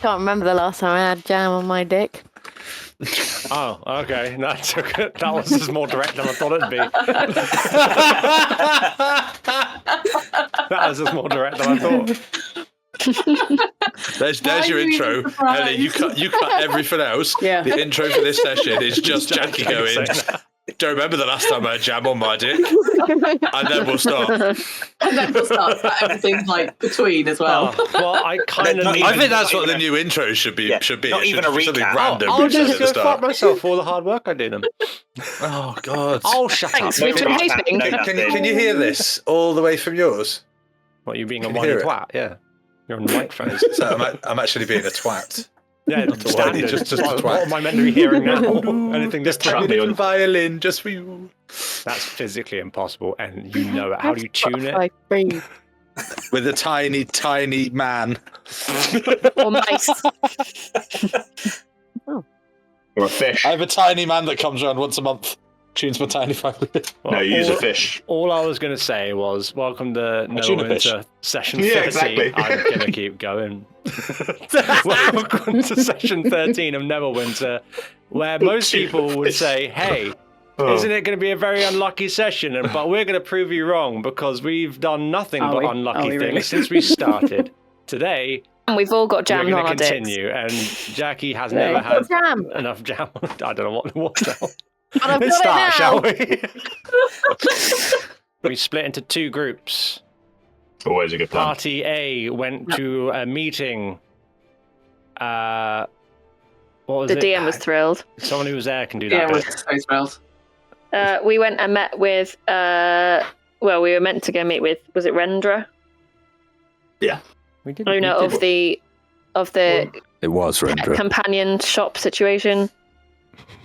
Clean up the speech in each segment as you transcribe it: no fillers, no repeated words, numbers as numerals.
Can't remember the last time I had jam on my dick. Oh, okay. That was just more direct than I thought it'd be. That was just more direct than I thought. There's your intro. Ellie, you cut everything else. Yeah. The intro for this session is just Jackie going, don't remember the last time I had jam on my dick. And then we'll start. And then we'll start everything like between as well. Well, I kind of. I think that's what the new intro should be. Yeah, should be. not It even should a be something recap. random. I'll we said just at the go fuck start. myself for all the hard work I did. Oh God. Oh, shut Thanks, up. we've been hoping. Can you hear this all the way from yours? What, you being a Can you whiny hear it? twat? Yeah. You're on the microphone. So I'm actually being a twat. Yeah, standard. Just a what twat. am I meant to be hearing now? Anything Just different? tiny little violin just for you. That's physically impossible, and you know it. How do you tune it? Like free. With a tiny, tiny man. Or mice. Or a fish. I have a tiny man that comes around once a month. Tunes my tiny violin. No, you use a fish. All I was going to say was, welcome to tune a Neverwinter session 13. Yeah, exactly. I'm going to keep going. Welcome to session 13 of Neverwinter, where most people would say, hey, isn't it going to be a very unlucky session? But we're going to prove you wrong, because we've done nothing but unlucky things really? since we started. Today, And we've all got we're jam on going our to dicks. continue, and Jackie has Yeah. never had Jam. enough jam. I don't know what it was now. But I've Let's got start, it now. shall we? We split into two groups. Always a good plan. Party A went to a meeting. What was The it? DM was thrilled. Someone who was there can do Yeah, that. we're bit. so thrilled. We went and met with. Well, we were meant to go meet with. Was it Rendra? We did. Owner of the It was Rendra. companion shop situation.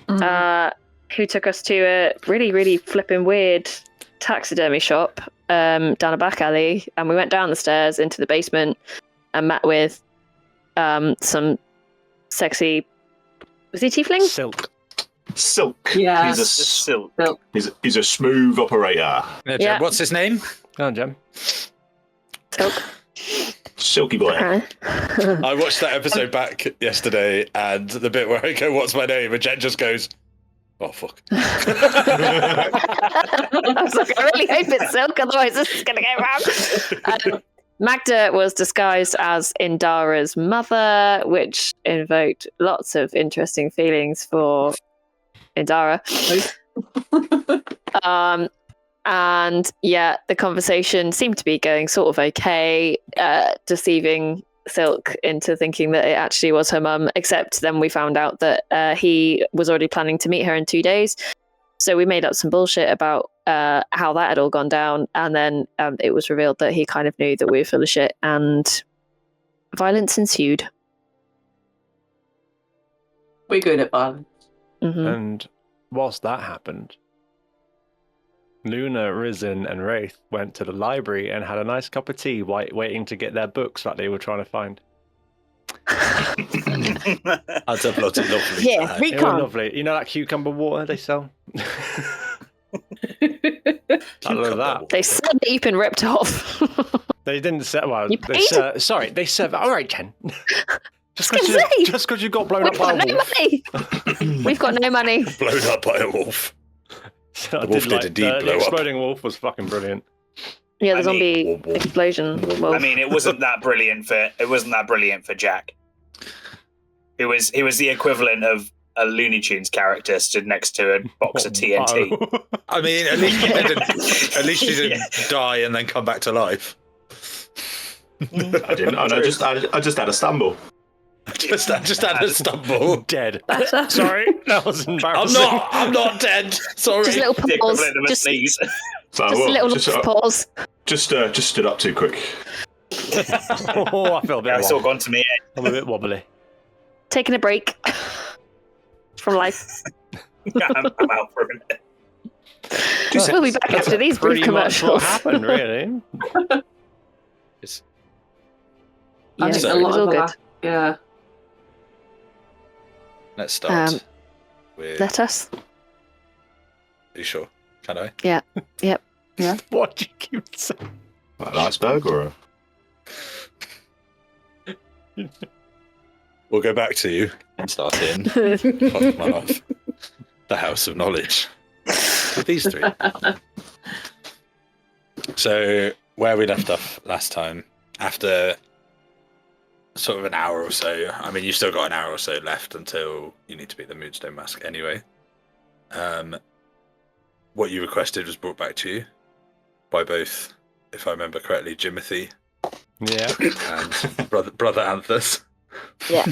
Who took us to a really, really flipping weird taxidermy shop down a back alley, and we went down the stairs into the basement and met with some sexy. Was he tiefling? Silk. Yeah. He's a Silk. he's a smooth operator. Yeah. What's his name? Go on, Jem. Silk. Silky boy. Okay. I watched that episode back yesterday, and the bit where I go, "What's my name?" and Jen just goes, "Oh fuck." I was like, I really hope it's Silk, otherwise this is going to go wrong. Magda was disguised as Indara's mother, which invoked lots of interesting feelings for Indara. And yeah, the conversation seemed to be going sort of okay, deceiving Silk into thinking that it actually was her mum, except then we found out that he was already planning to meet her in 2 days. So we made up some bullshit about how that had all gone down, and then it was revealed that he kind of knew that we were full of shit, and violence ensued. We're good at violence. Hmm. And whilst that happened, Luna, Risen, and Wraith went to the library and had a nice cup of tea, waiting to get their books that they were trying to find. That's a bloody lovely. Yeah, time. we It was can't. lovely. You know that cucumber water they sell? I love that. They said that you've been ripped off. They didn't say. Well, You they paid? sorry, they said. All right, Jen. Just gonna say. because you got blown We've up by got a no wolf. money. We've got no money. Blown up by a wolf. So I The wolf did like indeed the blow up. exploding wolf was fucking brilliant. Yeah, the I zombie mean- explosion. Well, I mean, it wasn't that brilliant for Jack. It was the equivalent of a Looney Tunes character stood next to a box of TNT. Oh. I mean, at least you didn't die and then come back to life. I didn't. I just had a stumble. Just had a stumble. Dead. Sorry, that was embarrassing. I'm not dead. Sorry. just little The pause. equivalent of a Just sneeze. So a little pause. just stood up too quick. Oh, I feel a bit. Yeah, it's all wobbly. gone to me. I'm a bit wobbly. Taking a break from life. I'm out for a minute. We'll be back after these brief Pretty much what commercials. happened, really. Yeah, I it think was a lot all of good. that. Yeah. Let's start. With... Let us. Are you sure? Can I? Yep. What do you keep saying? An iceberg or a... We'll go back to and start in the House of Knowledge with these three. So where we left off last time, after sort of an hour or so, I mean, you've still got an hour or so left until you need to beat the Moonstone Mask anyway. What you requested was brought back to you by both, if I remember correctly, Jimothy and brother Anthus. Yeah.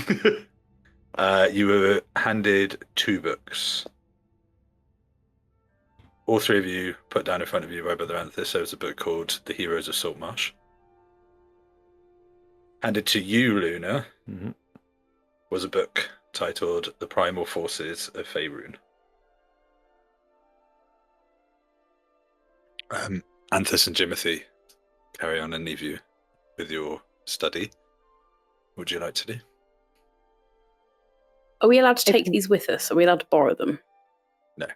You were handed 2 books. All 3 of you put down in front of you by brother Anthus. There was a book called The Heroes of Saltmarsh. Handed to you, Luna, was a book titled The Primal Forces of Faerun. Anthus and Jimothy, carry on and leave you with your study. What would you like to do? Are we allowed to take these with us? Are we allowed to borrow them? No.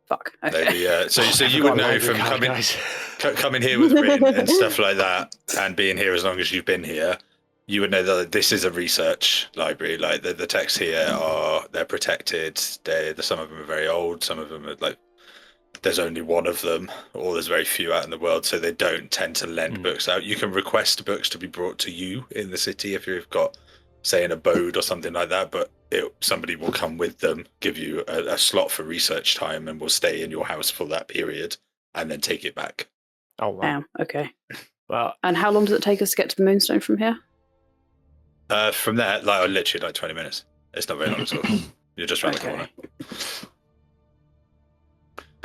Fuck. Okay. So you would know from coming here with Rin and stuff like that, and being here as long as you've been here, you would know that this is a research library. Like the texts here they're protected. Some of them are very old. Some of them are like there's only one of them, or there's very few out in the world, so they don't tend to lend books out. You can request books to be brought to you in the city if you've got, say, an abode or something like that, but somebody will come with them, give you a slot for research time, and will stay in your house for that period, and then take it back. Oh, wow. Damn, okay. Well, And how long does it take us to get to the Moonstone from here? From there, literally 20 minutes. It's not very long at all. You're just around the corner.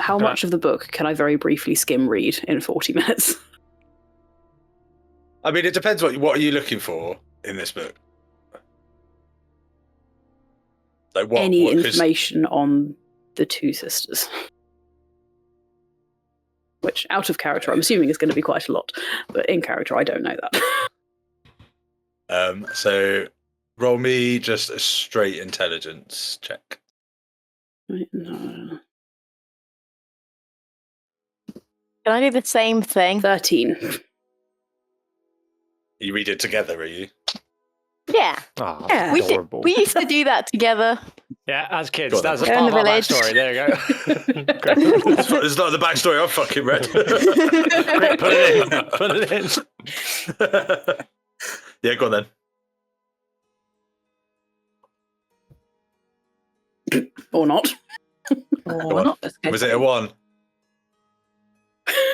How much of the book can I very briefly skim read in 40 minutes? I mean, it depends what are you looking for in this book? Like Any information on the 2 sisters. Which, out of character, I'm assuming is going to be quite a lot. But in character, I don't know that. So roll me just a straight intelligence check. No. Can I do the same thing? 13. You read it together, are you? Yeah. oh, Yeah. We adorable. We used to do that together. Yeah, as kids. Go on, That's a then. part of In our the village. backstory. There you go. Great. It's not the backstory I've fucking read. Put it in. Yeah, go on then. Or not. Or not. Let's go. Was it a 1?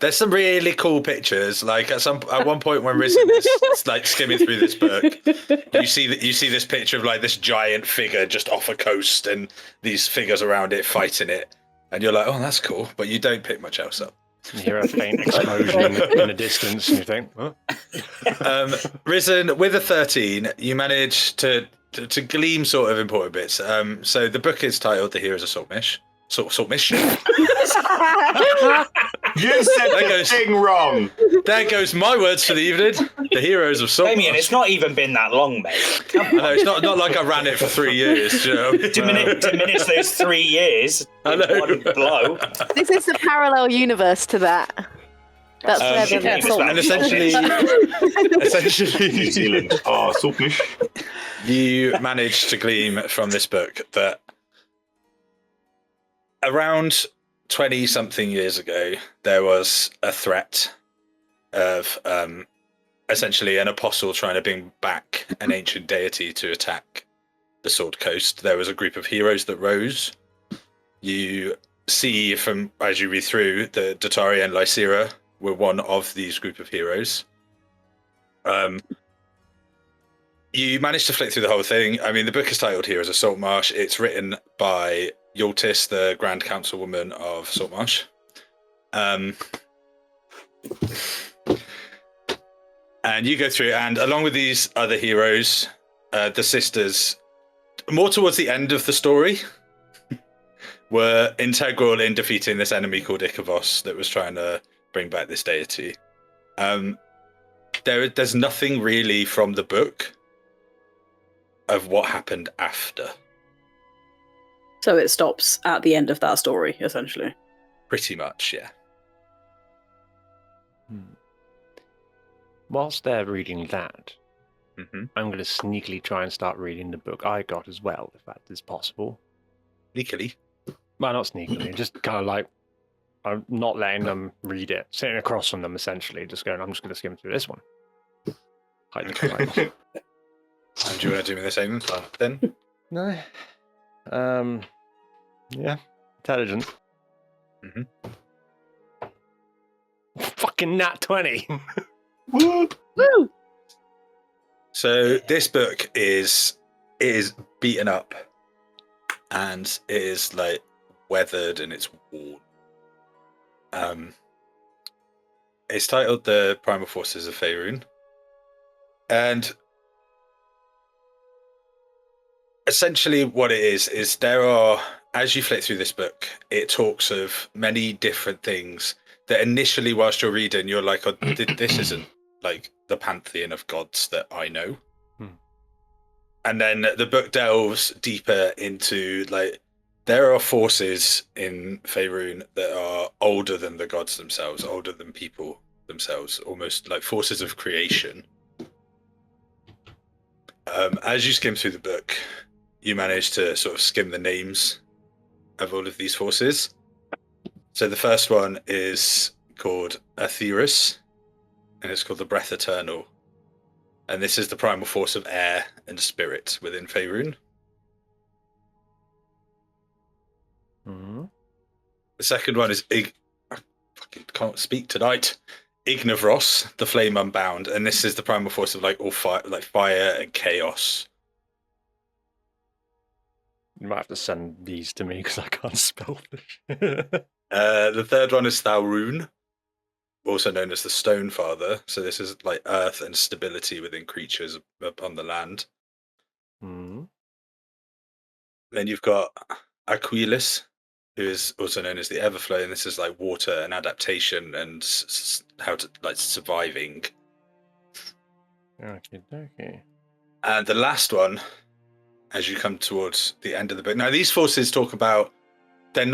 There's some really cool pictures. Like at one point when Risen is like skimming through this book, you see this picture of like this giant figure just off a coast, and these figures around it fighting it, and you're like, oh, that's cool, but you don't pick much else up. You hear a faint explosion in the distance, and you think, huh? Risen, with a 13, you manage to glean sort of important bits. So the book is titled "The Heroes of Saltmarsh." Saltmarsh. You said the thing wrong. There goes my words for the evening. The Heroes of Saltmarsh. Damien, it's not even been that long, mate. I know, it's not like I ran it for 3 years. Do you know? Diminish those 3 years I in know. one blow. This is the parallel universe to that. That's where the yeah, salt- And essentially, New Zealand. Oh, Saltmarsh. you managed to glean from this book that around 20-something years ago, there was a threat of essentially an apostle trying to bring back an ancient deity to attack the Sword Coast. There was a group of heroes that rose. You see from, as you read through, the Datari and Lysira were one of these group of heroes. You managed to flick through the whole thing. I mean, the book is titled Heroes of Saltmarsh. It's written by Yultis, the Grand Councilwoman of Saltmarsh. And you go through, and along with these other heroes, the sisters, more towards the end of the story, were integral in defeating this enemy called Ichabos that was trying to bring back this deity. There's nothing really from the book of what happened after. So it stops at the end of that story, essentially. Pretty much, yeah. Whilst they're reading that, Mm-hmm. I'm going to sneakily try and start reading the book I got as well, if that is possible. Sneakily. Well, not sneakily, just kind of like I'm not letting them read it, sitting across from them essentially, just going, I'm just going to skim through this one. Hide the titles. And do you want to do me the same then? No. Yeah. Intelligent. Mm-hmm. Fucking nat 20. Woo! So this book is beaten up and it is like weathered and it's worn. It's titled The Primal Forces of Faerun. And essentially what it is there are, as you flick through this book, it talks of many different things that initially whilst you're reading, you're like, oh, this isn't like the pantheon of gods that I know. And then the book delves deeper into like there are forces in Faerun that are older than the gods themselves, older than people themselves, almost like forces of creation. As you skim through the book, you manage to sort of skim the names of all of these forces. So the first one is called Aetherus, and it's called the Breath Eternal. And this is the primal force of air and spirit within Faerun. Mm-hmm. The second one is I fucking can't speak tonight. Ignavros, the Flame Unbound, and this is the primal force of like all fire, like fire and chaos. You might have to send these to me because I can't spell this. The third one is Thalrun, also known as the Stone Father. So this is like earth and stability within creatures upon the land. Mm-hmm. Then you've got Aquilus, who is also known as the Everflow, and this is like water and adaptation and how to like surviving. Okay. And the last one, as you come towards the end of the book. Now, these forces talk about they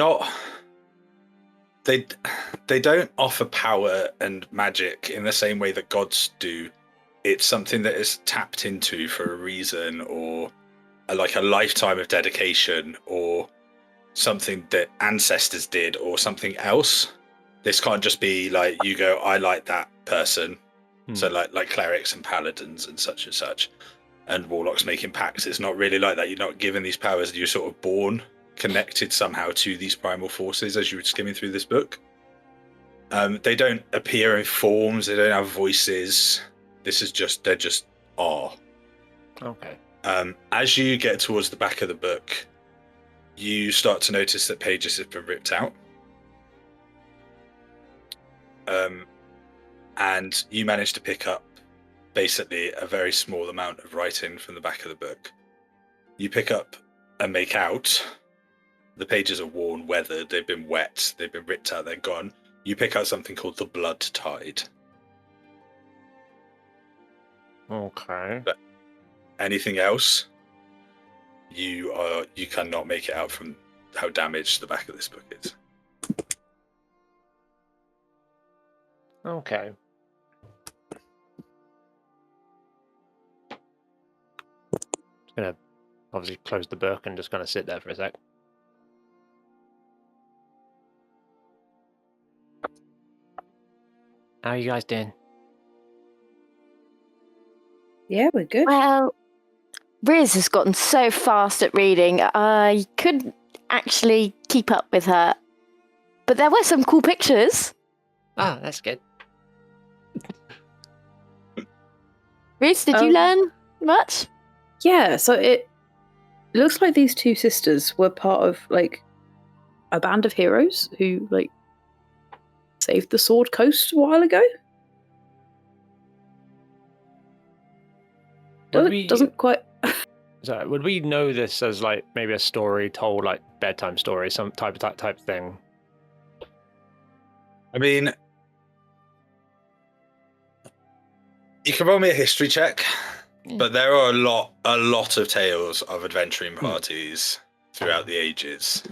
don't offer power and magic in the same way that gods do. It's something that is tapped into for a reason, or like a lifetime of dedication, or something that ancestors did, or something else. This can't just be like you go, I like that person. So like clerics and paladins and such, and warlocks making pacts. It's not really like that. You're not given these powers. You're sort of born connected somehow to these primal forces as you were skimming through this book. They don't appear in forms. They don't have voices. They're just are. Okay. As you get towards the back of the book, you start to notice that pages have been ripped out. And you manage to pick up basically a very small amount of writing from the back of the book. You pick up and make out the pages are worn, weathered, they've been wet, they've been ripped out, they're gone. You pick out something called the Blood Tide. Okay. But anything else, you cannot make it out from how damaged the back of this book is. Okay. Just gonna obviously close the book and just gonna sit there for a sec. How are you guys doing? Yeah, we're good. Well, Riz has gotten so fast at reading, I couldn't actually keep up with her. But there were some cool pictures. Ah, that's good. Riz, did you learn much? Yeah, so it looks like these two sisters were part of like a band of heroes who like saved the Sword Coast a while ago. Doesn't quite. So, would we know this as like maybe a story told, like bedtime story, some type thing? I mean, you can roll me a history check, but there are a lot of tales of adventuring parties throughout the ages.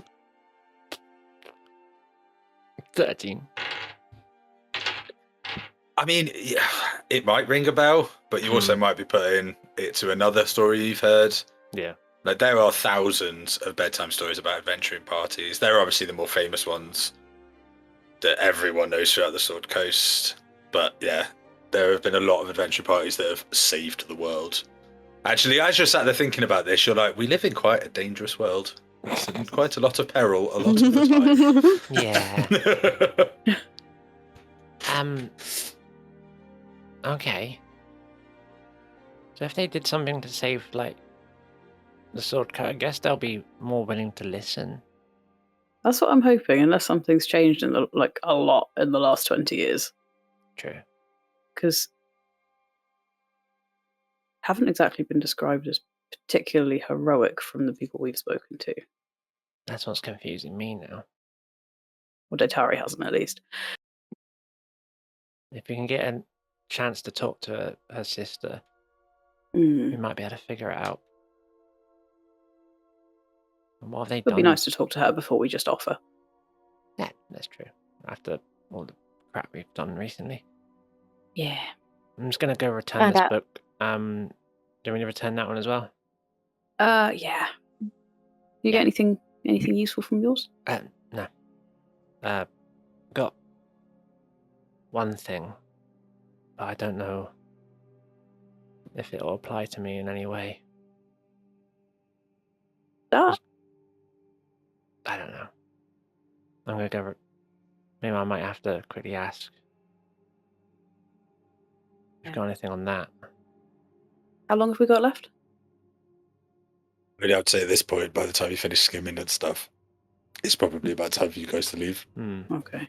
13. I mean, yeah, it might ring a bell, but you also might be putting it to another story you've heard. Yeah. Like, there are thousands of bedtime stories about adventuring parties. They're obviously the more famous ones that everyone knows throughout the Sword Coast. But yeah, there have been a lot of adventure parties that have saved the world. Actually, as you're sat there thinking about this, you're like, we live in quite a dangerous world. It's in quite a lot of peril a lot of the Yeah. time. Okay. So if they did something to save, like, the sword cut, I guess they'll be more willing to listen. That's what I'm hoping, unless something's changed in a lot in the last 20 years. True. Because haven't exactly been described as particularly heroic from the people we've spoken to. That's what's confusing me now. Or Dotari hasn't, at least. If we can get a chance to talk to her sister, we might be able to figure it out. And what have they done? It'd be nice to talk to her before we just offer. Yeah, that's true. After all the crap we've done recently. Yeah. I'm just going to go return this book. Do you want me to return that one as well? Yeah. You get anything useful from yours? No. Got one thing, but I don't know if it'll apply to me in any way. I don't know. I'm going to go... Maybe I might have to quickly ask. If you've got anything on that. How long have we got left? Really, I'd say at this point, by the time you finish skimming and stuff, it's probably about time for you guys to leave. Okay.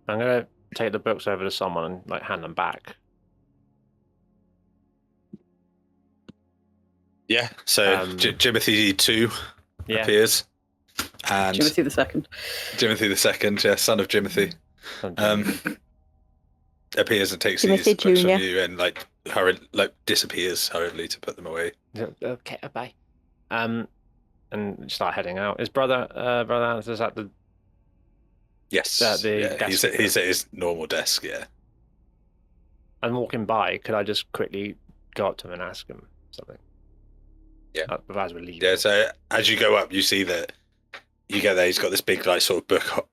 I'm going to take the books over to someone and like hand them back. Yeah, so Jimothy 2 appears. And Jimothy the Second. Jimothy the Second, yeah, son of Jimothy, appears and takes these books from you and disappears hurriedly to put them away. Okay, bye. And start heading out. Is brother Alistair's at the Yes, desk? He's at his normal desk. Yeah. And walking by, could I just quickly go up to him and ask him something? Yeah. As we leave. Yeah. So as you go up, you see that you get there. He's got this big sort of book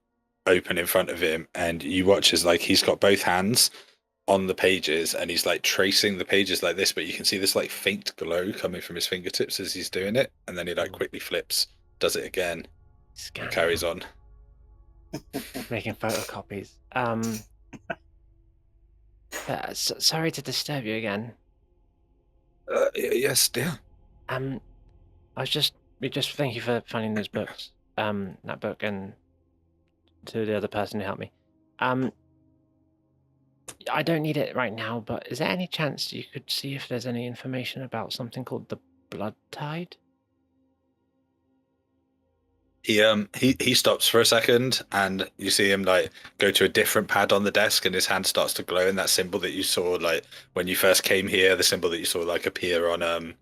open in front of him, and you watch as he's got both hands on the pages, and he's tracing the pages like this, but you can see this faint glow coming from his fingertips as he's doing it, and then he quickly flips, does it again, and carries on. Making photocopies. Sorry to disturb you again. Yes, dear. We just thank you for finding those books. That book, and to the other person who helped me. I don't need it right now, but is there any chance you could see if there's any information about something called the Blood Tide? He stops for a second, and you see him go to a different pad on the desk, and his hand starts to glow, and that symbol that you saw when you first came here, the symbol that you saw appear on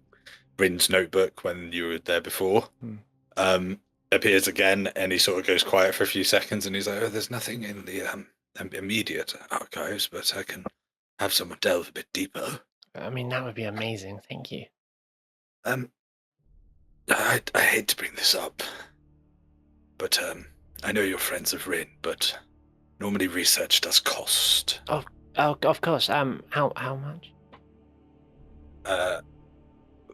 Rin's notebook when you were there before, appears again, and he sort of goes quiet for a few seconds, and he's like, "Oh, there's nothing in the immediate archives, but I can have someone delve a bit deeper." I mean, that would be amazing. Thank you. I hate to bring this up, but I know you're friends of Rin, but normally research does cost. Oh, of course. How much?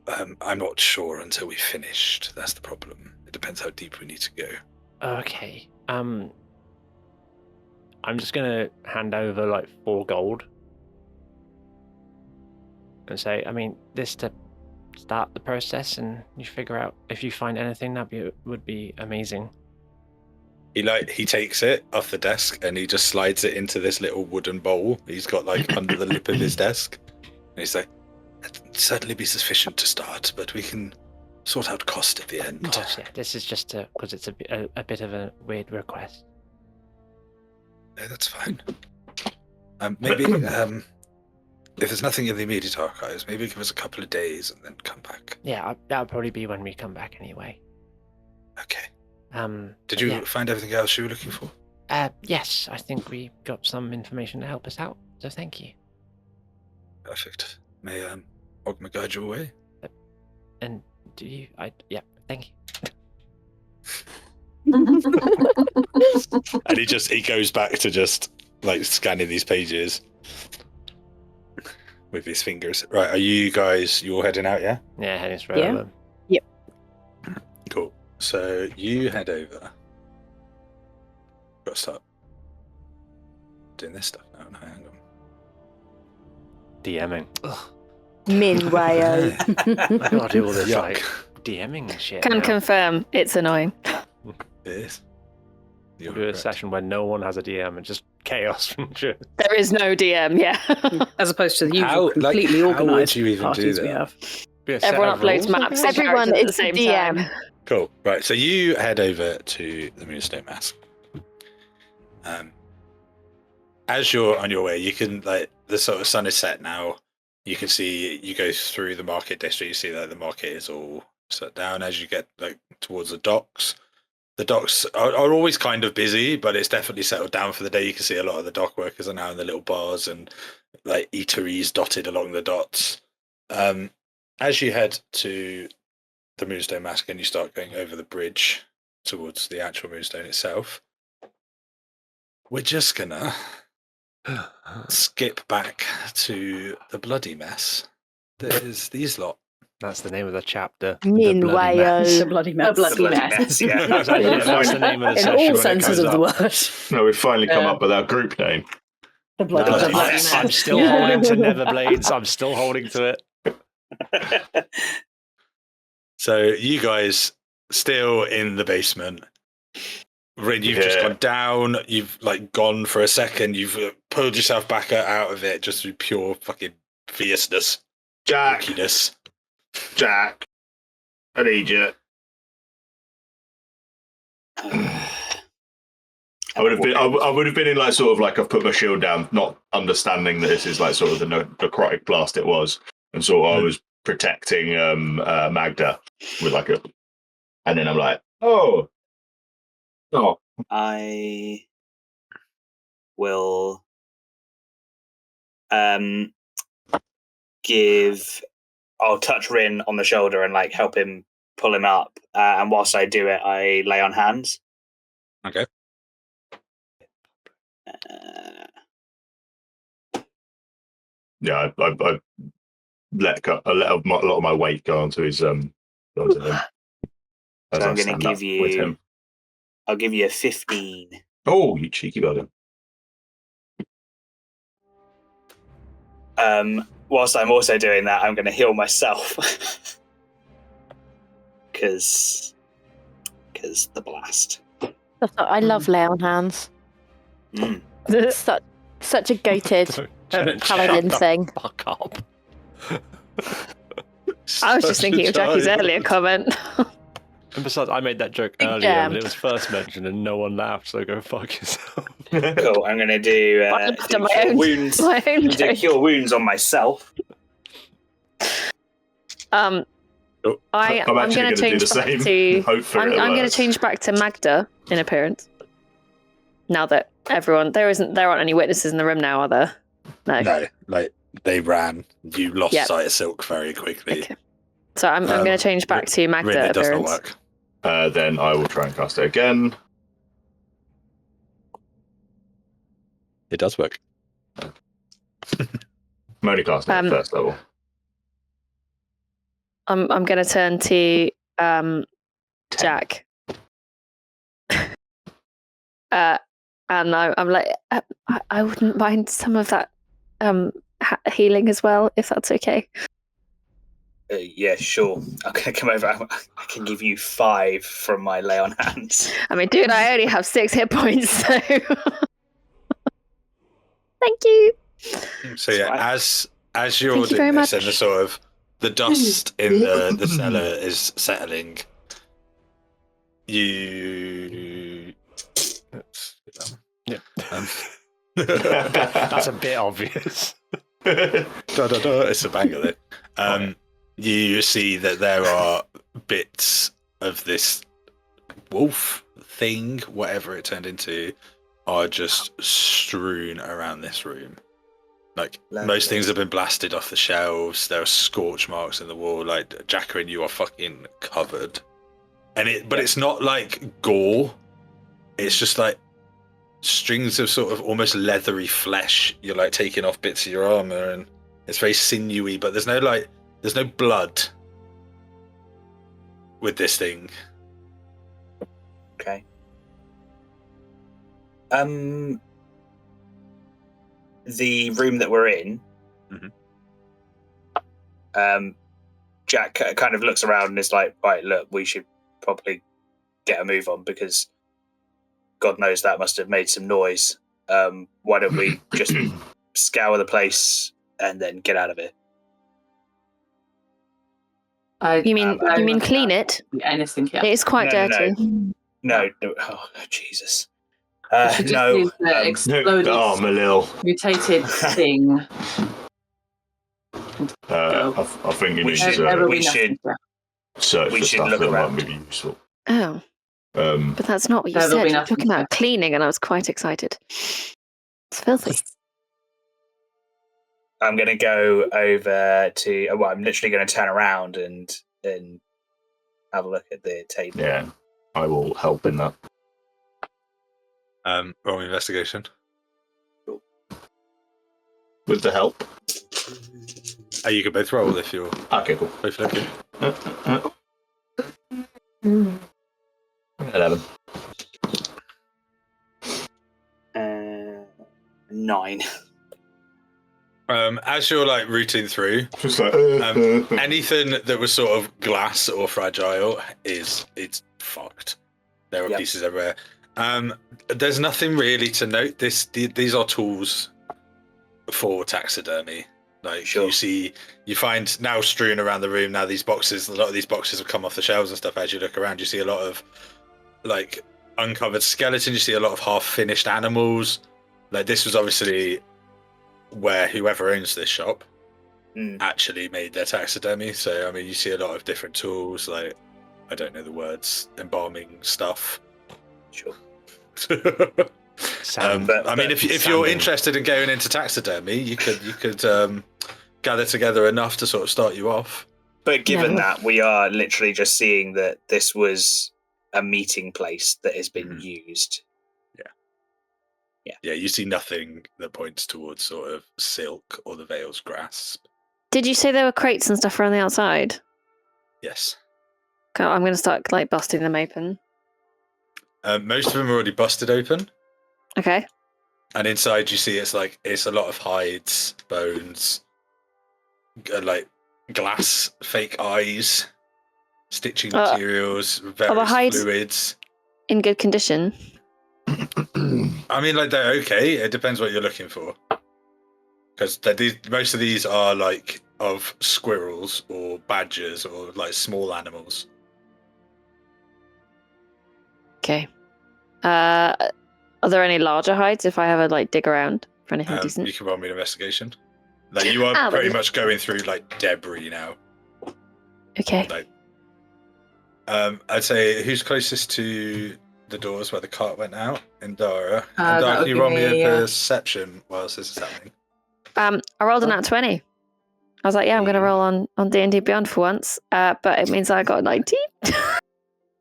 I'm not sure until we've finished. That's the problem. It depends how deep we need to go. Okay. I'm just gonna hand over 4 gold and say, I mean, this to start the process, and you figure out if you find anything would be amazing. He takes it off the desk and he just slides it into this little wooden bowl he's got under the lip of his desk. And he's like, "That'd certainly be sufficient to start, but we can sort out cost at the end." Of course, yeah. This is just because it's a bit of a weird request. No, that's fine. Maybe if there's nothing in the immediate archives, maybe give us a couple of days and then come back. Yeah, that'll probably be when we come back anyway. Okay. Did you find everything else you were looking for? Yes, I think we got some information to help us out, so thank you. Perfect. May Ogma guide your way. And do you? Yeah. Thank you. And he goes back to just like scanning these pages with his fingers. Right, are you guys you're heading out, yeah? Yeah, heading straight Yeah. over. Cool. So you head over. Got to start doing this stuff now. No, hang on. DMing. Minwayo. I gotta do all this Yuck. like DMing and shit. Can now. confirm it's annoying. It is. We'll do a session where no one has a DM and just chaos from shit. There is no DM, yeah. As opposed to the usual How- like, completely how would organised you even do parties we that? have. Be a set Everyone of uploads rules, I maps. guess? and Everyone characters at is the same the DM. time. Cool. Right, so you head over to the Moonstone Mask. As you're on your way, you can like the sort of sun is set now. You can see you go through the market district. You see that the market is all shut down. As you get like towards the docks are always kind of busy, but it's definitely settled down for the day. You can see a lot of the dock workers are now in the little bars and like eateries dotted along the dots. As you head to the Moonstone Mask and you start going over the bridge towards the actual Moonstone itself, we're just gonna skip back to the bloody mess. There's these lot. That's the name of the chapter. The bloody mess. The Minwayo. bloody A mess. bloody Bloody mess. mess, yeah. That's the name of the In session all when it senses comes of the up. word. No, we've finally come up with our group name. The bloody No, Bloody mess. mess. I'm still Yeah. holding to Neverblades. I'm still holding to it. So you guys still in the basement. Rin, you've just Yeah. gone down. You've like gone for a second. You've pulled yourself back out of it just through pure fucking fierceness, Jack, wickedness. I need you. I would have been in like sort of like I've put my shield down, not understanding that this is like sort of the necrotic blast it was, and so I was protecting Magda with like a, and then I'm like, oh, I will I'll touch Rin on the shoulder and like help him pull him up. And whilst I do it, I lay on hands. Okay. yeah, I let a lot of my weight go onto his onto him. So as I'm I going to stand up give with you. him. I'll give you a 15. Oh, you cheeky bugger! Whilst I'm also doing that, I'm going to heal myself because the blast. I love lay on hands. Mm. Such a goated paladin thing. Fuck up. I was just thinking of Jackie's earlier comment. And besides, I made that joke Big earlier, jam. but it was first mentioned and no one laughed, so go fuck yourself. Cool. I'm going to do, I laughed do at my cure own- wounds. My own Do joke. cure wounds on myself. Oh, I'm I'm actually going to gonna do change the back same. to. Hopefully I'm it going to works. change back to Magda in appearance. Now that everyone there aren't any witnesses in the room now, are there? No, like they ran. You lost Yep. sight of Silk very quickly. Okay. So I'm going to change back to Magda Rin, it does not appearance. work. Then I will try and cast it again. It does work. I'm only casting at first level. I'm going to turn to Jack. And I'm like, I wouldn't mind some of that healing as well, if that's okay. Yeah, sure. I'm going to come over. I can give you 5 from my lay on hands. I mean, dude, I only have 6 hit points, so thank you. So yeah, Right. as you're Thank you doing very this, and much. the sort of the dust in the cellar is settling. You. Yeah. Um, That's a bit obvious. It's a banger though. You see that there are bits of this wolf thing, whatever it turned into, are just strewn around this room. Like Lovely. most things have been blasted off the shelves. There are scorch marks in the wall. Like Jacqueline, you are fucking covered. But it's not like gore. It's just like strings of sort of almost leathery flesh. You're like taking off bits of your armor, and it's very sinewy. But there's no blood with this thing. Okay. The room that we're in. Jack kind of looks around and is like, "Right, look, we should probably get a move on because God knows that must have made some noise. Why don't we just scour the place and then get out of here?" You mean clean it? Anything else? It is quite dirty. No. Oh, Jesus. We should just No. use the exploded, Oh, Malil. mutated thing. I think you We need should- to we should- search we for should stuff look that around. might be useful. Oh, but that's not what you No, there'll said. be You're nothing talking about to- cleaning, and I was quite excited. It's filthy. I'm going to go over to. Well, I'm literally going to turn around and have a look at the table. Yeah, I will help in that. Roll investigation. With the help. You can both roll if you're Okay, cool. both looking. 11. 9. As you're like rooting through, Just like, anything that was sort of glass or fragile it's fucked. There are Yep. pieces everywhere. There's nothing really to note. These are tools for taxidermy. Like Sure. you find now strewn around the room. Now these boxes, a lot of these boxes have come off the shelves and stuff. As you look around, you see a lot of like uncovered skeletons. You see a lot of half-finished animals. Like this was obviously where whoever owns this shop actually made their taxidermy. So I mean, you see a lot of different tools. Like I don't know the words, embalming stuff. Sure. But I mean, if you're interested in going into taxidermy, you could gather together enough to sort of start you off. But given that, we are literally just seeing that this was a meeting place that has been used. Yeah, you see nothing that points towards sort of silk or the Vale's grasp. Did you say there were crates and stuff around the outside? Yes. Okay, I'm going to start like busting them open. Most of them are already busted open. Okay. And inside you see it's a lot of hides, bones, like glass, fake eyes, stitching materials, various hides fluids. In good condition? I mean, like they're okay. It depends what you're looking for. Because most of these are like of squirrels or badgers or like small animals. Okay. Are there any larger hides if I have a like dig around for anything decent? You can roll me an investigation. Like you are pretty much going through like debris now. Okay. Like, I'd say who's closest to the doors where the cart went out? Indara. that Indara, would can you be roll me me, a perception whilst this is happening? I rolled a nat 20. I was like, yeah, I'm going to roll on D&D Beyond for once, but it means I got 19.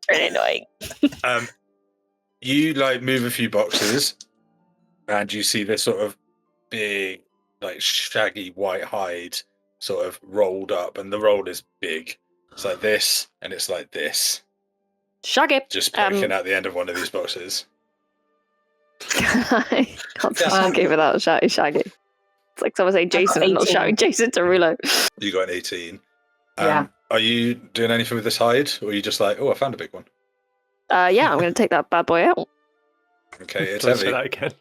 Really annoying. You like move a few boxes, and you see this sort of big, like shaggy white hide, sort of rolled up, and the roll is big. It's like this, and it's like this. Shaggy. Just poking out the end of one of these boxes. I can't say Shaggy without shouting Shaggy. It's like someone saying Jason and not 18. shouting Jason Derulo. You got an 18. Yeah. Are you doing anything with this hide, or are you just like, oh, I found a big one? Yeah, I'm going to take that bad boy out. Okay, it's Let's heavy. say that again.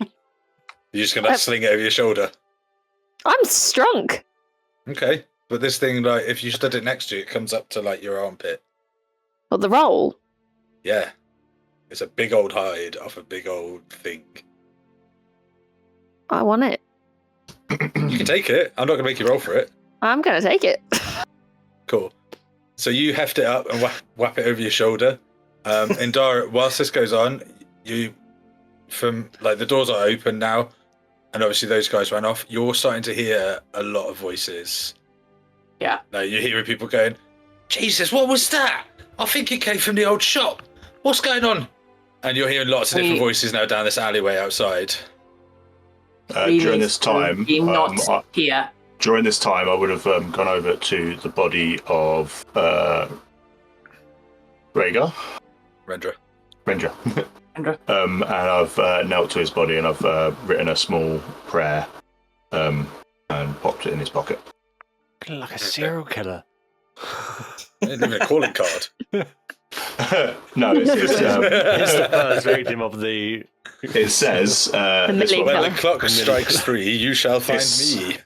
You're just gonna sling it over your shoulder. I'm strong. Okay, but this thing, like, if you stood it next to you, it comes up to like your armpit. Well, the roll. Yeah, it's a big old hide off a big old thing. I want it. You can take it. I'm not gonna make you roll for it. I'm going to take it. Cool. So you heft it up and whap it over your shoulder. Indara, whilst this goes on, from like the doors are open now. and obviously those guys ran off. You're starting to hear a lot of voices. Yeah. Now you're hearing people going, "Jesus, what was that? I think it came from the old shop. What's going on?" And you're hearing lots of different voices now down this alleyway outside. During this time, not here. During this time, I would have gone over to the body of Rhaegar. Rendra. And I've knelt to his body and I've written a small prayer and popped it in his pocket. Like a serial killer. Didn't even a calling card. No, it's It's the first victim of the. it says this one. When the clock strikes 3, you shall find me.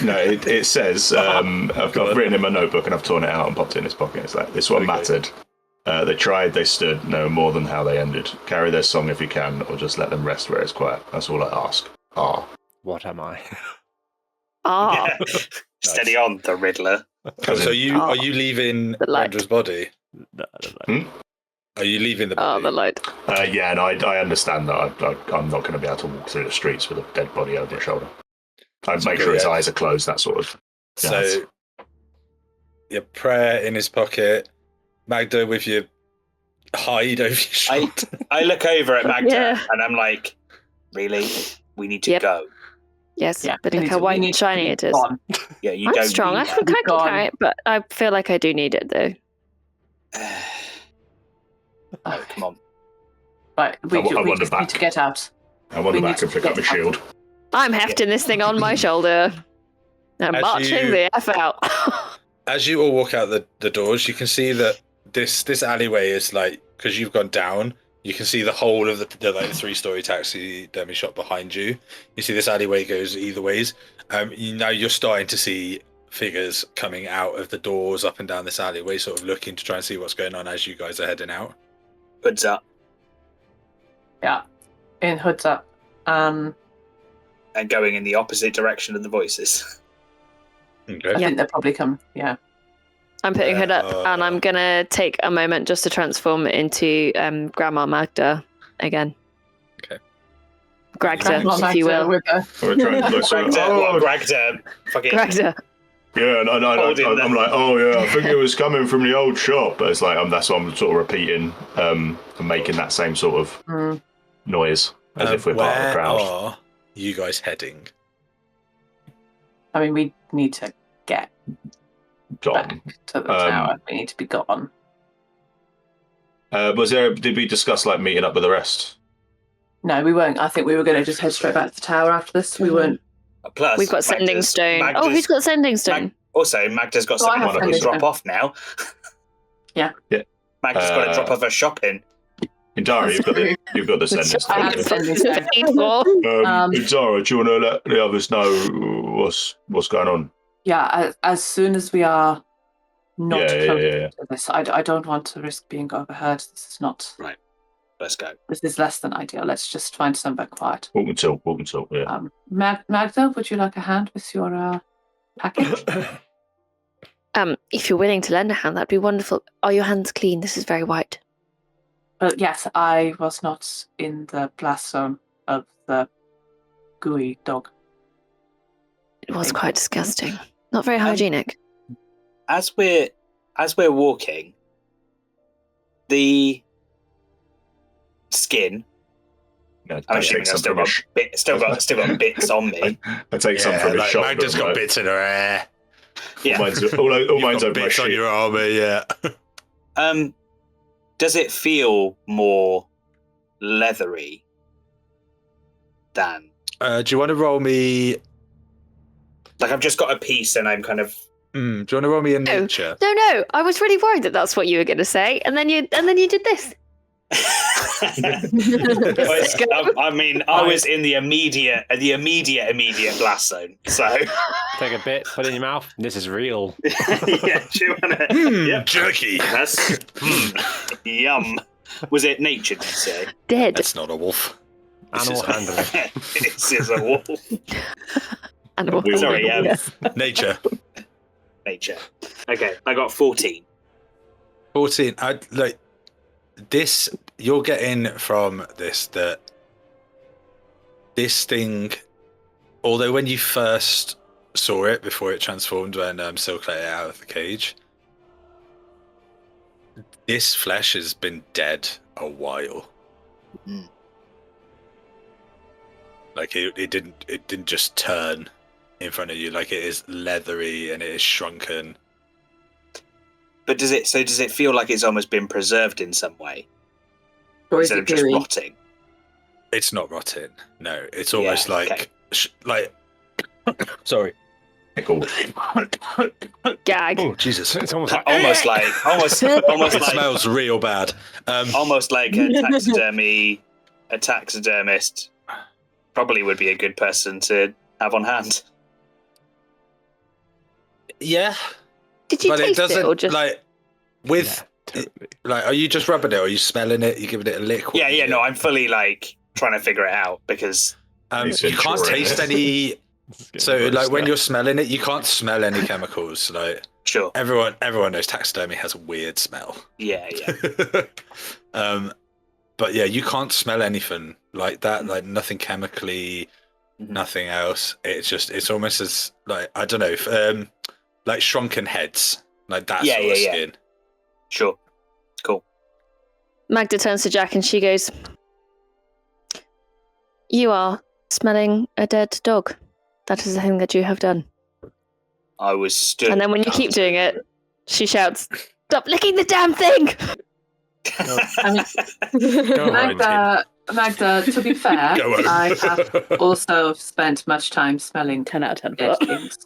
No, it says I've written in my notebook and I've torn it out and popped it in his pocket. It's like, this one mattered. They tried, they stood, no more than how they ended. Carry their song if you can, or just let them rest where it's quiet. That's all I ask. What am I? Ah, Steady on, the Riddler. So are you leaving Rendra's body? Are you leaving the body? the light. Yeah, and I understand that I'm not going to be able to walk through the streets with a dead body over my shoulder. I'd make sure his eyes are closed, that sort of. So, your prayer in his pocket, Magda with your hide over your shoulder. I look over at Magda and I'm like, really? We need to go. Yes, Yeah, but we look need how to- white we need and to shiny be it is. gone. Yeah, you I'm don't strong. need I that. can gone. carry it, but I feel like I do need it though. Oh, come on. Right, we want just the need back. to get out. I want We to need back and to pick up get my shield. I'm hefting this thing on my shoulder. And As marching you- the F out. As you all walk out the doors, you can see that this alleyway is like, because you've gone down, you can see the whole of the 3-story taxidermy shop behind you. You see this alleyway goes either ways. Now you're starting to see figures coming out of the doors up and down this alleyway, sort of looking to try and see what's going on as you guys are heading out. Hoods up. Yeah, in hoods up. And going in the opposite direction of the voices. Okay. I think they'll probably come. Yeah. I'm putting hood up and I'm going to take a moment just to transform into Grandma Magda again. Okay. Gragda, if you will. With her. We're trying to look sort of, Gragda. Fucking. Gragda. yeah, and I'm like, oh yeah, I think it was coming from the old shop. But it's like that's what I'm sort of repeating and making that same sort of noise as if we're part of the crowd. Where are you guys heading? I mean, we need to get Gone. back to the tower. We need to be gone. Did we discuss like meeting up with the rest? No, we won't. I think we were going to just head straight back to the tower after this. We weren't. Plus, We've got Sending Stone. Oh, who's got Sending Stone? Also, Magda's got Oh, I something have to Sending drop Stone. off now. Yeah. Magda's got to drop off her shopping. Indara, you've got the sending I have stone. Sending Stone. Indara, do you want to let the others know what's going on? Yeah, as soon as we are not Yeah. to this, I don't want to risk being overheard. This is not. Right. Let's go. This is less than ideal. Let's just find somewhere quiet. Walk and talk, yeah. Magda, would you like a hand with your package? If you're willing to lend a hand, that'd be wonderful. Are your hands clean? This is very white. Yes, I was not in the blast zone of the gooey dog. It was quite disgusting. Not very hygienic. As we're walking, the skin. Yeah, I'm assuming I've still got bits on me. I take some from his shoulder. Magda's got bits in her hair. Yeah. All mine's over my bits on shit. your armour, yeah. Does it feel more leathery than? Do you want to roll me? Like I've just got a piece and I'm kind of. Do you want to roll me a nature? No. I was really worried that that's what you were going to say, and then you did this. I mean, I was in the immediate blast zone, so Take a bit, put it in your mouth. This is real. yeah. Do you want to? Yep. Jerky. That's yum. Was it nature? Did you say? Dead. That's not a wolf. Animal handling. This is a wolf. Animal. Sorry, Nature. nature. Okay, I got 14. 14. I like this. You're getting from this that this thing although when you first saw it before it transformed, when Silk let it out of the cage, this flesh has been dead a while. Mm. Like it didn't just turn in front of you. Like it is leathery and it is shrunken. But does it feel like it's almost been preserved in some way? Or is Instead it of just gooey? rotting? It's not rotting. No, it's almost Yeah, like like. Sorry. Pickle. Gag. Oh Jesus! It's almost like almost like It smells real bad. almost like a taxidermist probably would be a good person to have on hand. Yeah, Did you but it taste doesn't or just? like with totally. like. Are you just rubbing it? Or are you smelling it? You giving it a lick? Yeah. No, I'm fully like trying to figure it out because You can't taste any. So like when you're smelling it, you can't smell any chemicals. Like sure, everyone knows taxidermy has a weird smell. yeah. But yeah, you can't smell anything like that. Like nothing chemically, nothing else. It's almost as like I don't know, like shrunken heads, like that sort of skin. Sure, cool. Magda turns to Jack and she goes, "You are smelling a dead dog. That is the thing that you have done." I was stood. And then when you keep doing it, she shouts, "Stop licking the damn thing!" Magda, to be fair, Go on. I have also spent much time smelling 10 out of 10 for dead that. things.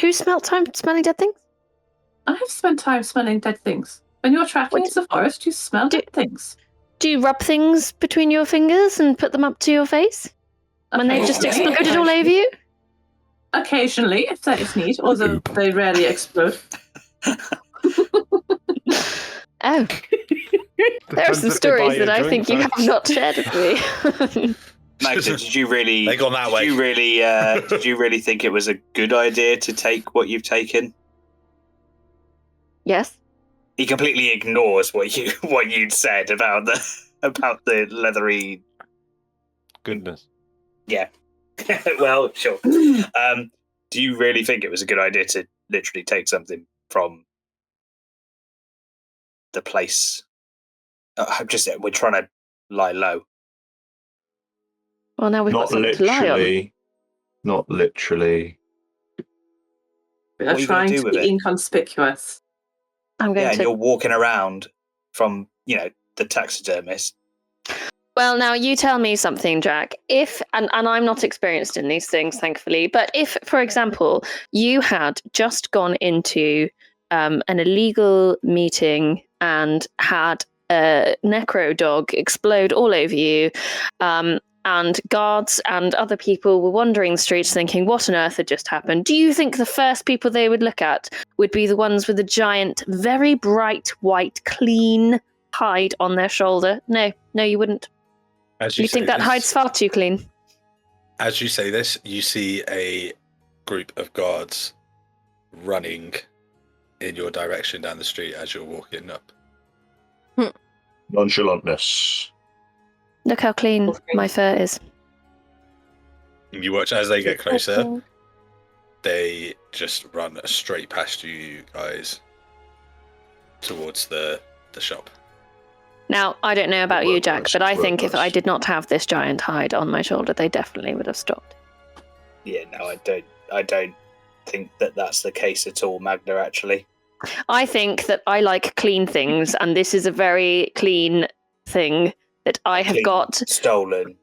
Who smelt time smelling dead things? I have spent time smelling dead things. When you're tracking What- the forest, you smell dead things. Do you rub things between your fingers and put them up to your face when they've just Occasionally. exploded all over you? Occasionally, if that is neat, although they rarely explode. Oh, there are some stories that I think you have not shared with me. Magda, did you really? They gone that way. Did you really think it was a good idea to take what you've taken? Yes. He completely ignores what you'd said about the leathery. Goodness. Yeah. Well, sure. Do you really think it was a good idea to literally take something from the place? We're trying to lie low. Well, now we've got Not something to lie on. literally. Not literally. We What are are you gonna trying do to with be it? inconspicuous. I'm going Yeah, and to. you're walking around from the taxidermist. Well, now you tell me something, Jack. If and I'm not experienced in these things, thankfully, but if, for example, you had just gone into an illegal meeting and had a necro dog explode all over you, and guards and other people were wandering the streets thinking, what on earth had just happened? Do you think the first people they would look at would be the ones with the giant, very bright, white, clean hide on their shoulder? No, you wouldn't. You think that hide's far too clean? As you say this, you see a group of guards running in your direction down the street as you're walking up. Nonchalantness. Look how clean my fur is. You watch as they get closer. They just run straight past you guys towards the shop. Now, I don't know about you, Jack, but I think if I Workers. did not have this giant hide on my shoulder, they definitely would have stopped. Yeah, no, I don't think that that's the case at all, Magda. Actually, I think that I like clean things, and this is a very clean thing that I have Clean, got. stolen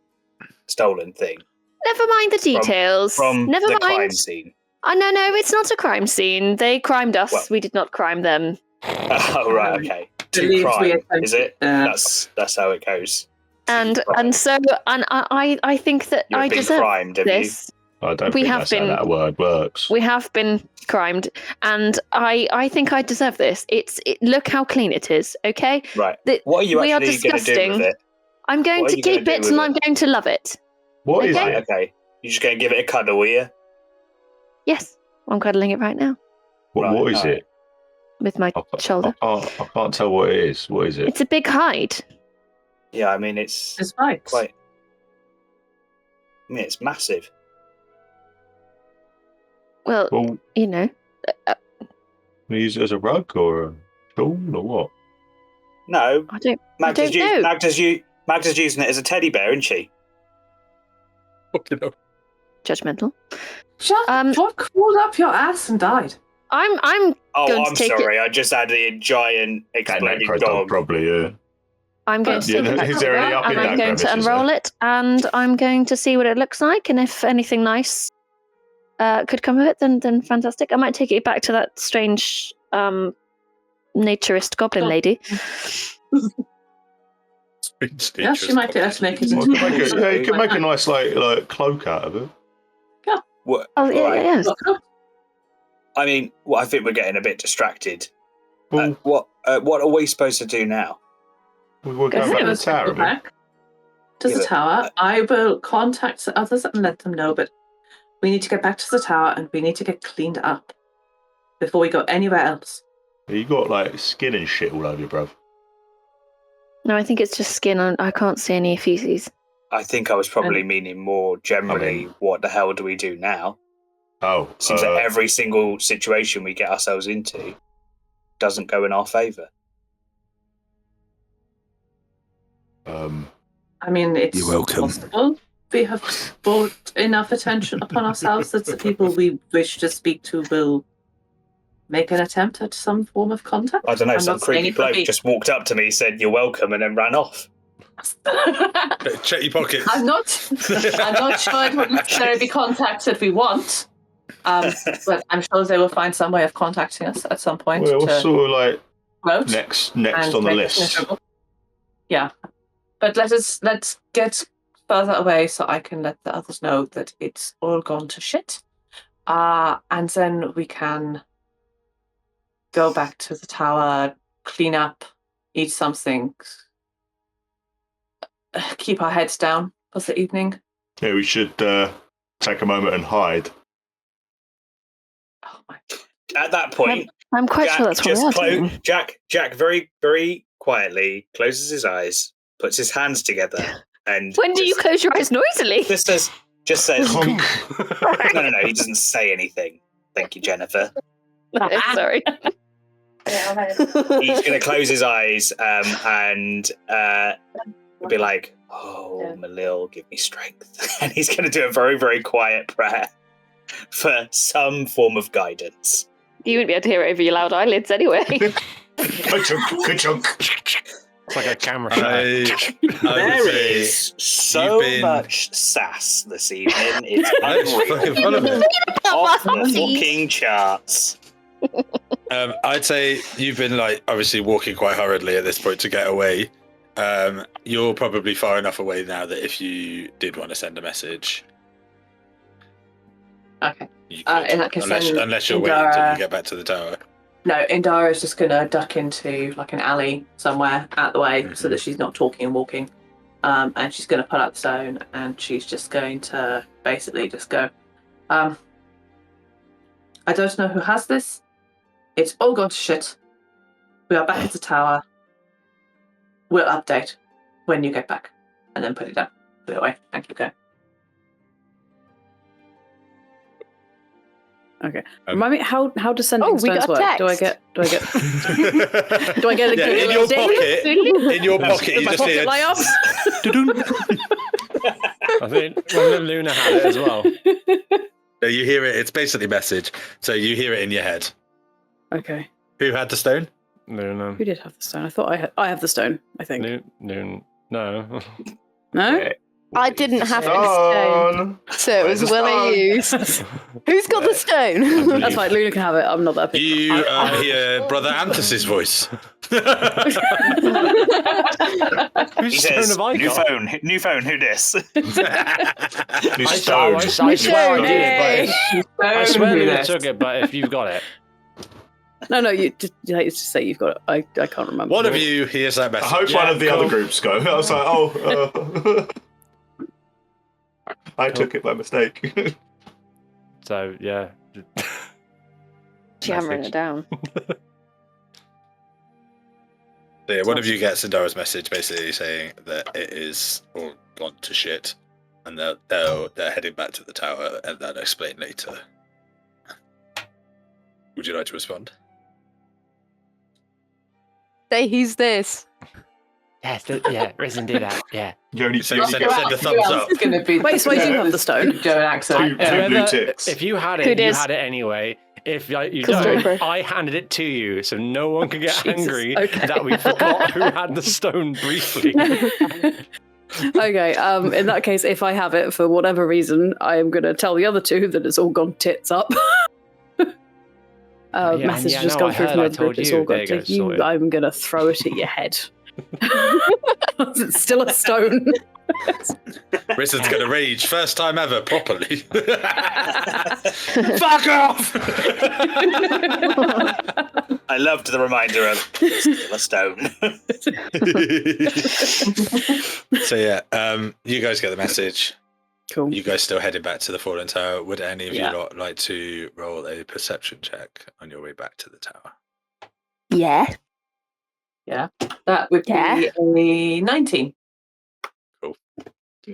thing Never mind the details. from Never the mind. crime scene. Oh, no, it's not a crime scene. They crimed us. Well- We did not crime them. Oh right, okay. To Believes we crime, attempted is it? that. That's how it goes. And crime. so I think that You've I been deserve crimed, have you? this. I don't We think have that's been- how that word works. We have been crimed, and I think I deserve this. Look how clean it is. Okay, Right. The- What are you we are actually going to do disgusting. with it? I'm going What are to you gonna keep do it, with and it? I'm going to love it. What is Okay. Right, it? okay. You're just going to give it a cuddle, will you? Yes, I'm cuddling it right now What is alright. it? with my shoulder. I can't tell what it is. What is it? It's a big hide. Yeah, I mean it's It's right. quite. mean, it's massive. Well, Well, you know, we use it as a rug or a stool or what? No, I don't Magda's, know. Magda's using it as a teddy bear, isn't she? Fucking hell. Judgmental. What crawled up your ass and died? I'm Oh, going I'm to take sorry. I just had a giant That exploding necro dog. probably, yeah. I'm going to Yeah, take it back is to there the any bar, up and in I'm that going to crevice, is unroll there? it, and I'm going to see what it looks like, and if anything nice could come of it, then fantastic. I might take it back to that strange naturist goblin lady. Yeah, she might actually make it Well, into you could make a nice like cloak out of it. What? Oh yeah, Alright. yeah, yeah. I mean, I think we're getting a bit distracted. Well, What are we supposed to do now? we'll go back to the tower. Go back to Yeah, the but- tower. I will contact the others and let them know, but we need to get back to the tower and we need to get cleaned up before we go anywhere else. You got like skin and shit all over you, bruv. No, I think it's just skin. I can't see any feces. I think I was probably meaning more generally, what the hell do we do now? Oh, Seems that every single situation we get ourselves into doesn't go in our favour. I mean, it's You're welcome. possible we have brought enough attention upon ourselves that the people we wish to speak to will make an attempt at some form of contact. I don't know, I'm some not saying creepy it would bloke be- just walked up to me, said, "You're welcome," and then ran off. Check your pockets. I'm not sure it would necessarily be contacts that we want, but I'm sure they will find some way of contacting us at some point. well, what's to sort of like vote next and on the make us list? miserable. Yeah, but let's get further away so I can let the others know that it's all gone to shit, and then we can go back to the tower, clean up, eat something, keep our heads down for the evening. Yeah, we should take a moment and hide. Oh my! At that point, I'm quite Jack sure that's what we are doing. Jack very, very quietly closes his eyes, puts his hands together, and When do you close your eyes noisily? just says, Honk. no, he doesn't say anything. Thank you, Jennifer. Sorry. He's going to close his eyes and be like, "Oh, Malil, give me strength." And he's going to do a very, very quiet prayer for some form of guidance. You wouldn't be able to hear it over your loud eyelids anyway. Good chunk. It's like a camera shot. I There would say is so been- much sass this evening. It's That's fucking unreal. fun of it. Off the fucking charts. I'd say you've been like obviously walking quite hurriedly at this point to get away. You're probably far enough away now that if you did want to send a message, Okay. you could, In that case, unless you're then waiting until Indara- you get back to the tower. No, Indara is just gonna duck into like an alley somewhere out the way so that she's not talking and walking. And she's gonna pull out the stone and she's just going to basically just go, I don't know who has this. It's all gone to shit. We are back at the tower. We'll update when you get back. And then put it down. Put it away. Thank you, go. Okay. Remind me how does sending Oh, we stones got a work? Do I text. get do I get a Yeah, good in little your ding? pocket. In your pocket, Does you my just pocket hear. light up? I think when Luna had it as well. No, you hear it. It's basically message. So you hear it in your head. Okay. Who had the stone? Luna. Who did have the stone? I thought I have the stone, I think. No. No. No? I didn't have the Stone. stone, so it was Where's the Willie used. Who's got the stone? That's fine, Luna can have it. I'm not that big. You hear Brother Anthus's voice. He Whose stone says, have I "New got? phone, who dis?" New I stone. swear I did Hey. it, but I swear Luna took it, but if you've got it. No, you just say you've got it. I can't remember. One of you hears that I message. hope one of the other groups go. I was like, oh, I took it by mistake. So, yeah. Jammering it down. Yeah, one of you gets Indara's message basically saying that it is all gone to shit. and they're heading back to the tower, and they'll explain later. Would you like to respond? Say who's this? Yeah, Risen, do that. Yeah. You only So you you only send get the thumbs up. Is gonna be Wait, so I do have the stone. Joe and accent. Two blue ticks. If you had Who it, you dis? had it anyway. If you Crystal don't, Reaper. I handed it to you, so no one can get Jesus, angry okay. that we forgot who had the stone briefly. Okay, in that case, if I have it for whatever reason, I am going to tell the other two that it's all gone tits up. Message yeah, just no, gone I through heard, from I the told group. It's you. all There gone you go, to you. sorted. I'm going to throw it at your head. It's still a stone. Risen's gonna rage, first time ever, properly. Fuck off! I loved the reminder of still a stone. So yeah, you guys get the message. Cool. You guys still heading back to the Fallen Tower. Would any of Yeah. you lot like to roll a perception check on your way back to the tower? Yeah. That would Yeah. be a 19.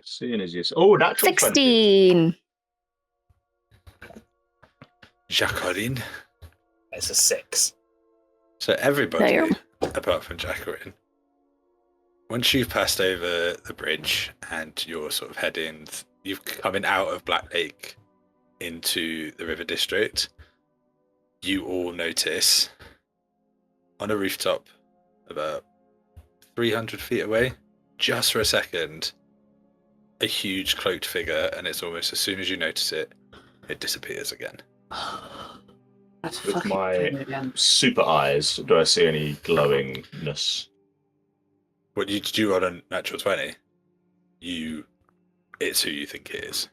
Seeing as you natural 20. 16. Jacqueline. It's a 6. So everybody, There. apart from Jacqueline, once you've passed over the bridge and you're sort of heading, you're coming out of Black Lake into the River District, you all notice on a rooftop about 300 feet away, just for a second, a huge cloaked figure, and it's almost as soon as you notice it, it disappears again. That's With fucking my funny again. super eyes, do I see any glowingness? What you do on a natural 20, it's who you think it is.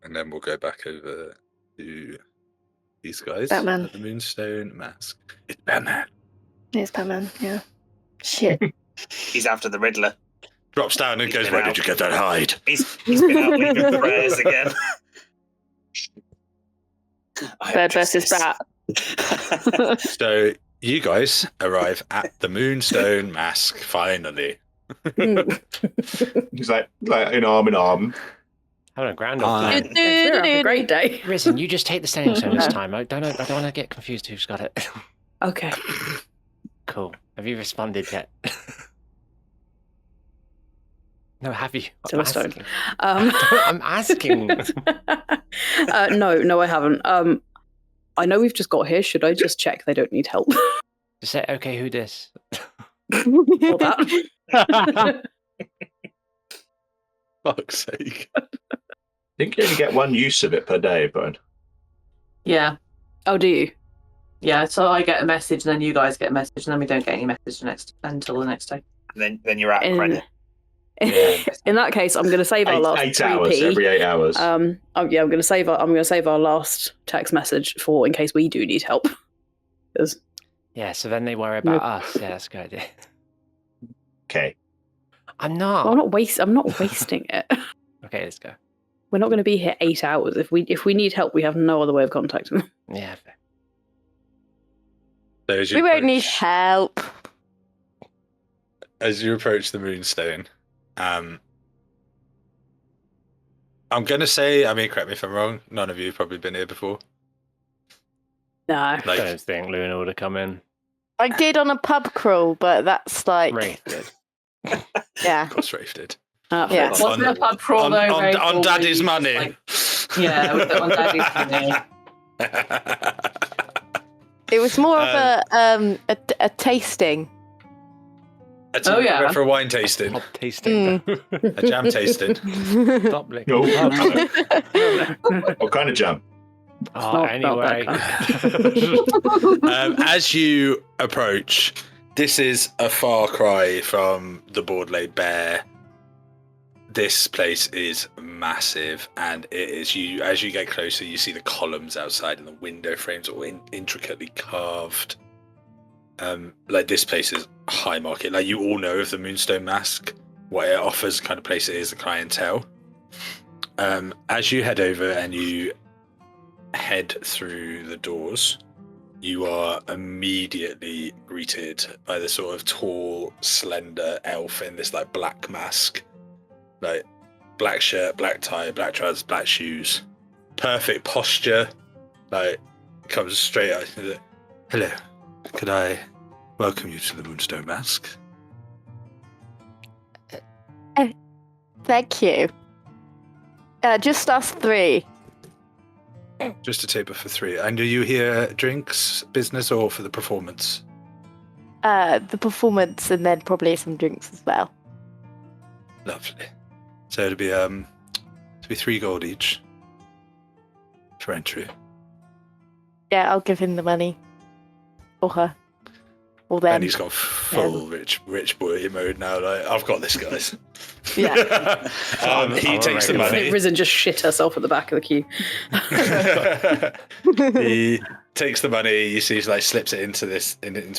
And then we'll go back over to these guys. Batman. At the Moonstone Mask. It's Batman. It's Batman, yeah. Shit. He's after the Riddler. Drops down and He's goes, been "Where out. did you get that hide?" He's been out leaving prayers again. Bird versus bat. So you guys arrive at the Moonstone Mask, finally. He's like in arm. Having a grand old Hi. time. We're having a great day. Risen, you just take the standing stone this time. I don't want to get confused who's got it. Okay. Cool. Have you responded yet? No, have you? Still I'm a stone. asking. I'm asking. No, I haven't. I know we've just got here. Should I just check they don't need help? Just say, okay, who this? Or that? Fuck's sake. I think you only get one use of it per day, Brian. Yeah. Oh, do you? Yeah, so I get a message, and then you guys get a message, and then we don't get any message until the next day. Then you're out of In, credit. in that case, I'm going to save our last 8 3p. hours, every 8 hours. I'm going to save our last text message for in case we do need help. 'Cause- Yeah, so then they worry about us. Yeah, that's a good idea. Okay. I'm not. I'm not wasting it. Okay, let's go. We're not going to be here 8 hours. If we need help, we have no other way of contacting them. Yeah, fair. So as you We won't need approach- help. As you approach the Moonstone, I'm going to say, correct me if I'm wrong, none of you have probably been here before. No. I Like, don't think Luna would have come in. I did on a pub crawl, but that's like, Wraith did. yeah. of course, Rafe did. Yeah. Wasn't a pub crawl though, Ray, On or Daddy's were you money. just like- yeah, was it on Daddy's money? It was more of a tasting. Oh, yeah. Went for a wine tasting, Pop tasting. a jam tasting. Stop licking. Oh, Oh, what kind of jam? Oh, anyway. As you approach, this is a far cry from the Board-Laid Bear. This place is massive, and it is as you get closer, you see the columns outside and the window frames all intricately carved. Like, this place is high market. Like, you all know of the Moonstone Mask, what it offers, kind of place it is, the clientele. As you head over and you head through the doors, you are immediately greeted by this sort of tall, slender elf in this like black mask, like black shirt, black tie, black trousers, black shoes, perfect posture. Like comes straight out. Hello, could I welcome you to the Moonstone Mask? Thank you. Just us three. Just a table for 3. And are you here drinks, business, or for the performance? The performance and then probably some drinks as well. Lovely. So it'll be 3 gold each for entry. Yeah, I'll give him the money. Or her. Or them. And he's got full rich boy mode now. Like, I've got this, guys. Yeah. He takes the I money. think Risen just shit herself at the back of the queue. He takes the money. You see, he like slips it into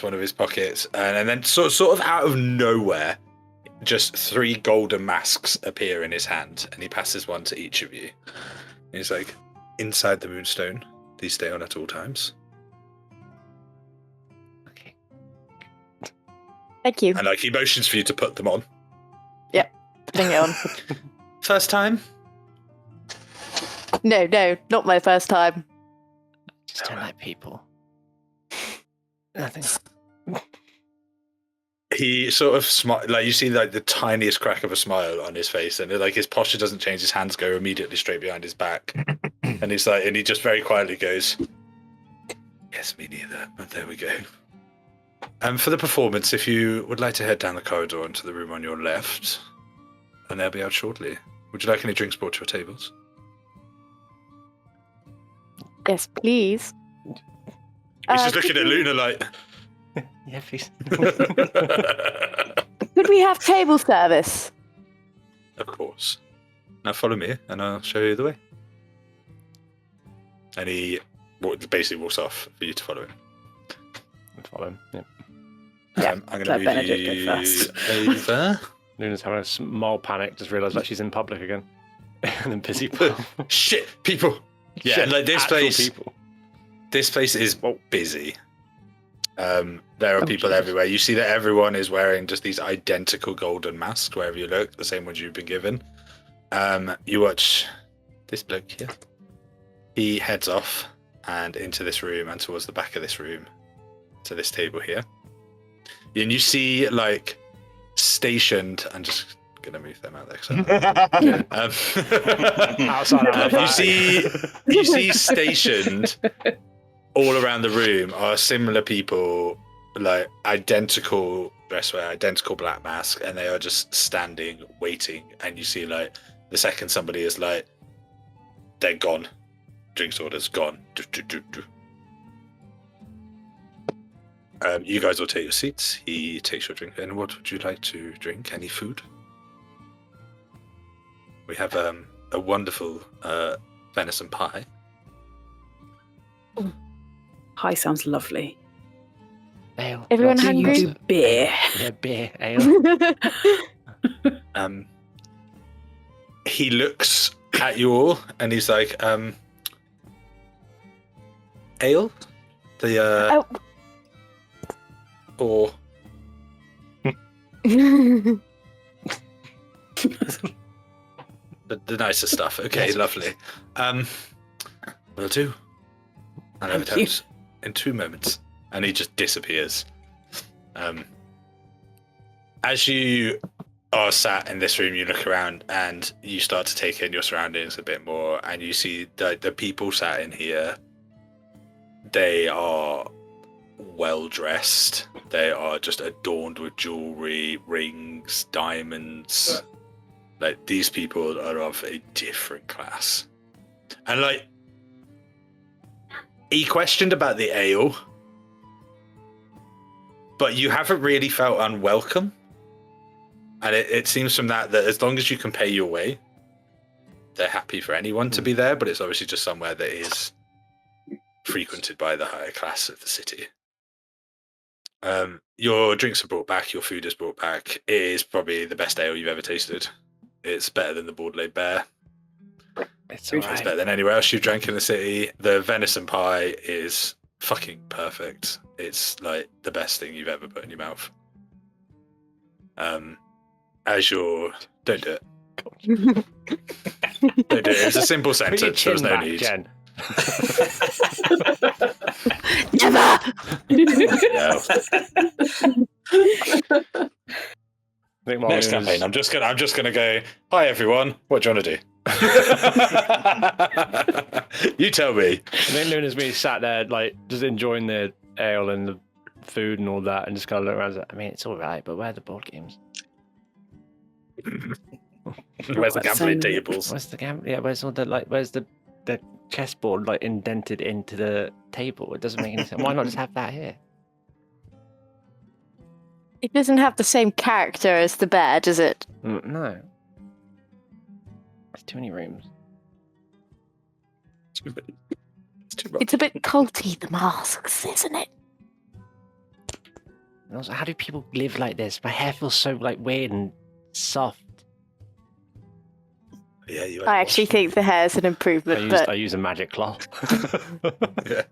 one of his pockets, and then sort of out of nowhere, just 3 golden masks appear in his hand, and he passes one to each of you. And he's like, "Inside the Moonstone, these stay on at all times." Okay. Thank you. And like he motions for you to put them on. Putting it on. First time? No, not my first time. Just don't like people. Nothing. He sort of smile, like you see like the tiniest crack of a smile on his face, and like his posture doesn't change. His hands go immediately straight behind his back, and he's like, and he just very quietly goes, "Yes, me neither, but there we go." And for the performance, if you would like to head down the corridor into the room on your left, and they'll be out shortly. Would you like any drinks brought to your tables? Yes, please. He's just looking at Luna like. Yeah, please. Could we have table service? Of course. Now follow me, and I'll show you the way. And he basically walks off for you to follow him. Follow him. Yep. Yeah, I'm going to let move Benedict you go first. over. Luna's having a small panic, just realised that she's in public again. And then busy. Shit, people. Yeah, Shit, and like this actual place. people. This place is busy. There are people Jesus. everywhere. You see that everyone is wearing just these identical golden masks wherever you look, the same ones you've been given. You watch this bloke here. He heads off and into this room and towards the back of this room to this table here. And you see like stationed, I'm just gonna move them out there. You see stationed all around the room are similar people, like identical dress wear, identical black mask, and they are just standing waiting. And you see like the second somebody is like, they're gone. Drinks orders gone. You guys will take your seats. He takes your drink. And what would you like to drink? Any food? We have a wonderful venison pie. Pie sounds lovely. Ale. Everyone Lots of hungry? You do beer. Yeah, beer, ale. He looks at you all and he's like, ale? The or the nicer stuff. Okay, Yes. lovely. Will do. And I Thank you. in 2 moments. And he just disappears. As you are sat in this room, you look around and you start to take in your surroundings a bit more, and you see the people sat in here. They are well dressed. They are just adorned with jewelry, rings, diamonds. Like, these people are of a different class. And like, he questioned about the ale, but you haven't really felt unwelcome. And it seems from that as long as you can pay your way, they're happy for anyone to be there, but it's obviously just somewhere that is frequented by the higher class of the city. Your drinks are brought back, your food is brought back. It is probably the best ale you've ever tasted. It's better than the Board-Laid Bear. It's It's better than anywhere else you've drank in the city. The venison pie is fucking perfect. It's like the best thing you've ever put in your mouth. As you're, don't do it. Don't do it. It was a simple Put your sentence. There was chin no back, need. Jen. Never. No. Nick Next Muldoon campaign, is- I'm just gonna go. Hi everyone. What do you want to do? You tell me. Nick Muldoon has been sat there, like, just enjoying the ale and the food and all that, and just kind of look around. And say, I mean, it's all right, but where are the board games? Where's the Quite gambling sane. tables? Where's the Yeah, where's all the where's the chessboard like indented into the table? It doesn't make any sense. Why not just have that here? It doesn't have the same character as the bear, does it? No. There's too many rooms. It's too much. It's a bit culty, the masks, isn't it? And also, how do people live like this? My hair feels so like weird and soft. Yeah, you. I actually think the hair's an improvement, but I use a magic cloth. Yeah.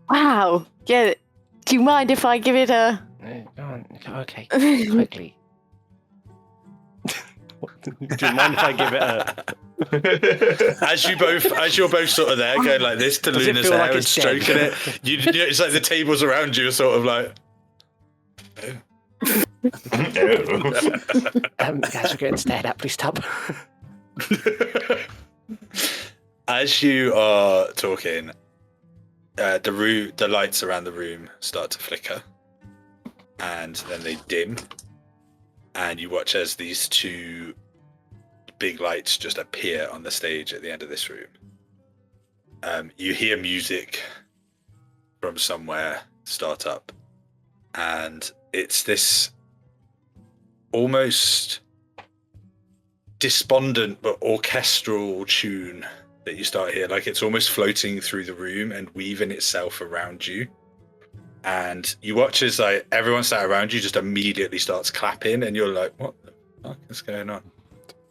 wow. Yeah. Do you mind if I give it a? Go on. Okay. Quickly. Do you mind if I give it a? As you're both sort of there going like this to Does it Luna's feel hair like and it's dead? stroking it, you know, it's like the tables around you are sort of like. Guys, we're getting stared at. Please stop. As you are talking, the lights around the room start to flicker, and then they dim, and you watch as these two big lights just appear on the stage at the end of this room. You hear music from somewhere start up, and it's this almost despondent but orchestral tune that you start here, like it's almost floating through the room and weaving itself around you. And you watch as like everyone sat around you just immediately starts clapping, and you're like, what the fuck is going on?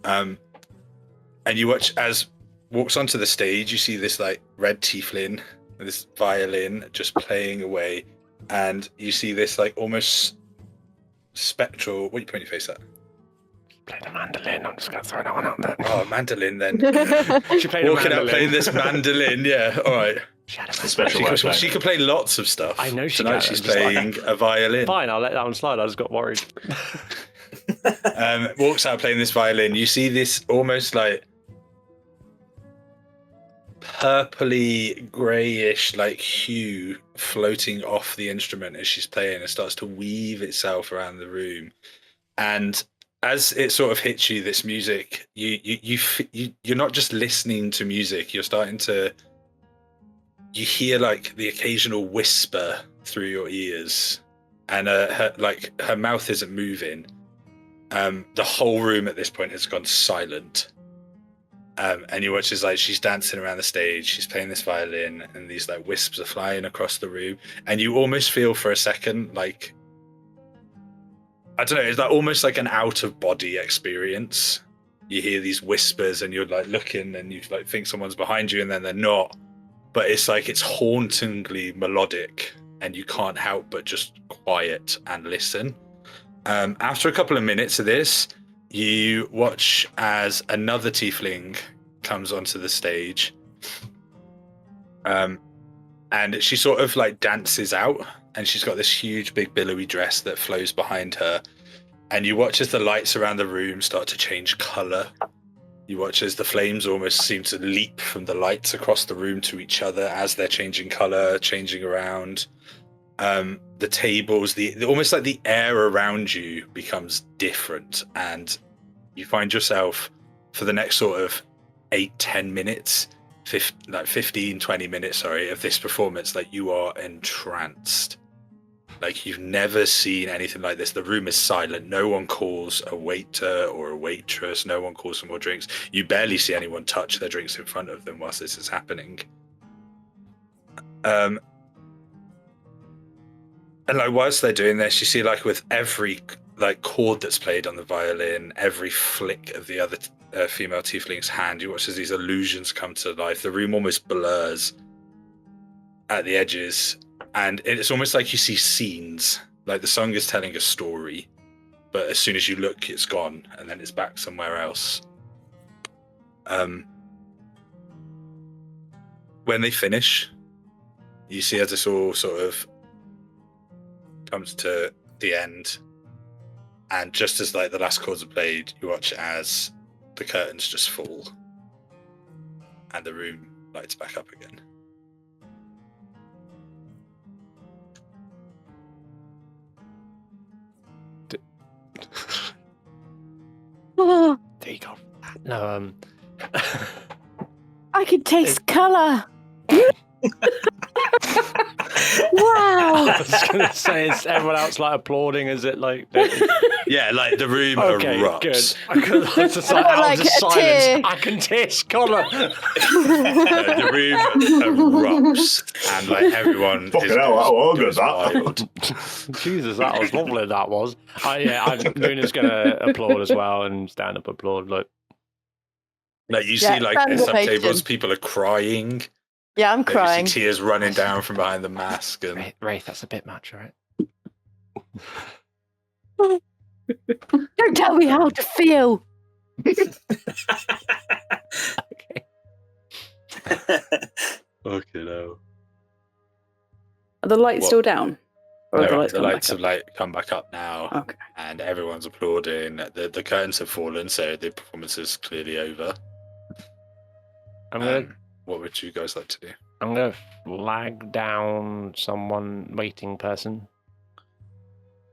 And you watch as walks onto the stage, you see this like red tiefling with this violin just playing away, and you see this like almost spectral, what are you pointing your face at? Play the mandolin. I'm just gonna throw that one out there. Oh, mandolin then. She played a Walking out mandolin. playing this mandolin, yeah, all right. Shadow It's a Man. special She way could, of she could play lots of stuff. I know she Tonight can. she's I'm just playing a violin. Fine, I'll let that one slide. I just got worried. Walks out playing this violin. You see this almost like purpley greyish like hue floating off the instrument as she's playing. It starts to weave itself around the room, and as it sort of hits you, this music, you're not just listening to music. You're starting to, you hear like the occasional whisper through your ears, and her mouth isn't moving. The whole room at this point has gone silent. And you watch as like she's dancing around the stage, she's playing this violin, and these like wisps are flying across the room, and you almost feel for a second like, I don't know, it's like almost like an out of body experience. You hear these whispers and you're like looking and you like think someone's behind you and then they're not. But it's like it's hauntingly melodic and you can't help but just quiet and listen. After a couple of minutes of this, you watch as another tiefling comes onto the stage. And she sort of like dances out, and she's got this huge big billowy dress that flows behind her. And you watch as the lights around the room start to change color. You watch as the flames almost seem to leap from the lights across the room to each other as they're changing color, changing around. The tables, the almost like the air around you becomes different, and you find yourself for the next sort of 8-10 minutes, 15-20 minutes, of this performance, like you are entranced. Like you've never seen anything like this. The room is silent. No one calls a waiter or a waitress. No one calls for more drinks. You barely see anyone touch their drinks in front of them whilst this is happening. And like whilst they're doing this, you see like with every like chord that's played on the violin, every flick of the other female tiefling's hand, you watch as these illusions come to life. The room almost blurs. at the edges, and it's almost like you see scenes. Like the song is telling a story, but as soon as you look, it's gone, and then it's back somewhere else. When they finish, you see as this all sort of comes to the end, and just as like the last chords are played, you watch as the curtains just fall, and the room lights back up again. There you go. No, I can taste colour. I Wow. was gonna say, is everyone else like applauding? Is it like? Yeah, like the room Okay, erupts. good. I was just like, I've got, out like, of a silence. tear. I can taste colour. No, the room erupts, and like everyone Fucking is hell, that was good, goes that. wild. Jesus, that was lovely. That was. Luna's gonna applaud as well and stand up applaud. Like, Like you Yeah, see, like in some ovation. tables, people are crying. Yeah, I'm Like, crying. you see tears running down from behind the mask, and Wraith, that's a bit much, all right? Don't tell me how to feel. Okay. okay, no. Are the lights What? still down? Or have No, the lights the gone back lights up? have like come back up now, Okay. and everyone's applauding. The curtains have fallen, so the performance is clearly over. I'm gonna What would you guys like to do? I'm gonna flag down someone waiting person.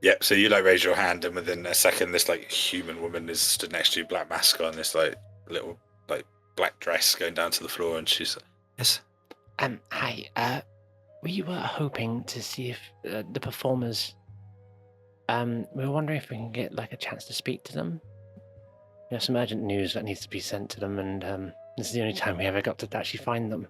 Yep. So you like raise your hand, and within a second, this like human woman is stood next to you, black mask on, this like little like black dress going down to the floor, and she's like, "Yes." Hi. We were hoping to see if the performers. We were wondering if we can get like a chance to speak to them. There's some urgent news that needs to be sent to them, and this is the only time we ever got to actually find them.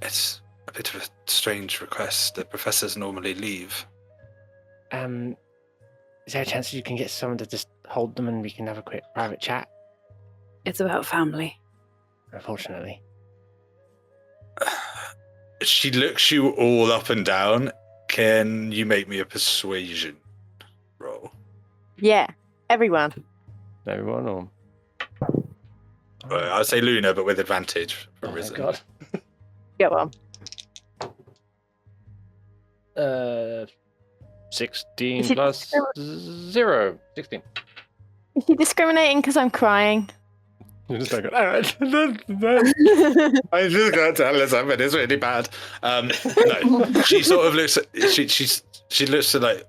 It's a bit of a strange request. The professors normally leave. Is there a chance you can get someone to just hold them and we can have a quick private chat? It's about family. Unfortunately. She looks you all up and down. Can you make me a persuasion roll? Yeah, everyone. Everyone or? I'd say Luna, but with advantage for Oh my Risen. god. Go on. 16 Is it plus 0. 16. Is she discriminating because I'm crying? You just don't go, all right. I just got to tell her something. It's really bad. No, she sort of looks. She looks like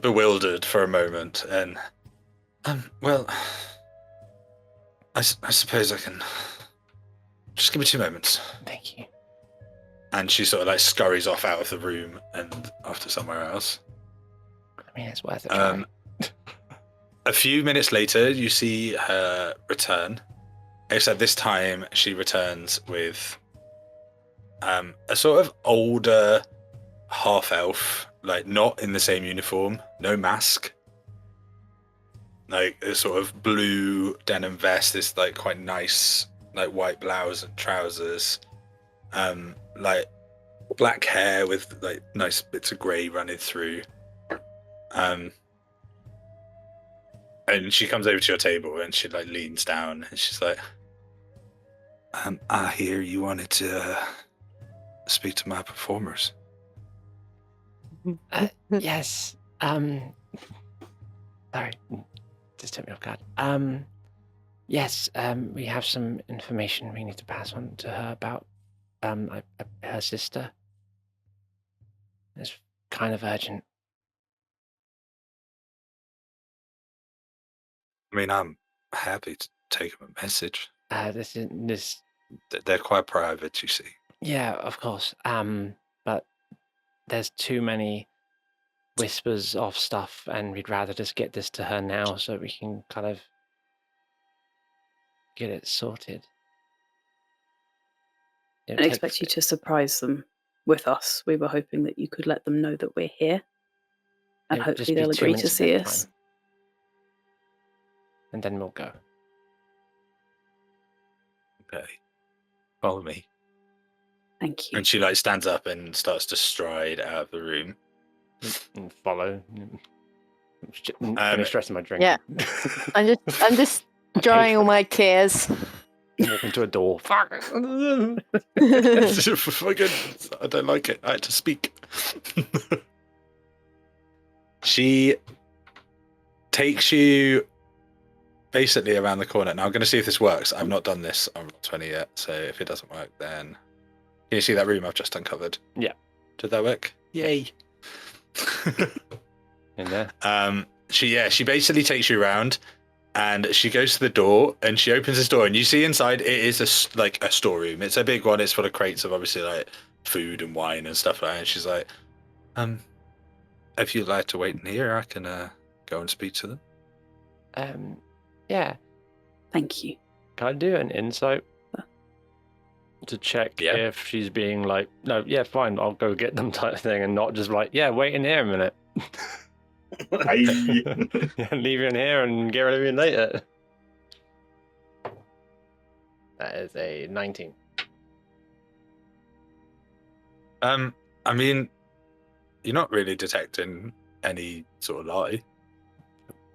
bewildered for a moment, and well, I suppose I can. Just give me 2 moments. Thank you. And she sort of like scurries off out of the room and off to somewhere else. I mean, it's worth a try. A few minutes later, you see her return. Except this time, she returns with a sort of older half-elf, like not in the same uniform, no mask. Like a sort of blue denim vest, this like quite nice, like white blouse and trousers. Like black hair with like nice bits of grey running through. And she comes over to your table and she like leans down and she's like, I hear you wanted to speak to my performers. Yes. Sorry, just took me off guard. Yes. We have some information we need to pass on to her about her sister. It's kind of urgent. I mean, I'm happy to take them a message. This. They're quite private, you see. Yeah, of course. But there's too many whispers of stuff, and we'd rather just get this to her now so we can kind of get it sorted. I didn't expect you to surprise them with us. We were hoping that you could let them know that we're here. And It'll just hopefully be they'll 2 agree to minutes of see their us. time. And then we'll go. Okay. Follow me. Thank you. And she like stands up and starts to stride out of the room. And follow. Finish stressing my drink. Yeah. I'm just drying all my tears. Walk into a door. Fuck. Fucking, I don't like it. I had to speak. She takes you basically around the corner. Now I'm going to see if this works. I've not done this on 20 yet, so if it doesn't work, then can you see that room I've just uncovered? Yeah. Did that work? Yay. In there. She basically takes you around, and she goes to the door, and she opens this door, and you see inside it is a storeroom. It's a big one. It's full of crates of obviously like food and wine and stuff like that. And she's like, if you'd like to wait in here, I can go and speak to them. Yeah. Thank you. Can I do an insight to check if she's being like, no, yeah, fine, I'll go get them type of thing, and not just like, yeah, wait in here a minute. Yeah, leave you in here and get rid of you later. That is a 19. I mean, you're not really detecting any sort of lie.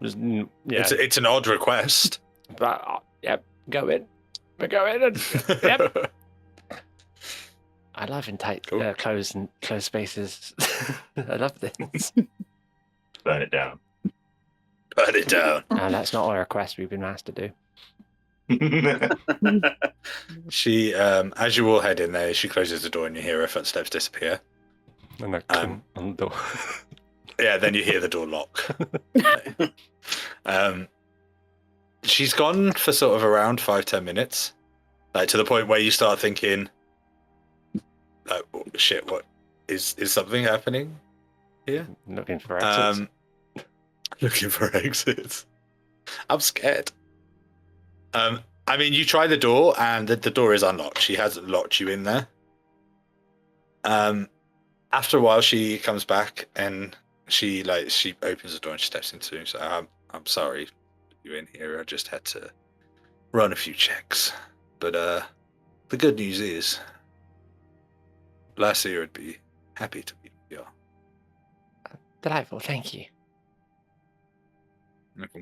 Just, yeah, It's an odd request. but yeah, go in. We're going in. Yep. I love in tight Cool. closed spaces. I love this. Burn it down. Burn it down. No, that's not a request we've been asked to do. She, as you all head in there, she closes the door and you hear her footsteps disappear. And I Um, on the door. Yeah, then you hear the door lock. She's gone for sort of around 5-10 minutes, like to the point where you start thinking, like, oh, shit, what is something happening here? Looking for exits. Looking for exits. I'm scared. I mean, you try the door and the door is unlocked. She has locked you in there. After a while, she comes back and she opens the door and she steps into it. So I'm sorry you're in here. I just had to run a few checks. But the good news is, Lassie would be happy to meet you. Delightful, thank you.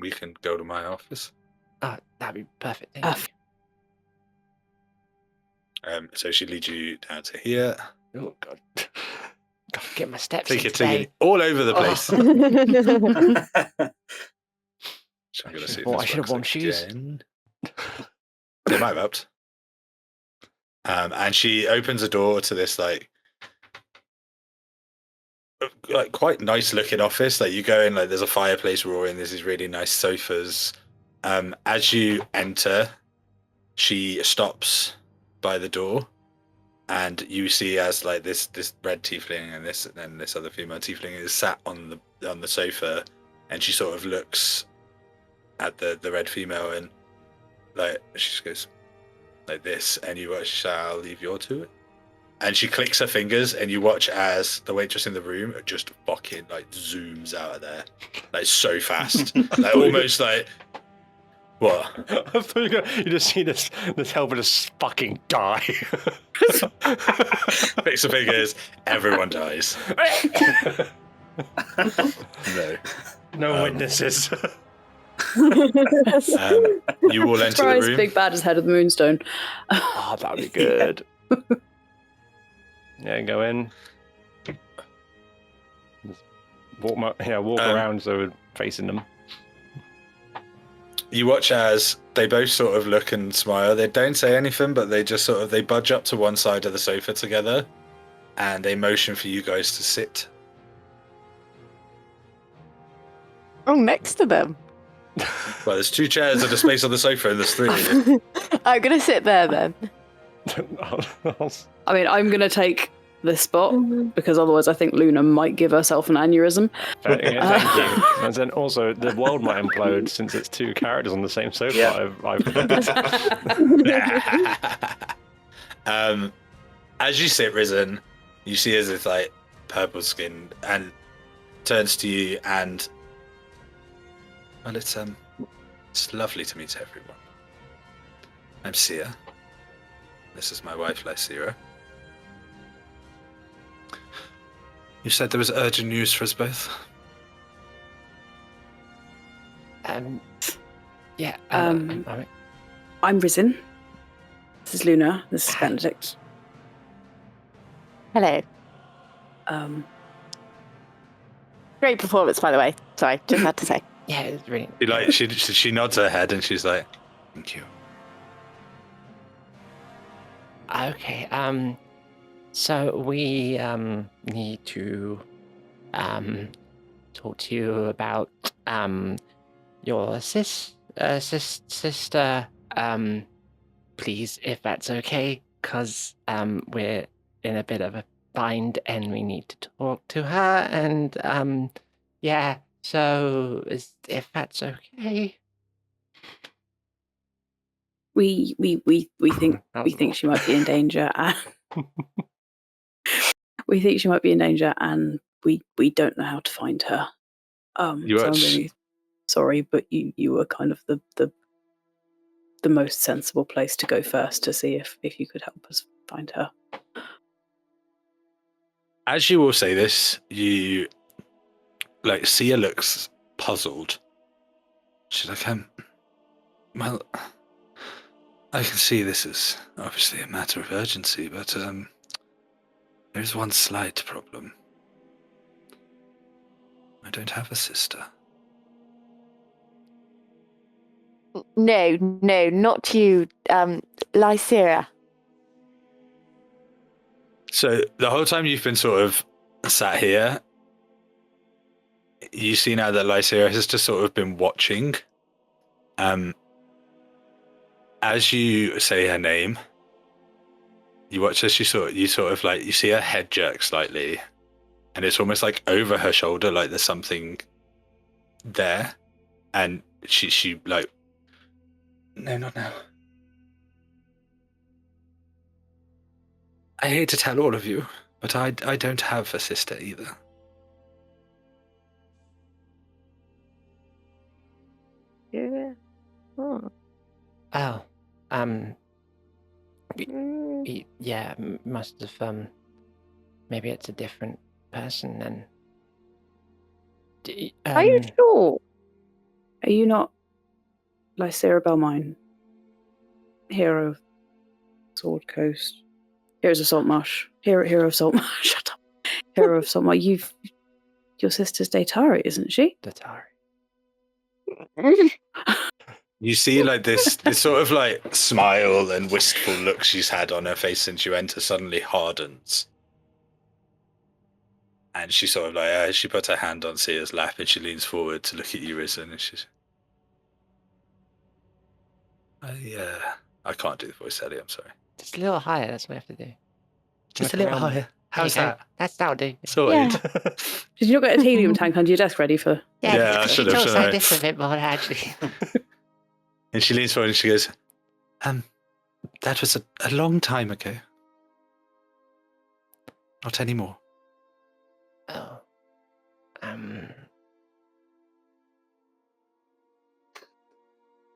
We can go to my office. Oh, that'd be perfect. Thank you. So she leads you down to here. Oh God. Gotta get my steps Take in it, take today. it all over the place. Oh. So I'm gonna see if I this should have works worn shoes. again. They might have helped. And she opens a door to this like quite nice looking office. Like you go in, like there's a fireplace roaring. There's these really nice sofas. As you enter, she stops by the door, and you see as like this red tiefling and this other female tiefling is sat on the sofa, and she sort of looks at the red female and like she just goes like this, and you watch. I'll leave your to it. And she clicks her fingers, and you watch as the waitress in the room just fucking like zooms out of there, like so fast, like almost like what? I thought you just see this helper just fucking die. Clicks her fingers, everyone dies. No. No witnesses. You all enter the Surprise, room. Big Bad is head of the Moonstone. Oh, that'd be good. Yeah, go in. Just walk around so we're facing them. You watch as they both sort of look and smile. They don't say anything, but they just sort of they budge up to one side of the sofa together, and they motion for you guys to sit. Oh, next to them. Well, there's 2 chairs and a space on the sofa, and there's 3 of you. I'm gonna sit there then. I mean, I'm going to take this spot because otherwise I think Luna might give herself an aneurysm. Thank you. And then also, the world might implode since it's 2 characters on the same sofa. Yeah. As you sit risen, you see as it's like purple skin and turns to you and well, it's lovely to meet everyone. I'm Sia. This is my wife, Lysira. You said there was urgent news for us both. Yeah. I'm Risen. This is Luna. This is Benedict. Hello. Great performance, by the way. Sorry, just had to say. Yeah, it's really. She nods her head and she's like, "Thank you." Okay. So we need to talk to you about your sister. Please, if that's okay, because we're in a bit of a bind and we need to talk to her. And yeah. So if that's okay. We think she might be in danger. We think she might be in danger, and we don't know how to find her. So I'm really sorry, but you were kind of the most sensible place to go first to see if you could help us find her. As you all say this, you Sia looks puzzled. She's like, well, I can see this is obviously a matter of urgency, but there's one slight problem. I don't have a sister. No, not you, Lysira. So the whole time you've been sort of sat here, you see now that Lysira has just sort of been watching. As you say her name, you watch as you sort of like, you see her head jerk slightly, and it's almost like over her shoulder, like there's something there, and she like, no, not now. I hate to tell all of you, but I don't have a sister either. Yeah. Oh. Oh, yeah, must have, maybe it's a different person then. Are you sure? Are you not Lysira Belmine, hero of Sword Coast? Heroes of Saltmarsh. Hero of Saltmarsh. Shut up. Hero of Saltmarsh. Your sister's Datari, isn't she? Datari. You see, like this sort of like smile and wistful look she's had on her face since you enter suddenly hardens, and she sort of like she puts her hand on Sia's lap and she leans forward to look at you, Risen, and she's, I can't do the voice, Ellie. I'm sorry. Just a little higher. That's what we have to do. Just a little higher. How's that? That'll do. Sorted. Yeah. Did you not get a helium tank under your desk ready for? Yeah, I should have. It's also this a bit more actually. And she leans forward and she goes, that was a long time ago. Not anymore. Oh.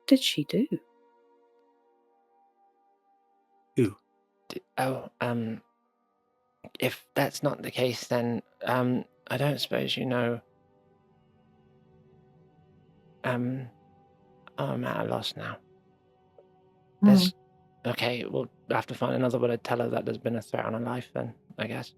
Did she do? Who? If that's not the case, then I don't suppose you know. I'm at a loss now. There's okay. We'll have to find another way to tell her that there's been a threat on her life. Then I guess.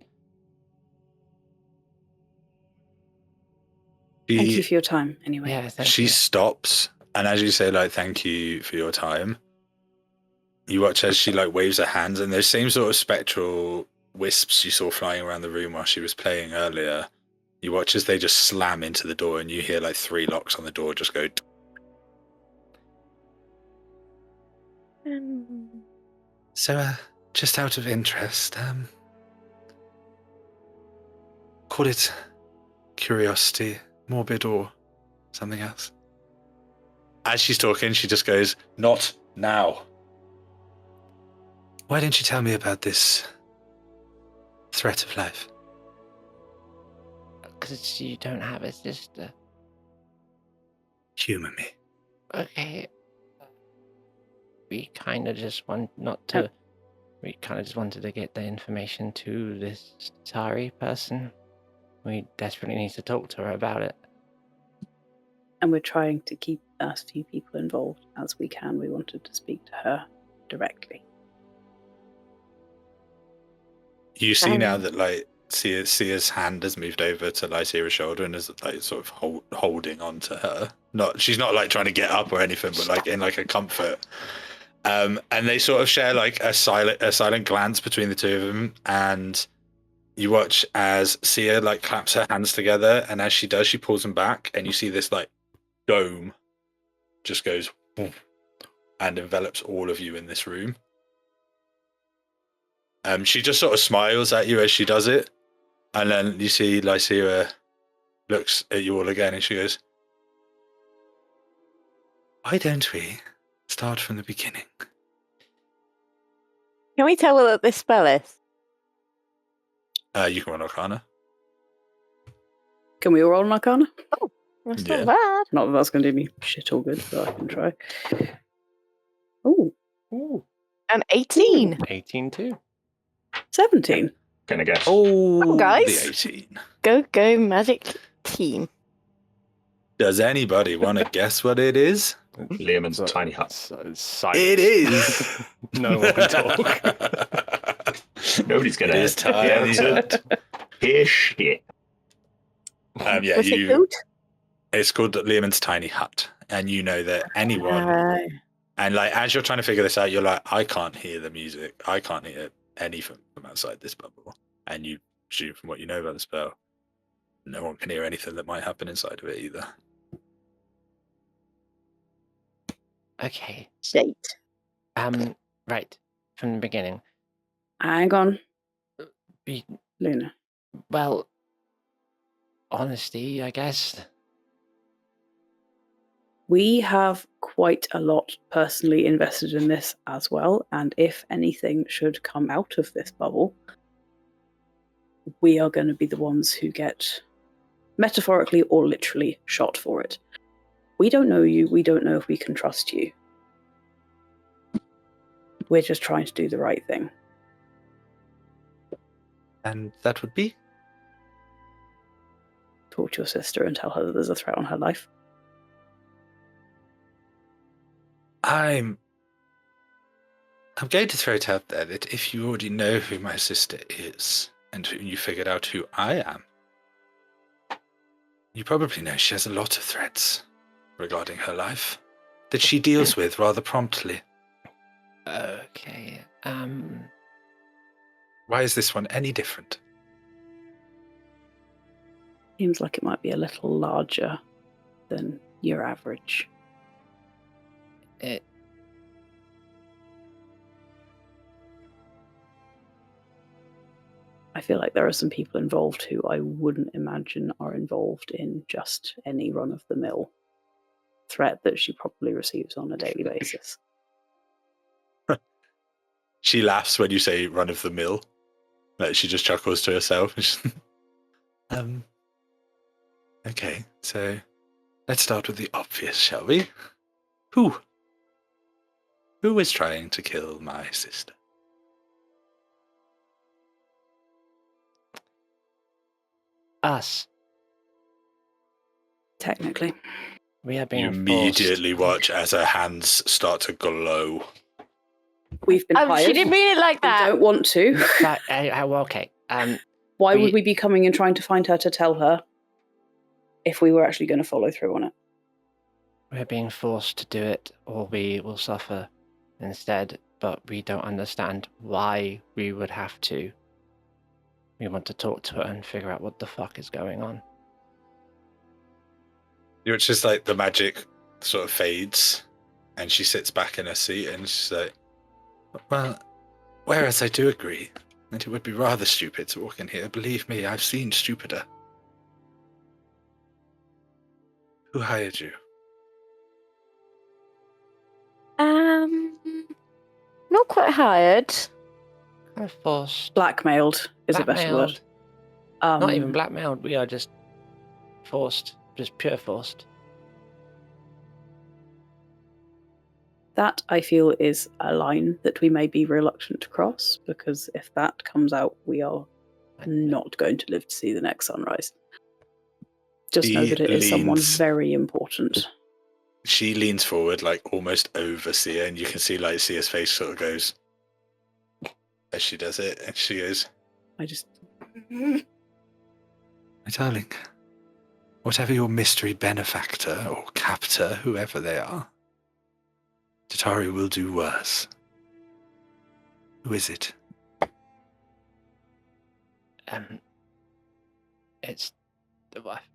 Thank you for your time. Anyway. Yeah. She stops, and as you say, like, thank you for your time, you watch as she like waves her hands, and those same sort of spectral wisps you saw flying around the room while she was playing earlier, you watch as they just slam into the door, and you hear like 3 locks on the door just go. So, just out of interest, call it curiosity, morbid, or something else. As she's talking, she just goes, "Not now. Why didn't you tell me about this threat of life?" Because you don't have a sister. Humor me. Okay. We kind of just want not to we kind of just wanted to get the information to this Tari person. We desperately need to talk to her about it. And we're trying to keep as few people involved as we can. We wanted to speak to her directly. You see now that like Sia's hand has moved over to Lysira's shoulder and is like sort of holding on to her. She's not like trying to get up or anything, but like in like a comfort. And they sort of share like a silent glance between the two of them, and you watch as Sia like claps her hands together, and as she does, she pulls them back, and you see this like dome just goes and envelops all of you in this room. She just sort of smiles at you as she does it, and then you see Lysira looks at you all again, and she goes, "Why don't we start from the beginning?" Can we tell what this spell is? You can run Arcana. Can we all roll an Arcana? That's Yeah. not bad. Not that that's going to do me shit all good, but I can try. Ooh, And 18. 18 too. 17. Can I guess? Oh, guys. the 18. Go magic team. Does anybody want to guess what it is? Learman's tiny hut. Silence. It is. No one can talk. Nobody's going It is to tiny. hear shit. Yeah, What's it called? it's called Learman's Tiny Hut, and you know that anyone, and like as you're trying to figure this out, you're like, I can't hear the music, I can't hear anything from outside this bubble, and you assume from what you know about the spell, no one can hear anything that might happen inside of it either. Okay. Shite. Right. From the beginning. Hang on, Be, Luna. well, honesty, I guess. We have quite a lot personally invested in this as well, and if anything should come out of this bubble, we are going to be the ones who get metaphorically or literally shot for it. We don't know you, we don't know if we can trust you. We're just trying to do the right thing. And that would be? Talk to your sister and tell her that there's a threat on her life. I'm going to throw it out there that if you already know who my sister is, and you figured out who I am, you probably know she has a lot of threats regarding her life that she deals with rather promptly. Okay. Why is this one any different? Seems like it might be a little larger than your average. It, I feel like there are some people involved who I wouldn't imagine are involved in just any run-of-the-mill threat that she probably receives on a daily basis. She laughs when you say run of the mill. Like she just chuckles to herself. Okay, so let's start with the obvious, shall we? Who is trying to kill my sister? us. Technically. We are You being immediately watch as her hands start to glow. We've been hired. She didn't mean it like We that. don't want to. forced. Right, well, okay. Why We- would we be coming and trying to find her to tell her if we were actually going to follow through on it? We're being forced to do it, or we will suffer instead. But we don't understand why we would have to. We want to talk to her and figure out what the fuck is going on. It's just like the magic sort of fades, and she sits back in her seat, and she's like, "Well, whereas I do agree that it would be rather stupid to walk in here. Believe me, I've seen stupider. Who hired you?" Not quite hired. Kind of forced. Blackmailed is a better word. Blackmailed. Not even blackmailed. We are just forced. Just pure forced. That, I feel, is a line that we may be reluctant to cross, because if that comes out, we are not going to live to see the next sunrise. Just know He that it is someone leans- very important. She leans forward, like almost over Sia, and you can see like Sia's face sort of goes as she does it, and she goes, I just... "My darling, whatever your mystery benefactor or captor, whoever they are, Tatari will do worse. Who is it?" It's the wife.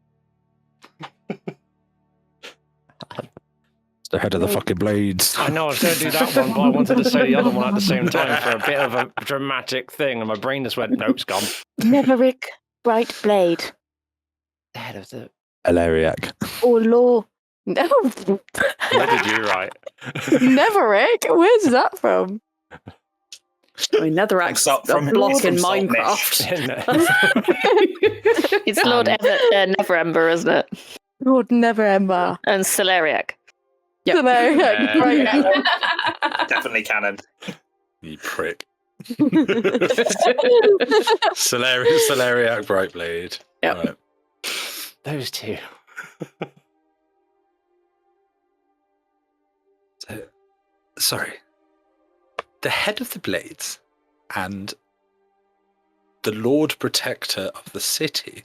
It's the head of the fucking blades. I know I was going to do that one, but I wanted to say the other one at the same time for a bit of a dramatic thing, and my brain just went, nope, it's gone. Neverick Bright Blade. The head of the... Alariac. Or Law. No. What did you write? Neverick? Where's that from? I mean, Netherrack's From a block from in Saltmish. Minecraft. It's Lord Neverember, isn't it? Lord Neverember. And Solariac. Yep. Definitely canon. You prick. Solariac Brightblade. Yep. Right. Those two. Sorry. The head of the Blades and the Lord Protector of the city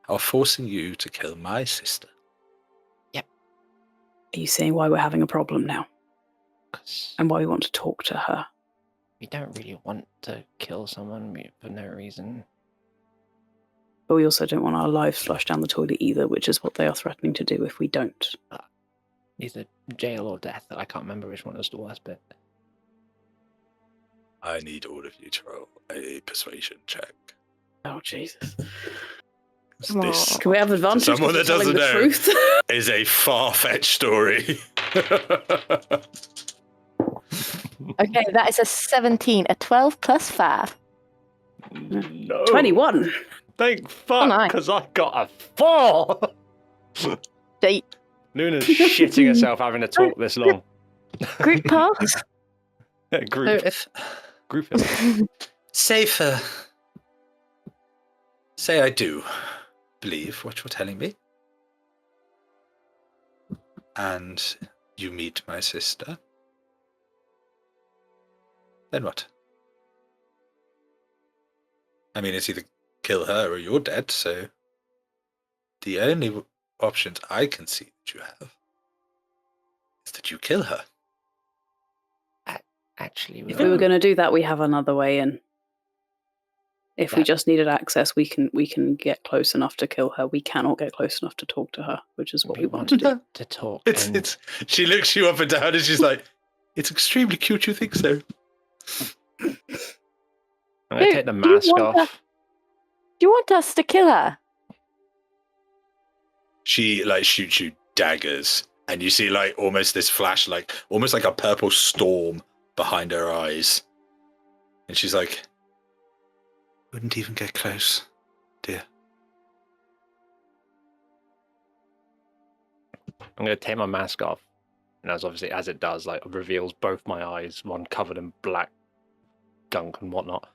are forcing you to kill my sister. Are you seeing why we're having a problem now? 'Cause And why we want to talk to her? we don't really want to kill someone for no reason. But we also don't want our lives flushed down the toilet either, which is what they are threatening to do if we don't. Either jail or death. I can't remember which one was the worst bit. I need all of you to roll a persuasion check. Oh, Jesus. This Can we have advantage? someone 'cause that we're telling doesn't the know. truth? is a far-fetched story. Okay, that is a 17, a 12 plus 5. No. 21. Thank fuck, nice. because I got a 4. Date. Luna's shitting herself having to talk this long. Group pass? Group. Safer. Say I do believe what you're telling me. And you meet my sister. Then what? I mean, it's either kill her or you're dead, so the only options I can see that you have is that you kill her. Actually, If we were going to do that, we have another way in. If we just needed access, we can get close enough to kill her. We cannot get close enough to talk to her, which is what we want to do. to talk. She looks you up and down and she's like, it's extremely cute you think so. I'm going to take the do you mask want off. Do you want us to kill her? She like shoots you daggers and you see like almost this flash, like almost like a purple storm behind her eyes. And she's like, wouldn't even get close, dear. I'm going to take my mask off. And as it does, like, reveals both my eyes, one covered in black gunk and whatnot.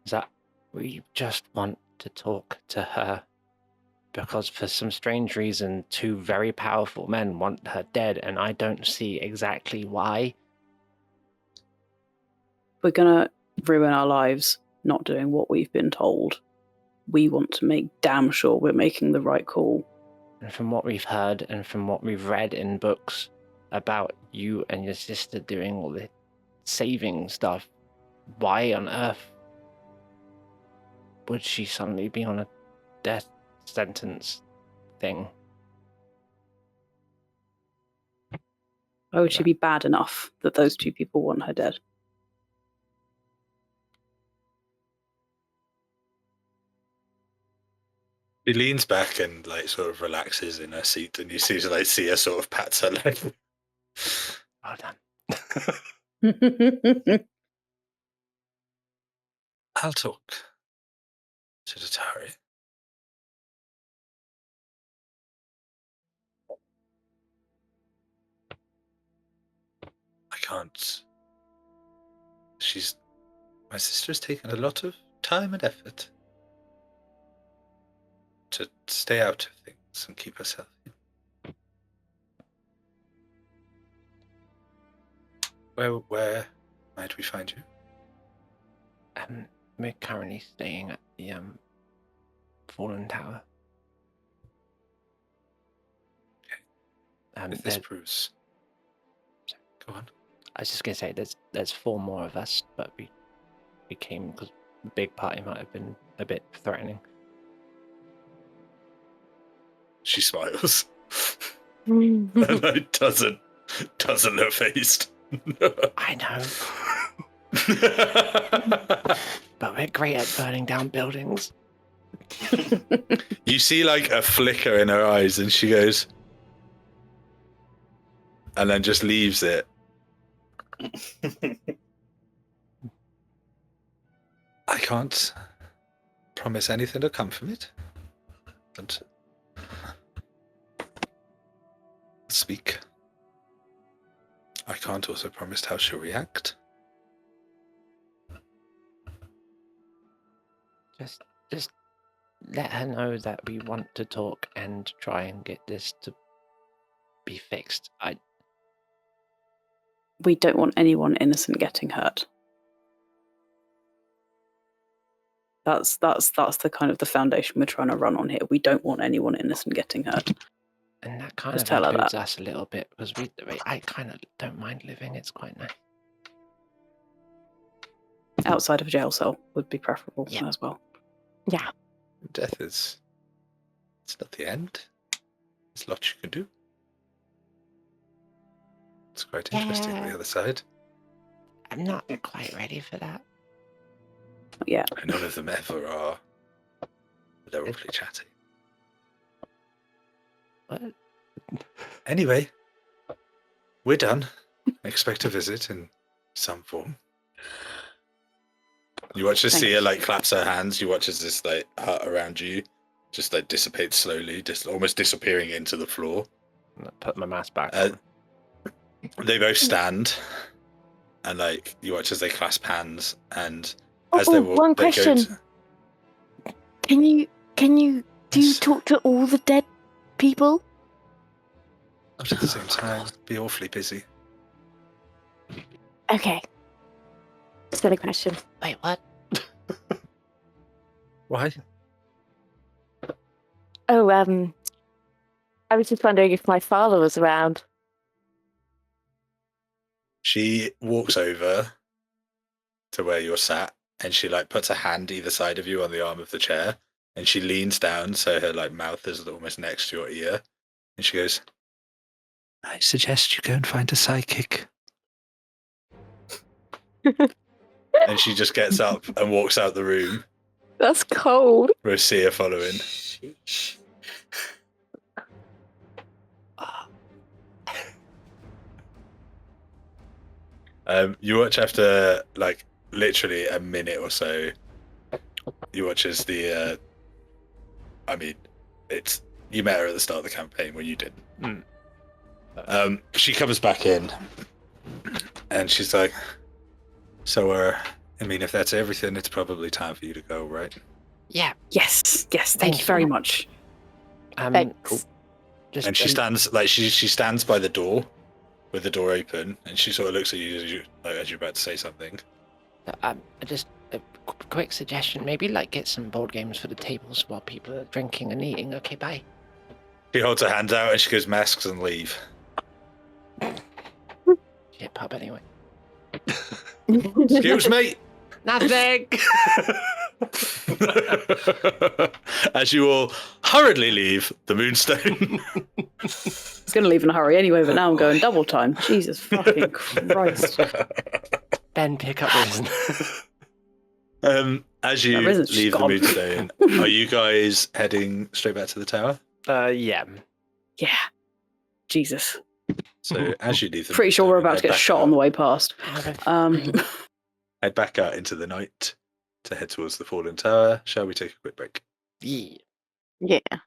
Is that we just want to talk to her because for some strange reason, two very powerful men want her dead, and I don't see exactly why. We're going to ruin our lives not doing what we've been told. We want to make damn sure we're making the right call. And from what we've heard and from what we've read in books about you and your sister doing all the saving stuff, why on earth would she suddenly be on a death sentence thing? Why would she be bad enough that those two people want her dead? She leans back and like sort of relaxes in her seat, and you see her sort of pats her leg. Well done. I'll talk to Datari. can't. My sister's taken a lot of time and effort to stay out of things and keep us healthy. Where might we find you? We're currently staying at the Fallen Tower. If this proves... Go on. I was just gonna say there's 4 more of us, but we came because the big party might have been a bit threatening. She smiles. And like, doesn't look phased. I know, but we're great at burning down buildings. You see like a flicker in her eyes and she goes, and then just leaves it. I can't promise anything to come from it, but speak. I can't also promise how she'll react. Just let her know that we want to talk and try and get this to be fixed. We don't want anyone innocent getting hurt. That's the kind of the foundation we're trying to run on here. We don't want anyone innocent getting hurt. And that kind Just of tell her includes that. us a little bit because I kind of don't mind living. It's quite nice. Outside of a jail cell would be preferable Yeah. as well. Yeah. Death it's not the end. There's lots you can do. It's quite interesting on the other side. I'm not quite ready for that. Yeah. None of them ever are. But they're awfully chatty. What? Anyway, we're done. Expect a visit in some form. You watch her see her like claps her hands. You watch as this like hut around you just like dissipates slowly, just almost disappearing into the floor. Put my mask back. They both stand, and like you watch as they clasp hands, and as they walk, one they question. go Can you do you Yes. talk to all the dead people? not at the same time. Be awfully busy. Okay. Silly question. Wait, what? Why? Oh, I was just wondering if my father was around. She walks over to where you're sat, and she like puts a hand either side of you on the arm of the chair, and she leans down so her like mouth is almost next to your ear, and she goes, "I suggest you go and find a psychic." And she just gets up and walks out the room, That's cold. Rosia following. You watch after like literally a minute or so. You watch as the. I mean, it's you met her at the start of the campaign when you didn't. She comes back in, and she's like, "So, I mean, if that's everything, it's probably time for you to go, right?" Yeah. Yes. Thank Thank you very you. much. Thanks. Just And she stands like she stands by the door, with the door open, and she sort of looks at you as you're about to say something. just a quick suggestion. Maybe like get some board games for the tables while people are drinking and eating. Okay, bye. She holds her hand out and she goes, "Masks and leave." Shit, pub anyway. Excuse me. Nothing. As you all hurriedly leave the Moonstone. I was going to leave in a hurry anyway, but now I'm going double time. Jesus fucking Christ. Ben, pick up Risen. As you That Risen's just leave the gone. Moonstone, are you guys heading straight back to the tower? Yeah. Yeah. Jesus. So as you leave the Pretty sure we're Moonstone, about to head get back shot out- on the way past. Head back out into the night to head towards the Fallen Tower. Shall we take a quick break? Yeah. Yeah. And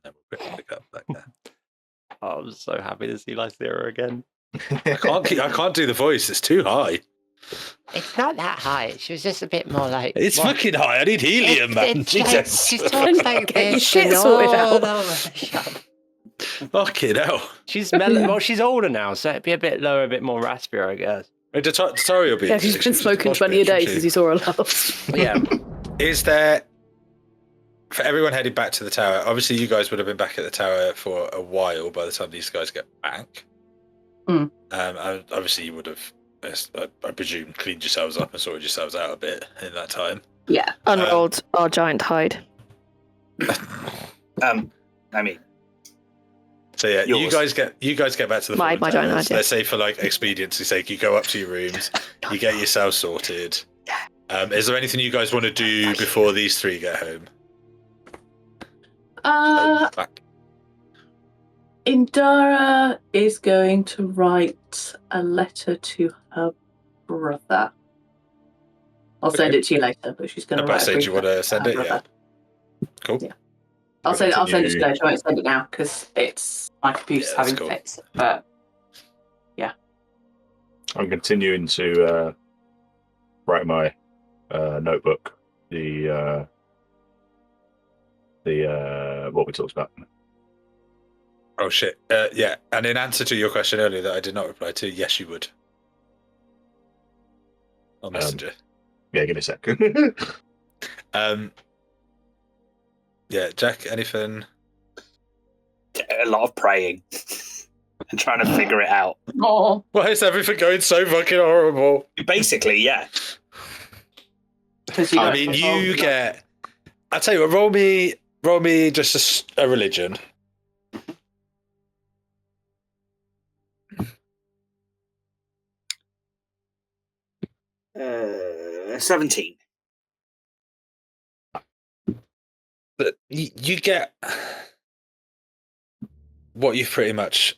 then we'll quickly pick up back there. Oh, I'm so happy to see Lycera again. I can't do the voice. It's too high. It's not that high. She was just a bit more like. It's fucking high. I need helium, man. Jesus. She talks like Get your this. shit and sorted all out. over the shop. Fucking hell. She's well, she's older now, so it'd be a bit lower, a bit more raspier, I guess. Sorry, will be. Yeah, she's been smoking 20 a day since you saw her last. Yeah. Is there, for everyone heading back to the tower, obviously you guys would have been back at the tower for a while by the time these guys get back. Obviously you would have, I presume, cleaned yourselves up and sorted yourselves out a bit in that time. Yeah. Unrolled our giant hide. I mean, so yeah, yours. you guys get back to the My forward giant towers. hide, yeah. Let's say for like expediency's sake, you go up to your rooms, you get yourselves sorted. Is there anything you guys want to do before these three get home? Back. Indara is going to write a letter to her brother. I'll send it to you later, but she's going to write a Do brief you want to letter send her it? Yeah. brother. Cool. Yeah. I'll send it to you later. I won't send it now because it's my computer's having fits. But yeah, I'm continuing to write my notebook. The what we talked about. Oh shit. Yeah. And in answer to your question earlier that I did not reply to, yes, you would. I'll message you. Yeah, give me a sec. Yeah, Jack, anything? A lot of praying and trying to figure it out. oh, Why is everything going so fucking horrible? Basically, yeah. because you. I mean, you get. I'll tell you what. Roll me just a religion. 17. But you get what you've pretty much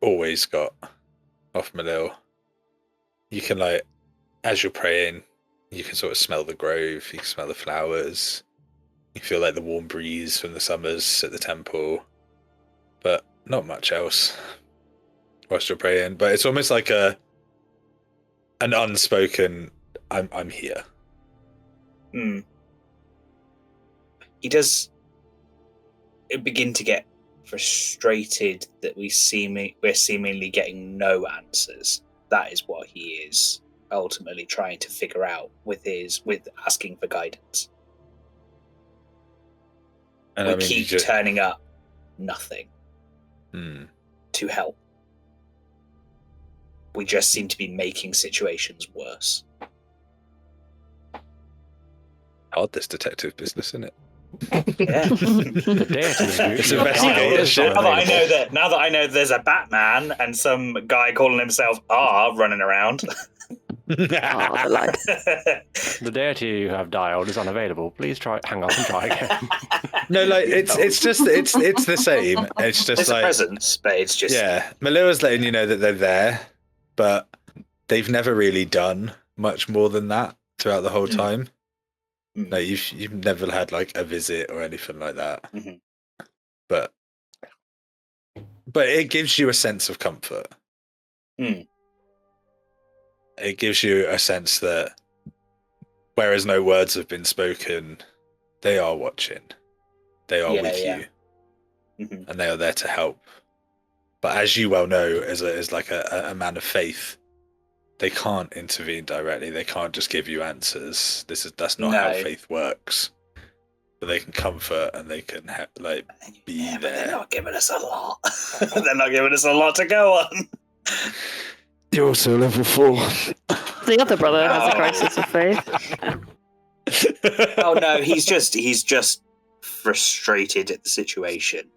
always got off Malil. You can, like, as you're praying, you can sort of smell the grove, you can smell the flowers, you feel like the warm breeze from the summers at the temple, but not much else whilst you're praying. But it's almost like an unspoken, I'm here. He does begin to get frustrated that we're seemingly getting no answers. That is what he is ultimately trying to figure out with asking for guidance. And we I mean, keep turning up nothing to help. We just seem to be making situations worse. Hard, this detective business, isn't it? Yeah. It's investigative shit. Now that I know there's a Batman and some guy calling himself R running around. The deity you have dialed is unavailable. Please hang up and try again. No, like it's the same. It's just it's like a presence, but it's just Malilla's letting you know that they're there, but they've never really done much more than that throughout the whole time. No, you've never had like a visit or anything like that. But it gives you a sense of comfort. It gives you a sense that whereas no words have been spoken, they are watching. They are with you. And they are there to help. But as you well know, as a man of faith, they can't intervene directly. They can't just give you answers. That's not how faith works. But they can comfort and they can be there. But they're not giving us a lot. They're not giving us a lot to go on. You're also level 4. The other brother has a crisis of faith. Oh no, he's just frustrated at the situation.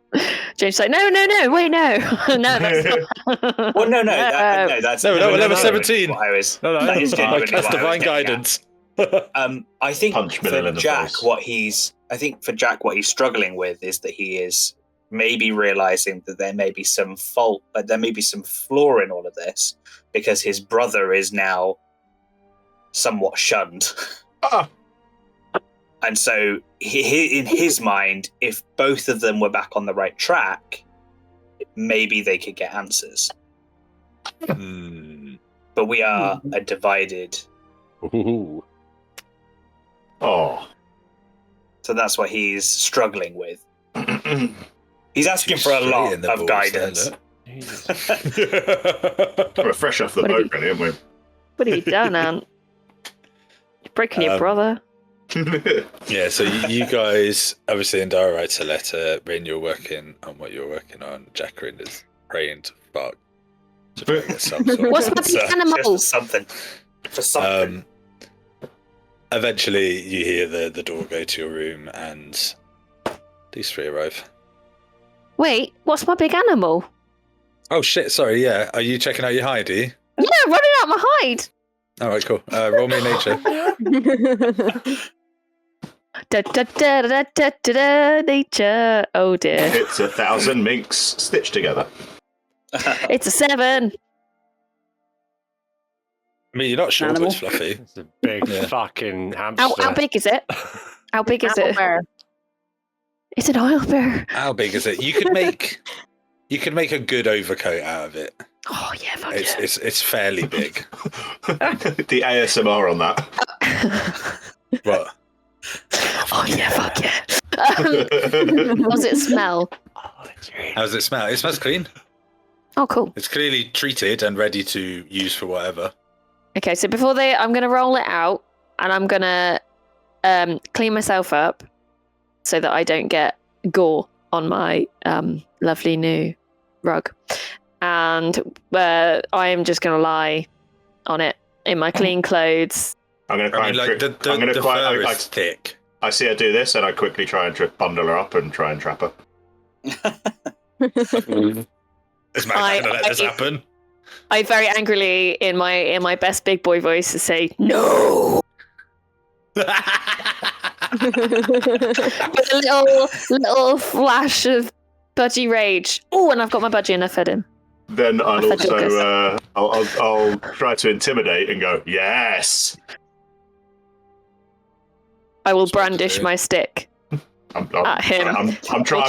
James like, no, wait, no, no, that's not. Well, no, that's level 17. That is genuinely that's what I was divine getting guidance. I think Punch Miller in the Jack, face. what he's struggling with is that he is maybe realizing that there may be some fault, but there may be some flaw in all of this because his brother is now somewhat shunned. And so in his mind, if both of them were back on the right track, maybe they could get answers. But we are a divided. Ooh. Oh. So that's what he's struggling with. He's asking for a lot of guidance. We're fresh off the boat, really, aren't we? What have you done, Ant? You're breaking your brother. Yeah, so you guys, obviously, Indara writes a letter. Rin, you're working on what you're working on. Jacqueline is praying to fuck. To try and get some sort of What's my big Just animal? for something. For something. Eventually, you hear the door go to your room, and these three arrive. Wait, what's my big animal? Oh shit! Sorry. Yeah, are you checking out your hide? Are you? Yeah, running out my hide. All right, cool. Roll me nature. Nature. Oh dear. It's 1,000 minks stitched together. It's a 7. I mean, you're not sure Animal. it's fluffy. It's a big fucking hamster. How big is it? How big is it? It's an oil bear. How big is it? You could make a good overcoat out of it. Oh yeah, fuck It's fairly big. The ASMR on that. What? Oh yeah, fuck yeah. How does it smell? How does it smell? It smells clean. Oh, cool. It's clearly treated and ready to use for whatever. Okay, so I'm gonna roll it out, and I'm gonna clean myself up so that I don't get gore on my lovely new rug, and I am just gonna lie on it in my clean clothes. I'm going to try I mean, like, and the fur is thick. I see her do this, and I quickly try and bundle her up and try and trap her. Is Matt gonna let this happen? I very angrily, in my best big boy voice, say no. With a little flash of budgie rage. Oh, and I've got my budgie and I fed him. Then I'll I fed also I'll try to intimidate and go, yes. I will brandish my stick at him. I'm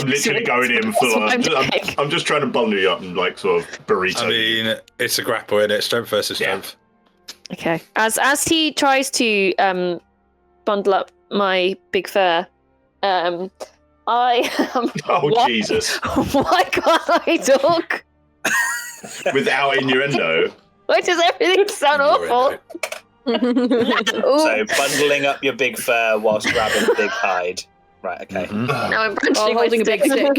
literally going in full on. That's what I'm doing. I'm just trying to bundle you up and like sort of burrito. I mean, it's a grapple, isn't it? Strength versus strength. Okay. As he tries to bundle up my big fur, I am. Oh Jesus! Why can't I talk? Without innuendo. Why does everything sound awful? So bundling up your big fur whilst grabbing the big hide. Right, okay. Mm-hmm. Now I'm branching my holding a big stick.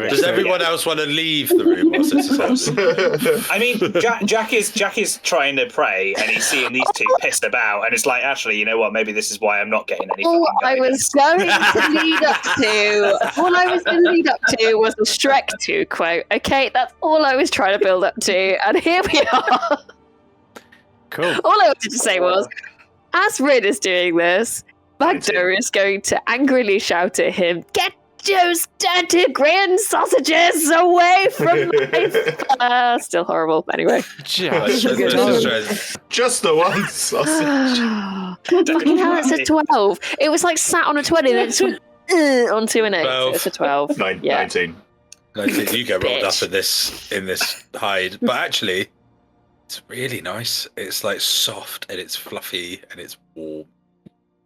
Does everyone else want to leave the room whilst this is happening? I mean, Jack is trying to pray, and he's seeing these two pissed about, and it's like, actually, you know what? Maybe this is why I'm not getting any. All I fucking was going to lead up to was the Shrek 2 quote. Okay, that's all I was trying to build up to, and here we are. Cool. All I wanted to say was, as Rin is doing this, Magda is going to angrily shout at him, "Get those dirty green sausages away from my..." Still horrible, anyway. Just Just the one sausage. Fucking hell, it's a 12. It was like sat on a 20, then it just went onto an 8. So it's a 12. 19. You get rolled up Bitch. in this hide, but actually, it's really nice. It's like soft and it's fluffy and it's warm.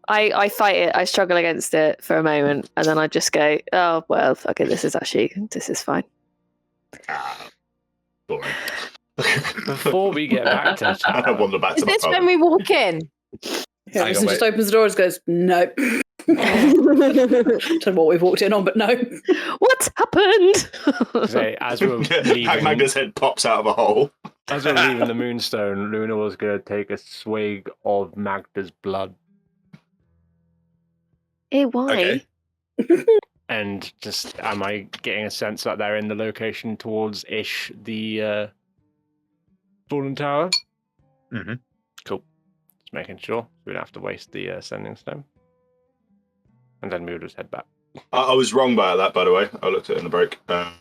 I fight it. I struggle against it for a moment, and then I just go, "Oh well, fuck it. This is fine." Boring. before we get back to I don't wander back Is to my this phone. when we walk in? Yeah, Hang Mr. on, just wait. opens the door and goes, nope. Don't know what we've walked in on, but no. What happened? say, as we're leaving, Magda's head pops out of a hole. as we're leaving the Moonstone, Luna was going to take a swig of Magda's blood Why? Okay. and just, am I getting a sense that they're in the location towards the Fallen Tower? Mhm. Cool. Just making sure we don't have to waste the sending stone. And then we will just head back. I was wrong about that, by the way. I looked at it in the break. The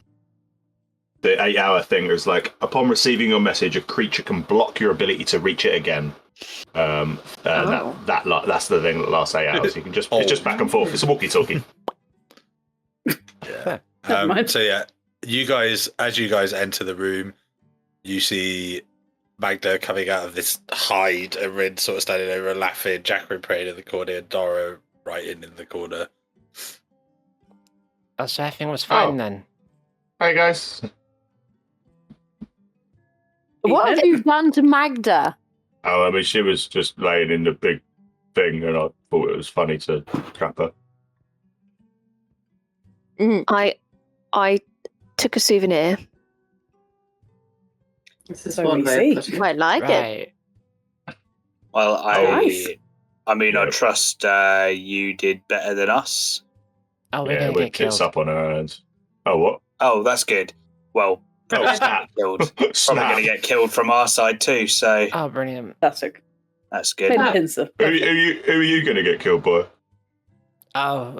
8-hour thing is like, upon receiving your message, a creature can block your ability to reach it again. That's the thing that lasts 8 hours. You can just it's just back and forth. It's a walkie-talkie. Yeah. Never mind. So yeah, as you guys enter the room, you see Magda coming out of this hide, and Rin sort of standing over and laughing, Jacqueline praying in the corner, and Dora writing in the corner. Oh, so everything was fine then. Hey guys. What have you done to Magda? Oh, I mean, she was just laying in the big thing, and I thought it was funny to trap her. I took a souvenir. This is So one we way see. of putting it. I like it. Right. Well, Nice. I mean, I Yeah. trust you did better than us. Oh, we're Yeah, gonna with get killed. tits up on her hands. Oh, what? Oh, that's good. Well, probably Oh, gonna get killed. Probably snap. going to get killed from our side too. So Oh, brilliant. That's a that's play good. the pincer. Who are you going to get killed by? Oh,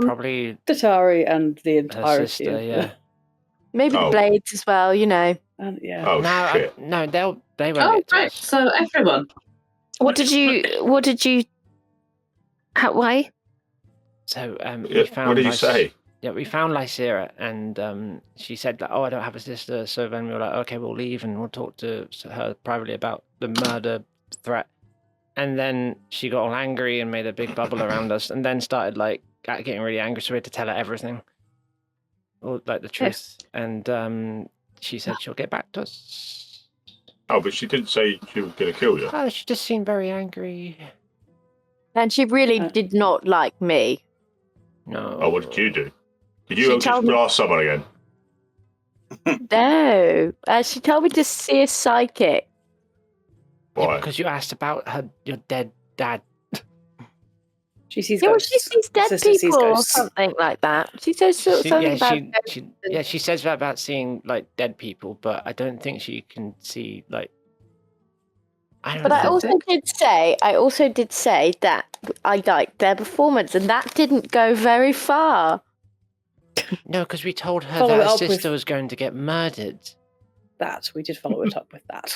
probably Tatari and the her entirety sister. of Yeah. Maybe the Oh. blades as well, you know. yeah. Oh, No, shit. no, they won't Oh, get to right. us. So everyone. What did you? Why? So Yeah, we found. what did you say? Yeah, we found Lysira, and she said like, "Oh, I don't have a sister." So then we were like, "Okay, we'll leave and we'll talk to her privately about the murder threat." And then she got all angry and made a big bubble around us, and then started like getting really angry. So we had to tell her everything, or like the truth. And she said she'll get back to us. Oh, but she didn't say she was going to kill you. Oh, she just seemed very angry. And she really did not like me. No. Oh, what did you do? Did She you just told me- blast someone again? No. She told me to see a psychic. Yeah, Why? because you asked about your dead dad. She sees Yeah, well, ghosts. she sees dead Sister sees people or ghosts. something like that. She says something about ghosts. She says that about seeing like dead people, but I don't think she can see like. I don't But know. I also did say that I liked their performance, and that didn't go very far. No, because we told her Follow that it her up with- sister was going to get murdered. That we did follow it up with that.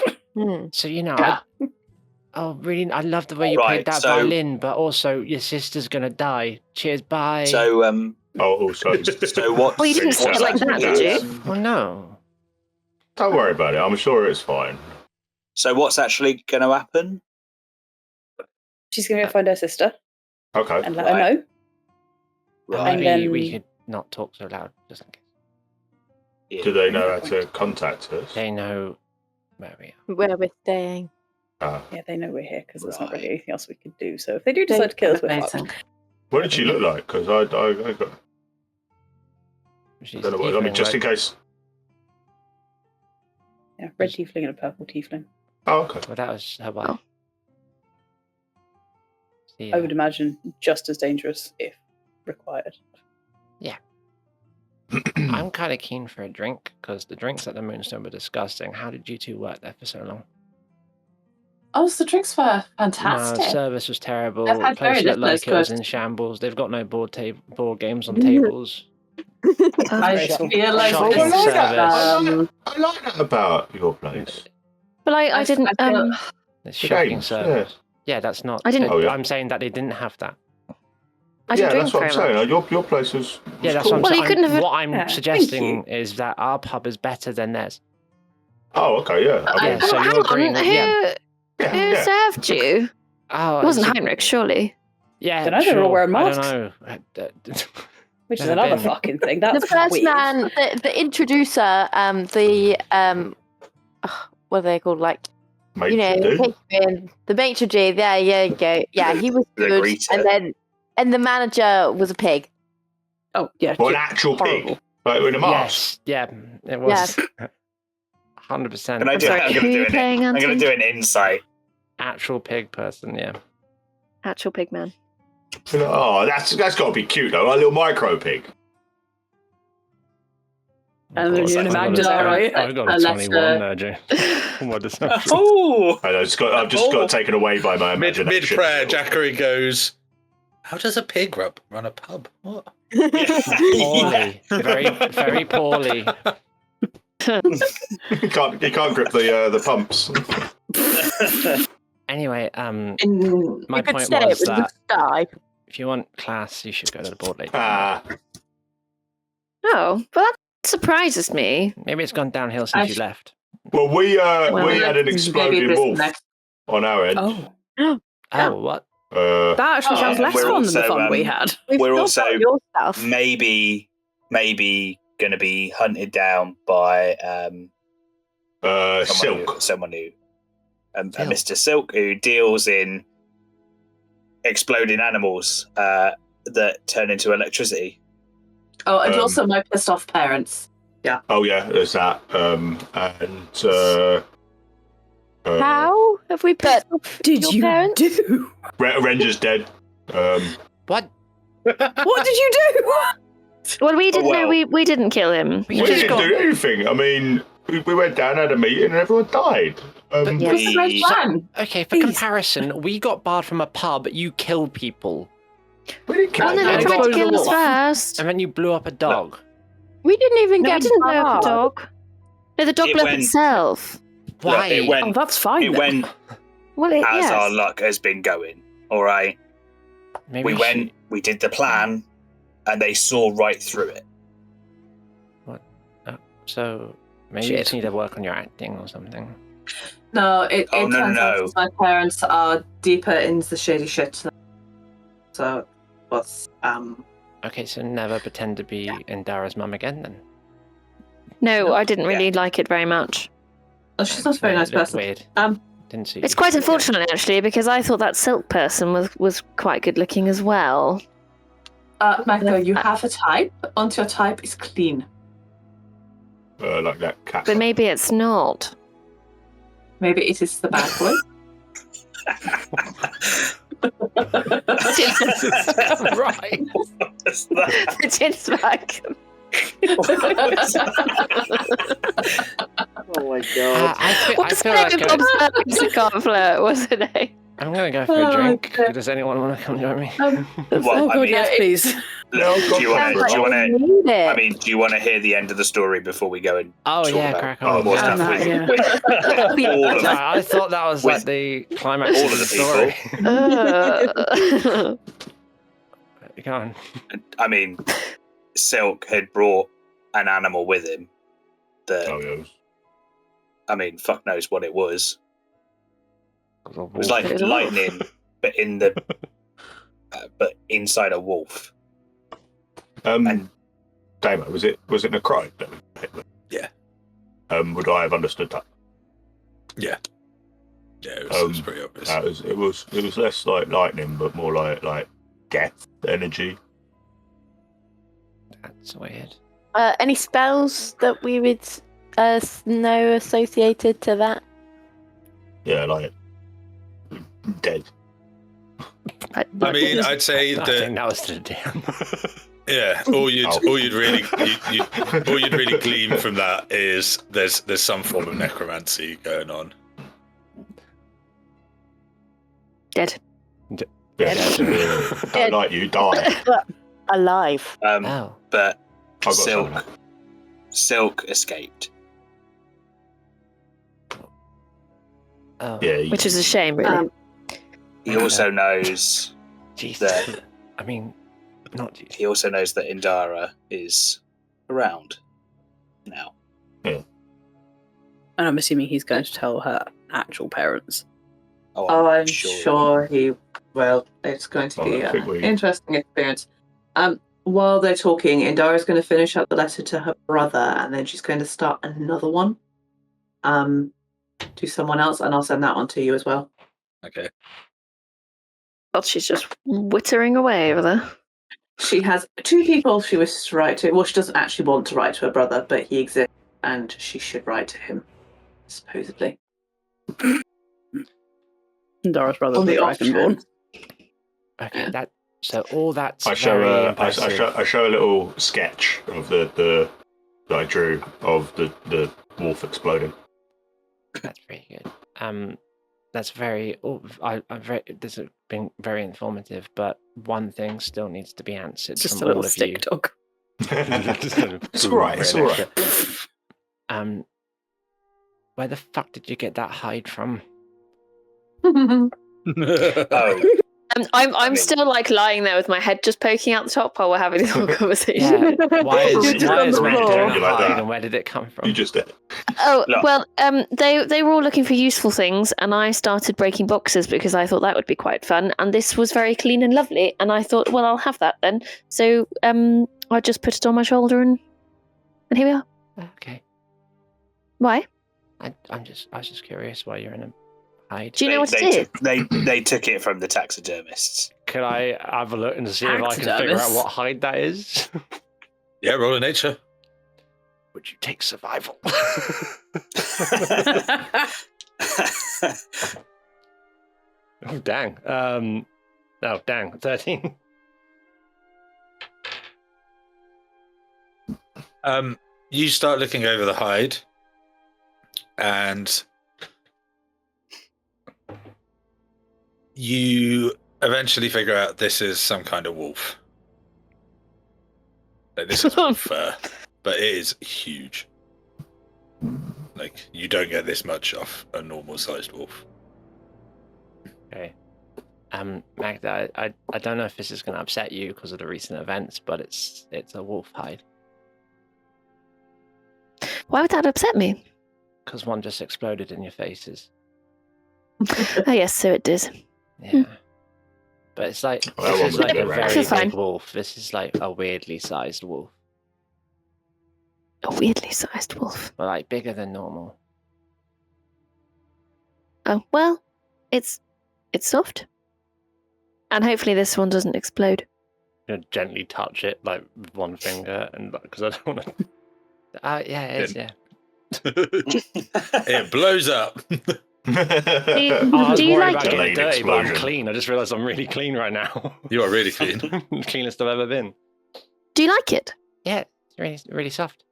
So you know, Yeah. I love the way you Right, played that so- violin, but also your sister's gonna die. Cheers, bye. So Oh, also. so what? Well, you didn't say it like that, did you? Well, no. Don't worry about it. I'm sure it's fine. So what's actually going to happen? She's going to go find her sister Okay. and let her know. Right. And Maybe we then- could not talk so loud, just in case. Yeah. Do they know how to contact us? They know where we are. Where we're staying. Ah. Yeah, they know we're here because there's not Right. really anything else we can do. So if they do decide to kill us, we're Amazing. fucked. What did she look like? Because I got. She's Don't know what, I mean, tiefling, just in right? case. Yeah, red tiefling and a purple tiefling. Oh, okay. Well, that was her wife. Oh. See, I would imagine just as dangerous if required. I'm kind of keen for a drink because the drinks at the Moonstone were disgusting. How did you two work there for so long? Oh, so the drinks were No, fantastic. service was terrible. I've had Place very looked little like it was good. in shambles. They've got no board games on tables. I Graceful. feel like Shocking this is, service. I like that about your place. But I didn't. I feel- It's The shocking games, service. Yeah, that's not. I didn't- Oh, yeah. I'm saying that they didn't have that. I Yeah, didn't drink that's what I'm very much. saying. Your place was Yeah, that's cool. what I'm Well, you saying. couldn't have- What I'm Yeah, thank suggesting is that our pub is better than theirs. Oh, okay, yeah. I mean, Yeah, so Oh, you're hang agreeing on. with- Who, yeah. yeah, who yeah. served you? Oh, It wasn't it's- Heinrich, surely. Yeah, Dunno, they're sure. all wearing I masks. don't know. Which is Never another been. fucking thing. That's The first weird. man, the introducer, what are they called? Like, Mate, you know, should do. patron, the maitre d', there you go. Yeah, he was The good. greeter. And the manager was a pig. Oh, yeah. Well, an actual horrible. pig, like with a mask. Yes, yeah, it was 100% Can I I'm do? sorry, I'm who going are to you do playing, I'm going Anton? to do an insight. actual pig person. Yeah, Actual pig man. You know, oh, that's got to be cute though. A little micro pig. And then you're in a Magda, right? I've got a Unless, 21 there, Jay. What does that? Oh, I know, I've just got taken away by my Mid imagination. prayer, Jackery goes, "How does a pig run a pub? What?" Poorly, very poorly. you can't grip the pumps. Anyway, in, my you could point say it was was a that sty. if you want class, you should go to the board later. Ah, Oh, well, that surprises me. Maybe it's gone downhill since you sh- left. Well, we had an Maybe exploding this wolf next- on our end. Oh, Oh, what? that actually sounds and less we're fun than the also, fun we had. We've We're still also got your stuff. maybe going to be hunted down by Silk. someone who Silk. Mr. Silk, who deals in exploding animals that turn into electricity. Oh, and Um, also my pissed off parents. Oh yeah, there's that. How have we put Did your you parents? do? Ranger's dead. What? What did you do? Well, we didn't know. well. We didn't kill him. We didn't do anything. I mean, we went down, had a meeting, and everyone died. But- What's the great plan? Okay, for Please. comparison, we got barred from a pub, you killed people, We didn't kill And then anyone. they tried to kill us Wolf. first. and then you blew up a dog. We didn't even No, we get didn't blow up barred. the dog. No, the dog It blew up went- itself. Why? It Oh, went, that's fine. it then. went Well, it, as yes. our luck has been going. All right. Maybe We should- went, we did the plan, and they saw right through it. So maybe you Shit. just need to work on your acting or something. No, it Oh, no, turns no. out my parents are deeper into the shady shit. So, what's Okay, so never pretend to be Indara's mum again then. No, I didn't Yeah. really like it very much. Oh, she's not a very nice It looked person. Weird. Didn't see. It's quite unfortunate actually because I thought that silk person was quite good looking as well. Michael, you have a type, and your type is clean. Like that cat. But maybe it's not. Maybe it is the bad boy. right. What's that? The chin's back. Oh my god. I What's feel the like name of Bob's Burgers? I can't flirt, wasn't it? I'm gonna go for a Oh, drink. okay. Does anyone want to come join me? Well, Oh I god, mean, yes, please. No, do you want to? Do you want to? Need it. I mean, do you want to hear the end of the story before we go and Oh talk yeah, about crack Oh, on. more Yeah, stuff that, with, yeah. with all of No, it? I thought that was With like the climax all of of the the story. Uh, Go on. I mean, Silk had brought an animal with him. That Oh, yeah. I mean, fuck knows what it was. It was It like was a wolf. lightning, but in the but inside a wolf. And Damo, was it necrotic? Yeah. Would I have understood that? Yeah, it was pretty obvious. It was less like lightning, but more like death energy. That's weird. Any spells that we would know associated to that? Yeah, like dead. I mean, I'd say I that think that was the DM. yeah, all you'd really glean from that is there's some form of necromancy going on. Dead. Yeah, don't like you, die. Alive. Oh. But I got some of Silk escaped. Oh. that. Yeah, Which is a shame, really. He also knows Jesus. that I mean, not Jesus. he also knows that Indara is around now. And I'm assuming he's going to tell her actual parents. Oh, I'm sure he will. It's going to be I think an interesting experience. While they're talking, Indara's going to finish up the letter to her brother, and then she's going to start another one to someone else, and I'll send that one to you as well. Okay. God, she's just wittering away over there. She has 2 people she wishes to write to. Well, she doesn't actually want to write to her brother, but he exists, and she should write to him, supposedly. Dora's brother's On the the off Dragonborn. chance. Okay, that. So all that's I show very I impressive. show a little sketch of the that I drew of the wolf exploding. That's very good. That's very. I'm very. This has been very informative, but one thing still needs to be answered Just a from little all of stick you. dog. It's all right. It's all right. Where the fuck did you get that hide from? Oh, I'm still like lying there with my head just poking out the top while we're having this whole conversation. Yeah. Why is You're just on the Magda floor. in a You like hide that? and where did it come from? You just did. Oh Look. well, they were all looking for useful things, and I started breaking boxes because I thought that would be quite fun. And this was very clean and lovely, and I thought, well, I'll have that then. So I just put it on my shoulder, and here we are. Okay. Why? I was just curious why you're in a hide. Do you know what it is? They took it from the taxidermists. Could I have a look and see if I can figure out what hide that is? Yeah, roll a nature. Would you take survival? Oh dang. Oh dang. 13. You start looking over the hide, and you eventually figure out this is some kind of wolf. Like, this is wolf fur, but it is huge. Like, you don't get this much off a normal-sized wolf. Okay. Magda, I don't know if this is going to upset you because of the recent events, but it's a wolf hide. Why would that upset me? Because one just exploded in your faces. Oh yes, so it did. Yeah. But it's like, Well, this is like a we'll very feel fine. big wolf. This is like a weirdly sized wolf. A weirdly sized wolf. But like bigger than normal. Oh well, it's soft, and hopefully this one doesn't explode. You know, gently touch it like with one finger, and because I don't want to. Yeah, it is. Yeah. It blows up. Do Oh, you, I was do you worried like about it? getting Lane dirty, but I'm explosion. clean. I just realised I'm really clean right now. You are really clean. Cleanest I've ever been. Do you like it? Yeah, it's really, really soft.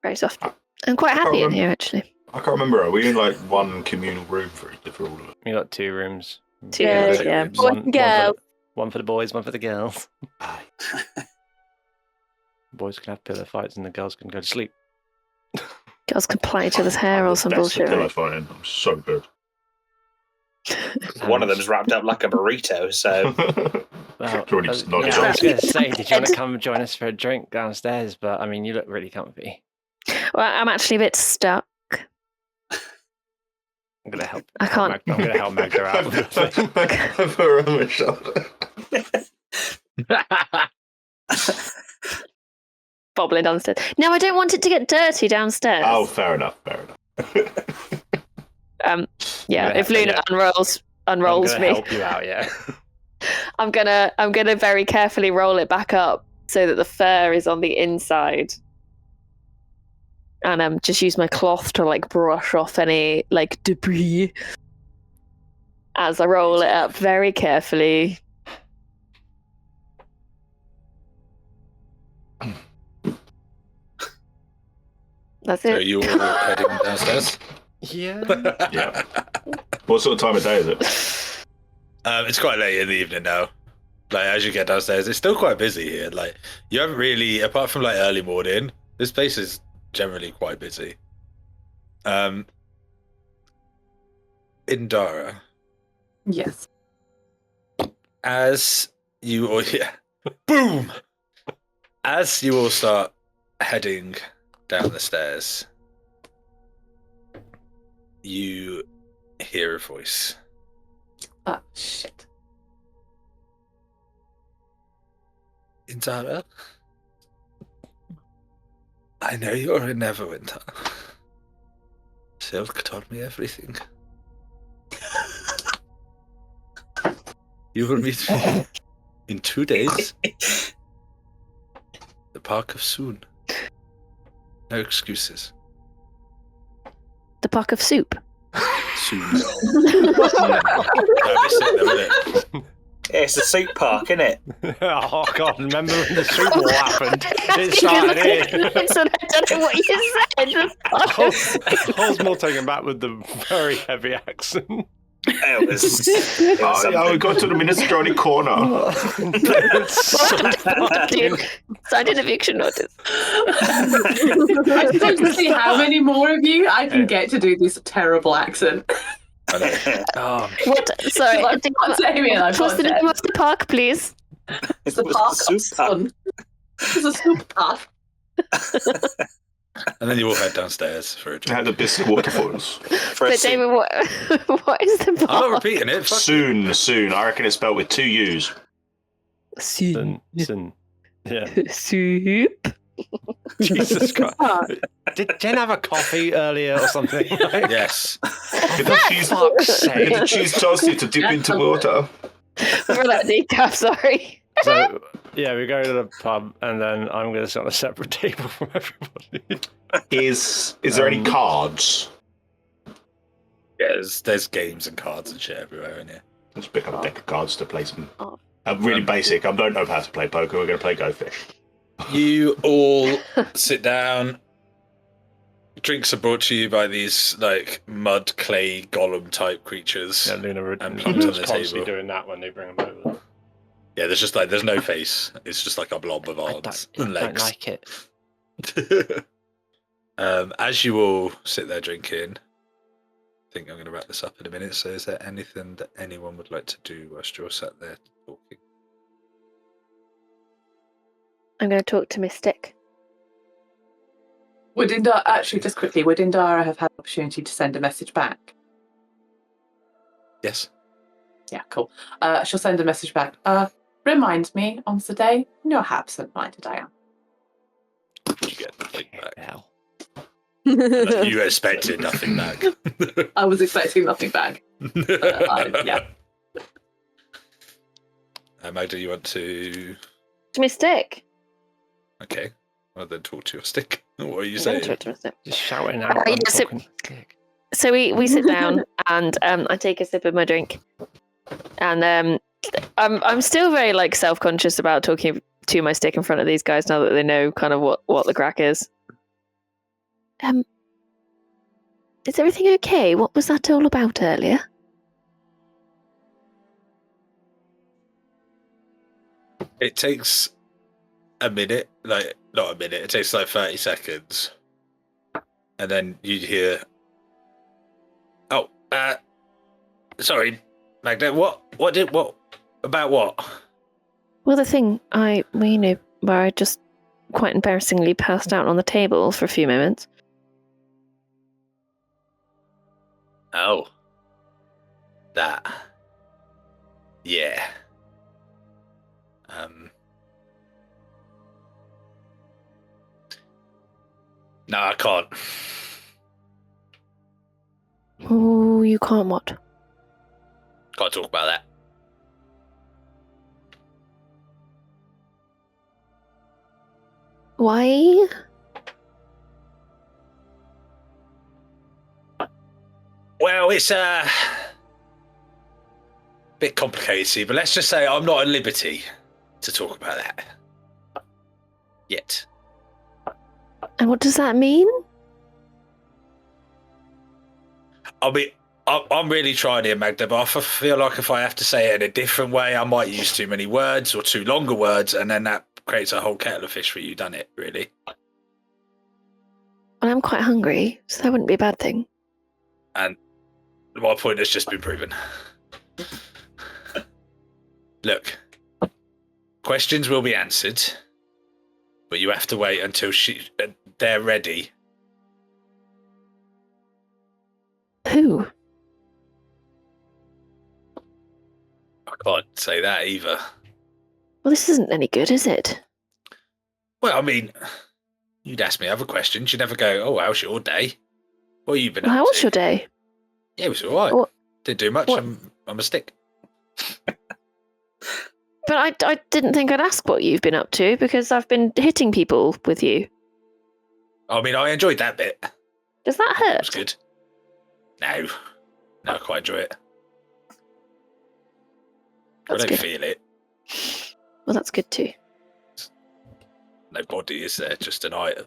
Very soft. I'm quite happy in here actually. I can't remember. Are we in like one communal room for all of it? We got 2 rooms. Two Yeah, rooms. yeah. rooms. Boy and girl. One for the boys, one for the girls. Boys can have pillow fights and the girls can go to sleep. Girls can play each other's hair or some That's bullshit. the pillow Right? fighting. I'm so good. One of them's wrapped up like a burrito, so Well, Already I just nodded I was off. going to say, did you want to come join us for a drink downstairs? But I mean, you look really comfy. Well, I'm actually a bit stuck. I'm going to help. I can't. I'm going to help Magda out with the thing. I put her on my shoulder. Bobbling downstairs. No, I don't want it to get dirty downstairs. Oh, fair enough. Fair enough. Yeah, Yeah, if Luna yeah. unrolls I'm going to me, help you out, yeah. I'm gonna very carefully roll it back up so that the fur is on the inside, and just use my cloth to like brush off any like debris as I roll it up very carefully. That's So it. you're heading downstairs? Yeah. Yeah. What sort of time of day is it? It's quite late in the evening now. Like, as you get downstairs, it's still quite busy here. Like, you haven't really, apart from like early morning, this place is generally quite busy. Indara, Yes. as you all, yeah, boom! As you all start heading down the stairs, you hear a voice. Oh, shit. Indara, I know you're in Neverwinter. Silk told me everything. You will meet me in 2 days. The Park of Soon. No excuses. The puck of soup. Soon. That'd be sick, though, wouldn't it? it's a soup park, isn't it? Oh, God, remember when the Super Bowl happened? It started here. So I don't know what you said. I was more taken back with the very heavy accent. It was Oh, yeah, we got to the minestrone corner. Signed an eviction notice. I just want to see how many more of you I can get to do this terrible accent. I know. Oh, What? Sorry. Damien, I've What's got the a name of the park, please? It's the park of sun. It's a super park. And then you all head downstairs for a drink. At the Bisque Waterfalls. For a But David, what? What is the I'm not park? repeating it. Fuck you. Soon. I reckon it's spelled with 2 U's. sin. Yeah. Soup. Jesus Christ. Did Jen have a coffee earlier or something? Like, Yes. Get the cheese, fuck's sake. get the cheese toasty to dip into water. For that decaf, sorry. So, yeah, we go to the pub, and then I'm going to sit on a separate table from everybody. Is there any cards? Yeah, there's games and cards and shit everywhere in here. Let's pick up a deck of cards to play some. Oh. Really basic. I don't know how to play poker. We're going to play Go Fish. You all sit down. Drinks are brought to you by these like mud, clay, golem type creatures. Yeah, Luna And was plumped on the constantly table. doing that when they bring them over. Yeah, there's no face. It's just like a blob of I arms don't, and I don't legs. like it. As you all sit there drinking, I think I'm going to wrap this up in a minute. So, is there anything that anyone would like to do whilst you're sat there talking? I'm going to talk to Mystic. Would Indara, actually, just quickly, would Indara have had the opportunity to send a message back? Yes. Yeah, cool. She'll send a message back. Remind me on the day. You know how absent-minded I am. You get nothing back. Hell. You expected nothing back. I was expecting nothing back. Yeah. Magda, you want to? Mystic. Okay. Well, then talk to your stick. What are you I'm gonna saying? talk to Mystic. Just shouting out. Yeah, I'm so- talking slick. So we sit down and I take a sip of my drink, and I'm still very like self-conscious about talking to my stick in front of these guys now that they know kind of what the crack is. Is everything okay? What was that all about earlier? It takes a minute, like not a minute. It takes like 30 seconds, and then you hear, "Oh, sorry, Magda. What about what?" Well, the thing where I just quite embarrassingly passed out on the table for a few moments. Oh, that. Yeah. No, I can't. Oh, you can't what? Can't talk about that. Why? Well, it's a bit complicated, see, but let's just say I'm not at liberty to talk about that yet. And what does that mean? I mean, I'm really trying here, Magda, but I feel like if I have to say it in a different way, I might use too many words or too longer words, and then that creates a whole kettle of fish for you, doesn't it, really? Well, I'm quite hungry, so that wouldn't be a bad thing. And my point has just been proven. Look, questions will be answered, but you have to wait until they're ready. Who? I can't say that either. Well, this isn't any good, is it? Well, I mean, you'd ask me other questions. You'd never go, "Oh, how's your day? What have you been Well, up how was to?" your day? Yeah, it was all right. What- Didn't do much. what- I'm a stick. But I didn't think I'd ask what you've been up to because I've been hitting people with you. I mean, I enjoyed that bit. Does that It was hurt? good. No, I quite enjoy it. That's I don't good. feel it. Well, that's good too. No body is there, just an item.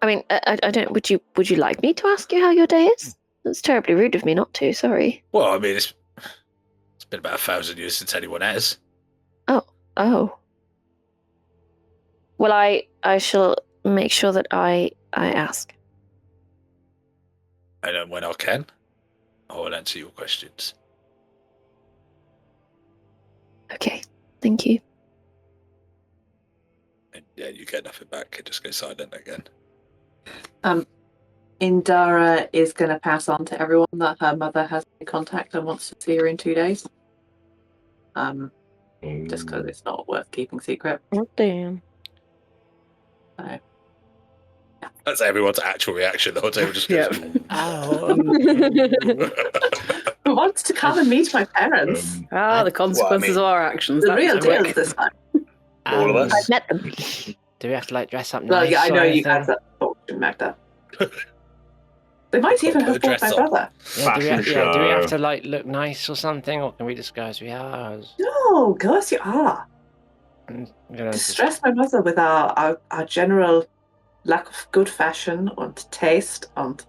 I mean, I don't. Would you like me to ask you how your day is? That's terribly rude of me not to. Sorry. Well, I mean, it's been about 1,000 years since anyone has. Oh. Well, I shall make sure that I ask. I know when I can. I will answer your questions. Okay, thank you. And yeah, you get nothing back. It just goes silent again. Indara is going to pass on to everyone that her mother has made contact and wants to see her in 2 days. Just because it's not worth keeping secret. Oh, damn. So, That's everyone's actual reaction. The whole table just Yeah. goes. Oh, who wants to come and meet my parents? The consequences of our actions. The That real was deal quick. this time. All of us. I've met them. Do we have to like dress up Well, nice? yeah, I know or you guys anything? are talking, Magda. They might even have brought my dress up. brother. Yeah, do we Fashion have show. to like look nice or something, or can we just go as we are? No, of course you are. I'm gonna Distress my mother with our general lack of good fashion and taste and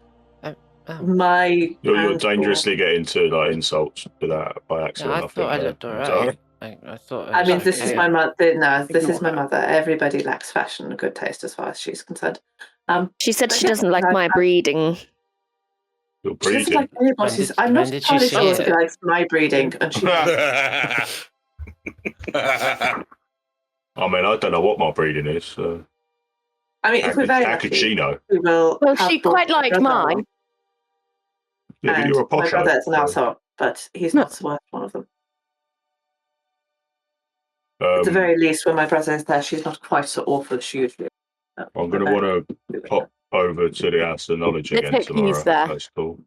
Oh. my... You're dangerously getting to like insults to that by accident. I thought I think, looked alright. I thought. It I was mean, this okay. is my mother. No, this Ignore is my her. mother. Everybody lacks fashion and good taste as far as she's concerned. She said But she yeah, doesn't like my breeding. You're She doesn't breeding. like anybody's. I'm when not did she entirely say sure she it? likes my breeding, and she. I mean, I don't know what my breeding is. So I mean, if we're very how could she lucky, know? we will. Well, have she brought quite my liked brother mine. along, Yeah, but and you're a my posho. brother is an so, asshole, but he's not worth one of them. At the um, very least, when my brother is there, she's not quite so awful as she usually is. So I'm we're going to very want to happy with pop her. over to the House of Knowledge Let's again hope tomorrow. he's there. That's cool.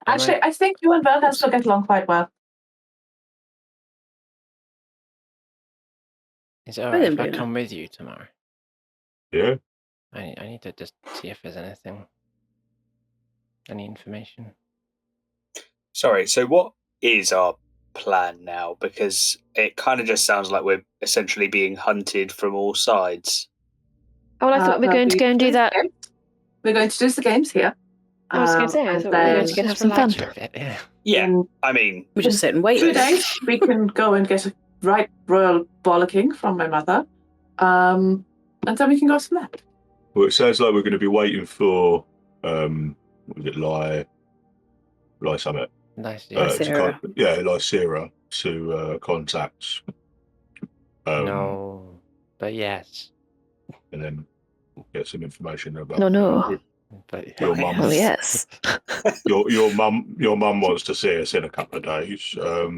Actually, I think you and Velhas will get along quite well. Is it alright if I Brilliant. come with you tomorrow? Yeah. I need to just see if there's any information. Sorry, so what is our plan now? Because it kind of just sounds like we're essentially being hunted from all sides. Oh, well, I thought we were going to go and do that. We're going to do the games here. I was going to say, I and thought we were going to then go have some fun. Relax for a bit, yeah. Yeah, in I mean, We just sit and wait. 2 days, we can go and get a right royal bollocking from my mother. And then we can go from there. Well, it sounds like we're going to be waiting for, what was it, Lie Summit? Nice. Lysera to contact. No, but yes. And then get some information about. No. But Your mum. Oh, yes. Your mum wants to see us in a couple of days. I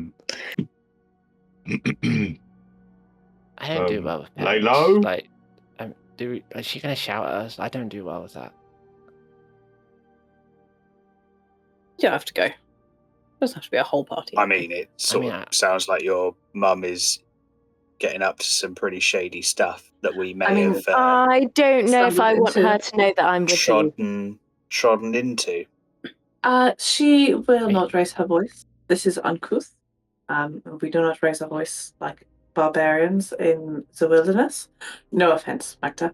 don't do well with lay parents. low? Like, is she gonna shout at us? I don't do well with that. You don't have to go. Doesn't have to be a whole party. I mean, it sort of sounds like your mum is getting up to some pretty shady stuff that we may have I don't know if I want stumbled her into- to know that I'm with you. trodden into. She will not raise her voice. This is uncouth. We do not raise our voice like barbarians in the wilderness. No offense, Magda.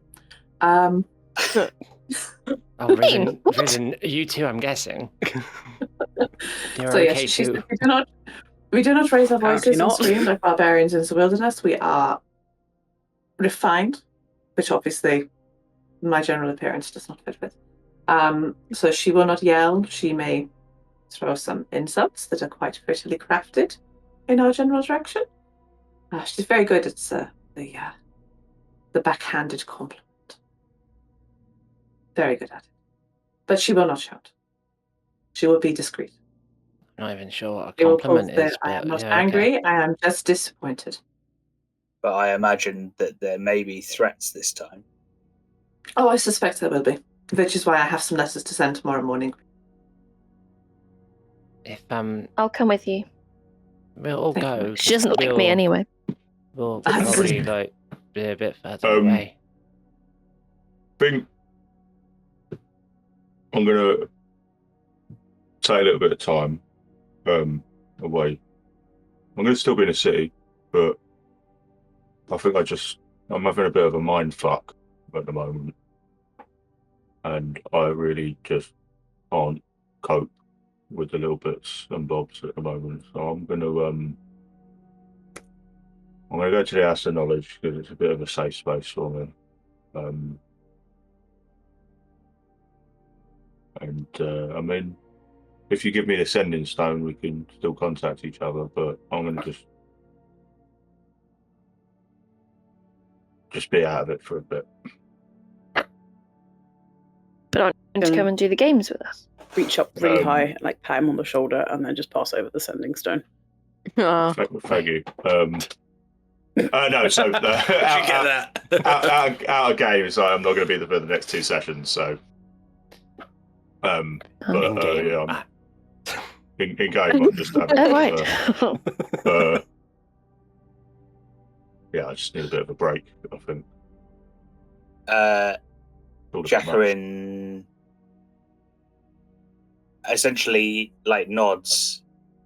Oh, Mean, what? Risen, you too, I'm guessing. You're So okay yes, too. we do not raise our voices Apparently and not. scream like barbarians in the wilderness. We are refined, which obviously my general appearance does not fit with. So she will not yell. She may throw some insults that are quite prettily crafted in our general direction. She's very good at the backhanded compliment. Very good at it. But she will not shout. She will be discreet. I'm not even sure what a She will compliment post is, I but am not yeah, angry. okay. I am just disappointed. But I imagine that there may be threats this time. Oh, I suspect there will be. Which is why I have some letters to send tomorrow morning. If I'll come with you. we'll all Thank you. go. She doesn't like me anyway. We'll That's- probably like be a bit further away. think I'm gonna take a little bit of time away. I'm gonna still be in the city, but I think I'm having a bit of a mind fuck at the moment, and I really just can't cope with the little bits and bobs at the moment. So I'm gonna go to the House of Knowledge because it's a bit of a safe space for me. I mean, if you give me the sending stone, we can still contact each other. But I'm going to just be out of it for a bit. But aren't you going to come and do the games with us? Reach up really high, like pat him on the shoulder, and then just pass over the sending stone. Oh. Thank you. No, so out of games, I'm not going to be there for the next 2 sessions. So, yeah, in game, I'm just having. Right. Yeah, I just need a bit of a break. I think. Jacqueline essentially like nods,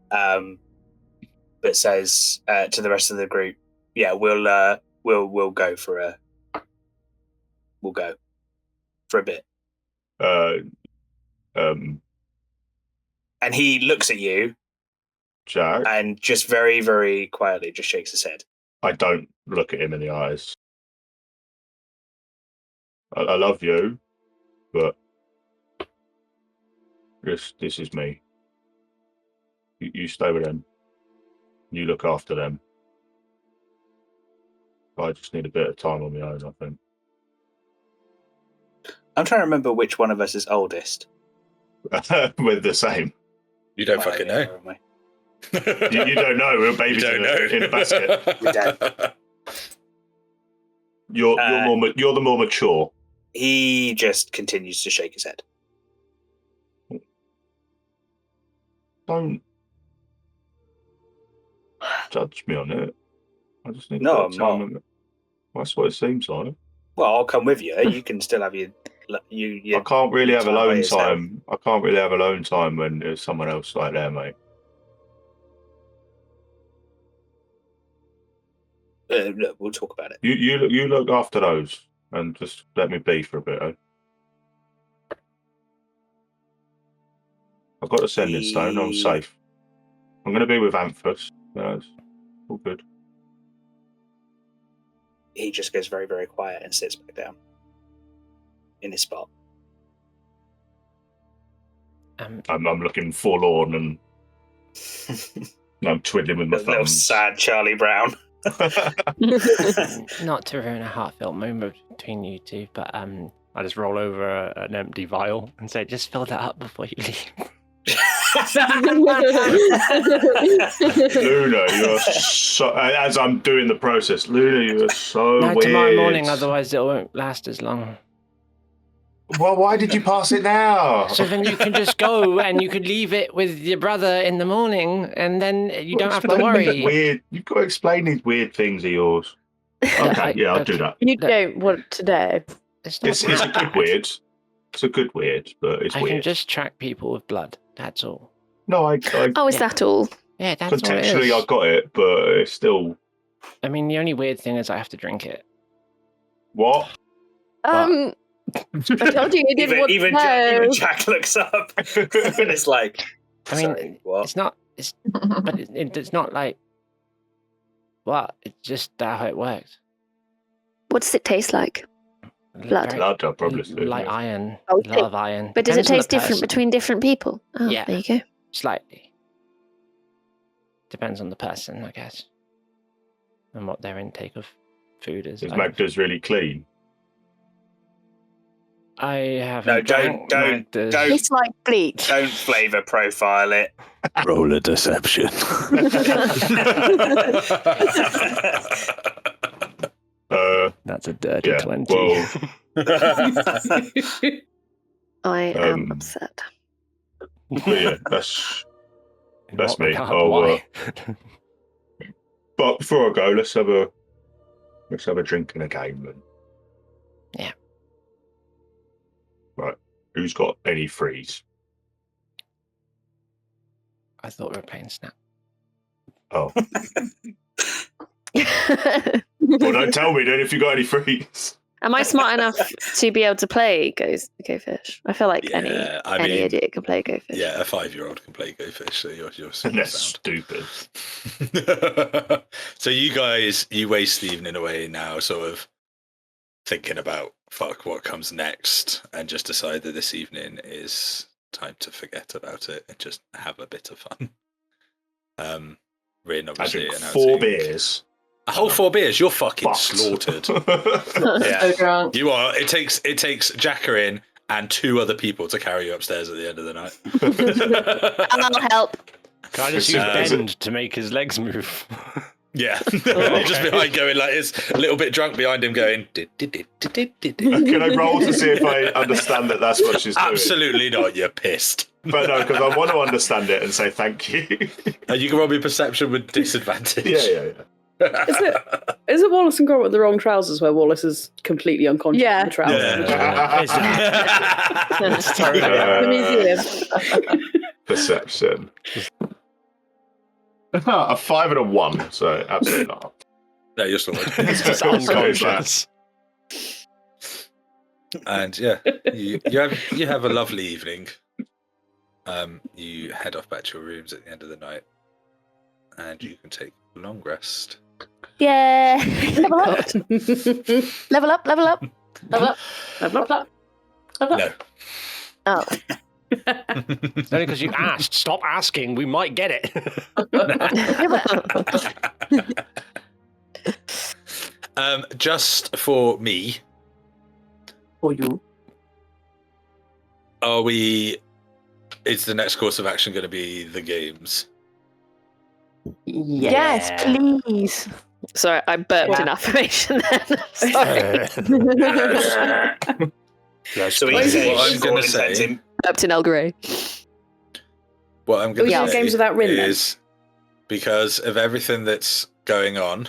but says to the rest of the group, "Yeah, we'll go for a bit." And he looks at you, Jack, and just very, very quietly just shakes his head. I don't look at him in the eyes. I love you, but this is me. You stay with them. You look after them. I just need a bit of time on my own, I think. I'm trying to remember which one of us is oldest. We're the same. You don't fucking know. You don't know. We're babies in a basket. We don't. You're the more mature. He just continues to shake his head. Don't judge me on it. I just need No, a bit of time. That's what it seems like. Well, I'll come with you. You can still have your I can't really have alone time. I can't really have alone time when there's someone else like there, mate. Look, we'll talk about it. You look after those and just let me be for a bit. Eh? I've got the sending stone. I'm safe. I'm going to be with Anthus. It's all good. He just goes very, very quiet and sits back down in his spot. I'm looking forlorn and I'm twiddling with my thumbs. Little sad Charlie Brown. Not to ruin a heartfelt moment between you two, but I just roll over an empty vial and say, just fill that up before you leave. Luna, you're so. As I'm doing the process, Luna, you're so No, weird. tomorrow morning, otherwise it won't last as long. Well, why did you pass it now? So then you can just go and you can leave it with your brother in the morning, and then you don't have to worry. Weird. You've got to explain these weird things of yours. Okay, I'll do that. You don't want to know. It's a good weird. It's a good weird, but it's weird. I can just track people with blood. That's all. No, I Oh, is that all? Yeah, that's all it is. contextually I got it, but it's still. I mean, the only weird thing is I have to drink it. What? I told you you didn't want to know. Even Jack looks up and it's like, I mean, sorry, what? it's not. But it's not like. Well, it's just how it works. What does it taste like? Blood. Blood, I'll probably say, Like yeah. iron. Oh, A lot of iron. But does it Depends on taste the different person. between different people? Oh, Yeah. there you go. Slightly. Depends on the person, I guess. And what their intake of food is. Is Magda's really clean? I haven't. No, drank Magda's. don't. It's like bleach. Don't flavour profile it. Roll a deception. That's a dirty 20. Well, I am upset. but yeah, that's In that's what me. regard? Oh, Why? but before I go, let's have a drink and a game. And... Yeah. Right. Who's got any freeze? I thought we were playing Snap. Oh. Well, don't tell me then if you got any freeze. Am I smart enough to be able to play Go Fish? I feel like any idiot can play Go Fish. Yeah, a 5-year-old can play Go Fish, so you're super That's sound. stupid. So you guys, you waste the evening away now, sort of thinking about what comes next, and just decide that this evening is time to forget about it and just have a bit of fun. Rin obviously drink announcing 4 beers. a whole 4 beers. You're fucking Fucked. slaughtered. So drunk. You are. It takes Jackerin and 2 other people to carry you upstairs at the end of the night. I'll help. Can I just use Bend to make his legs move? Yeah, just behind going like it's a little bit drunk behind him going. Can I roll to see if I understand that that's what she's doing? Absolutely not. You're pissed. But no, because I want to understand it and say thank you. You can roll me perception with disadvantage. Yeah. Is it Wallace and Gromit with the wrong trousers where Wallace is completely unconscious Yeah. in the trousers? It's totally The museum. Perception. A 5 and a 1, so absolutely not. No, you're sorted. It's just unconscious. And yeah, you have a lovely evening. You head off back to your rooms at the end of the night, and you can take a long rest. Yeah. Level up. Level up. Level up. Level up. Level up. Level up. No. Oh. Only because you asked. Stop asking. We might get it. Just for me, For you. is the next course of action going to be the games? Yes, please. Sorry, I burped an affirmation then. Sorry. So we say, What I'm going to say, Burped in El Grey. what I'm going We to do say games without Rin then? is because of everything that's going on,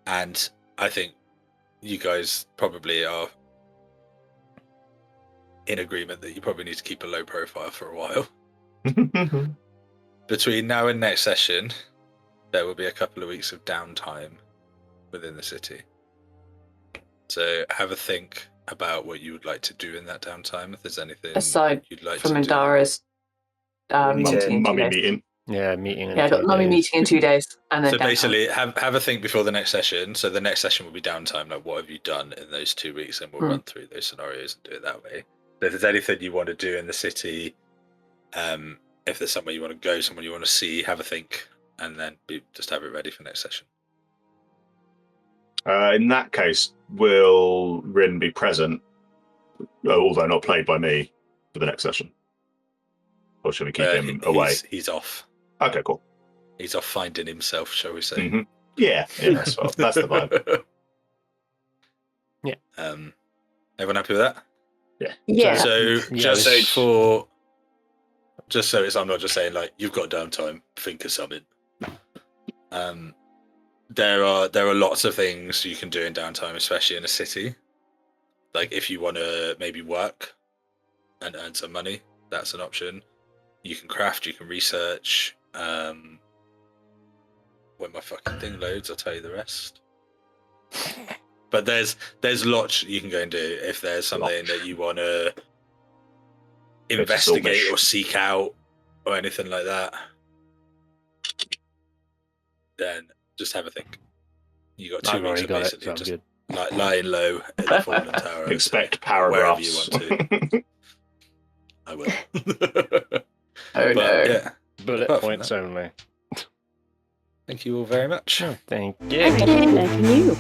and I think you guys probably are in agreement that you probably need to keep a low profile for a while. Between now and next session, there will be a couple of weeks of downtime within the city. So have a think about what you would like to do in that downtime. If there's anything Aside you'd like from to do. Indara's meeting in 2 Mummy days. meeting. Yeah, meeting. Yeah, I got mummy meeting in 2 days, and then So downtime. basically, have a think before the next session. So the next session will be downtime. Like, what have you done in those 2 weeks? And we'll run through those scenarios and do it that way. So if there's anything you want to do in the city, if there's somewhere you want to go, someone you want to see, have a think, and then just have it ready for next session. In that case, will Rin be present, although not played by me, for the next session? Or should we keep him away? He's off. Okay, cool. He's off finding himself, shall we say? Mhm. Yeah, that's the vibe. Yeah. Everyone happy with that? Yeah. So Yeah, just so I'm not just saying like you've got downtime, think of something. There are lots of things you can do in downtime, especially in a city. Like if you want to maybe work and earn some money, that's an option. You can craft, you can research. When my fucking thing loads, I'll tell you the rest. But there's lots you can go and do if there's something that you want to investigate or seek out or anything like that. Then just have a think. You got 2 I've weeks already of got it. basically Sounds just good. lying low at the Fallen Tower. Expect wherever paragraphs. you want to. I will. Oh, But no. yeah, Bullet Apart from points that. only. thank you all very much. Thank you. Thank you. Thank you.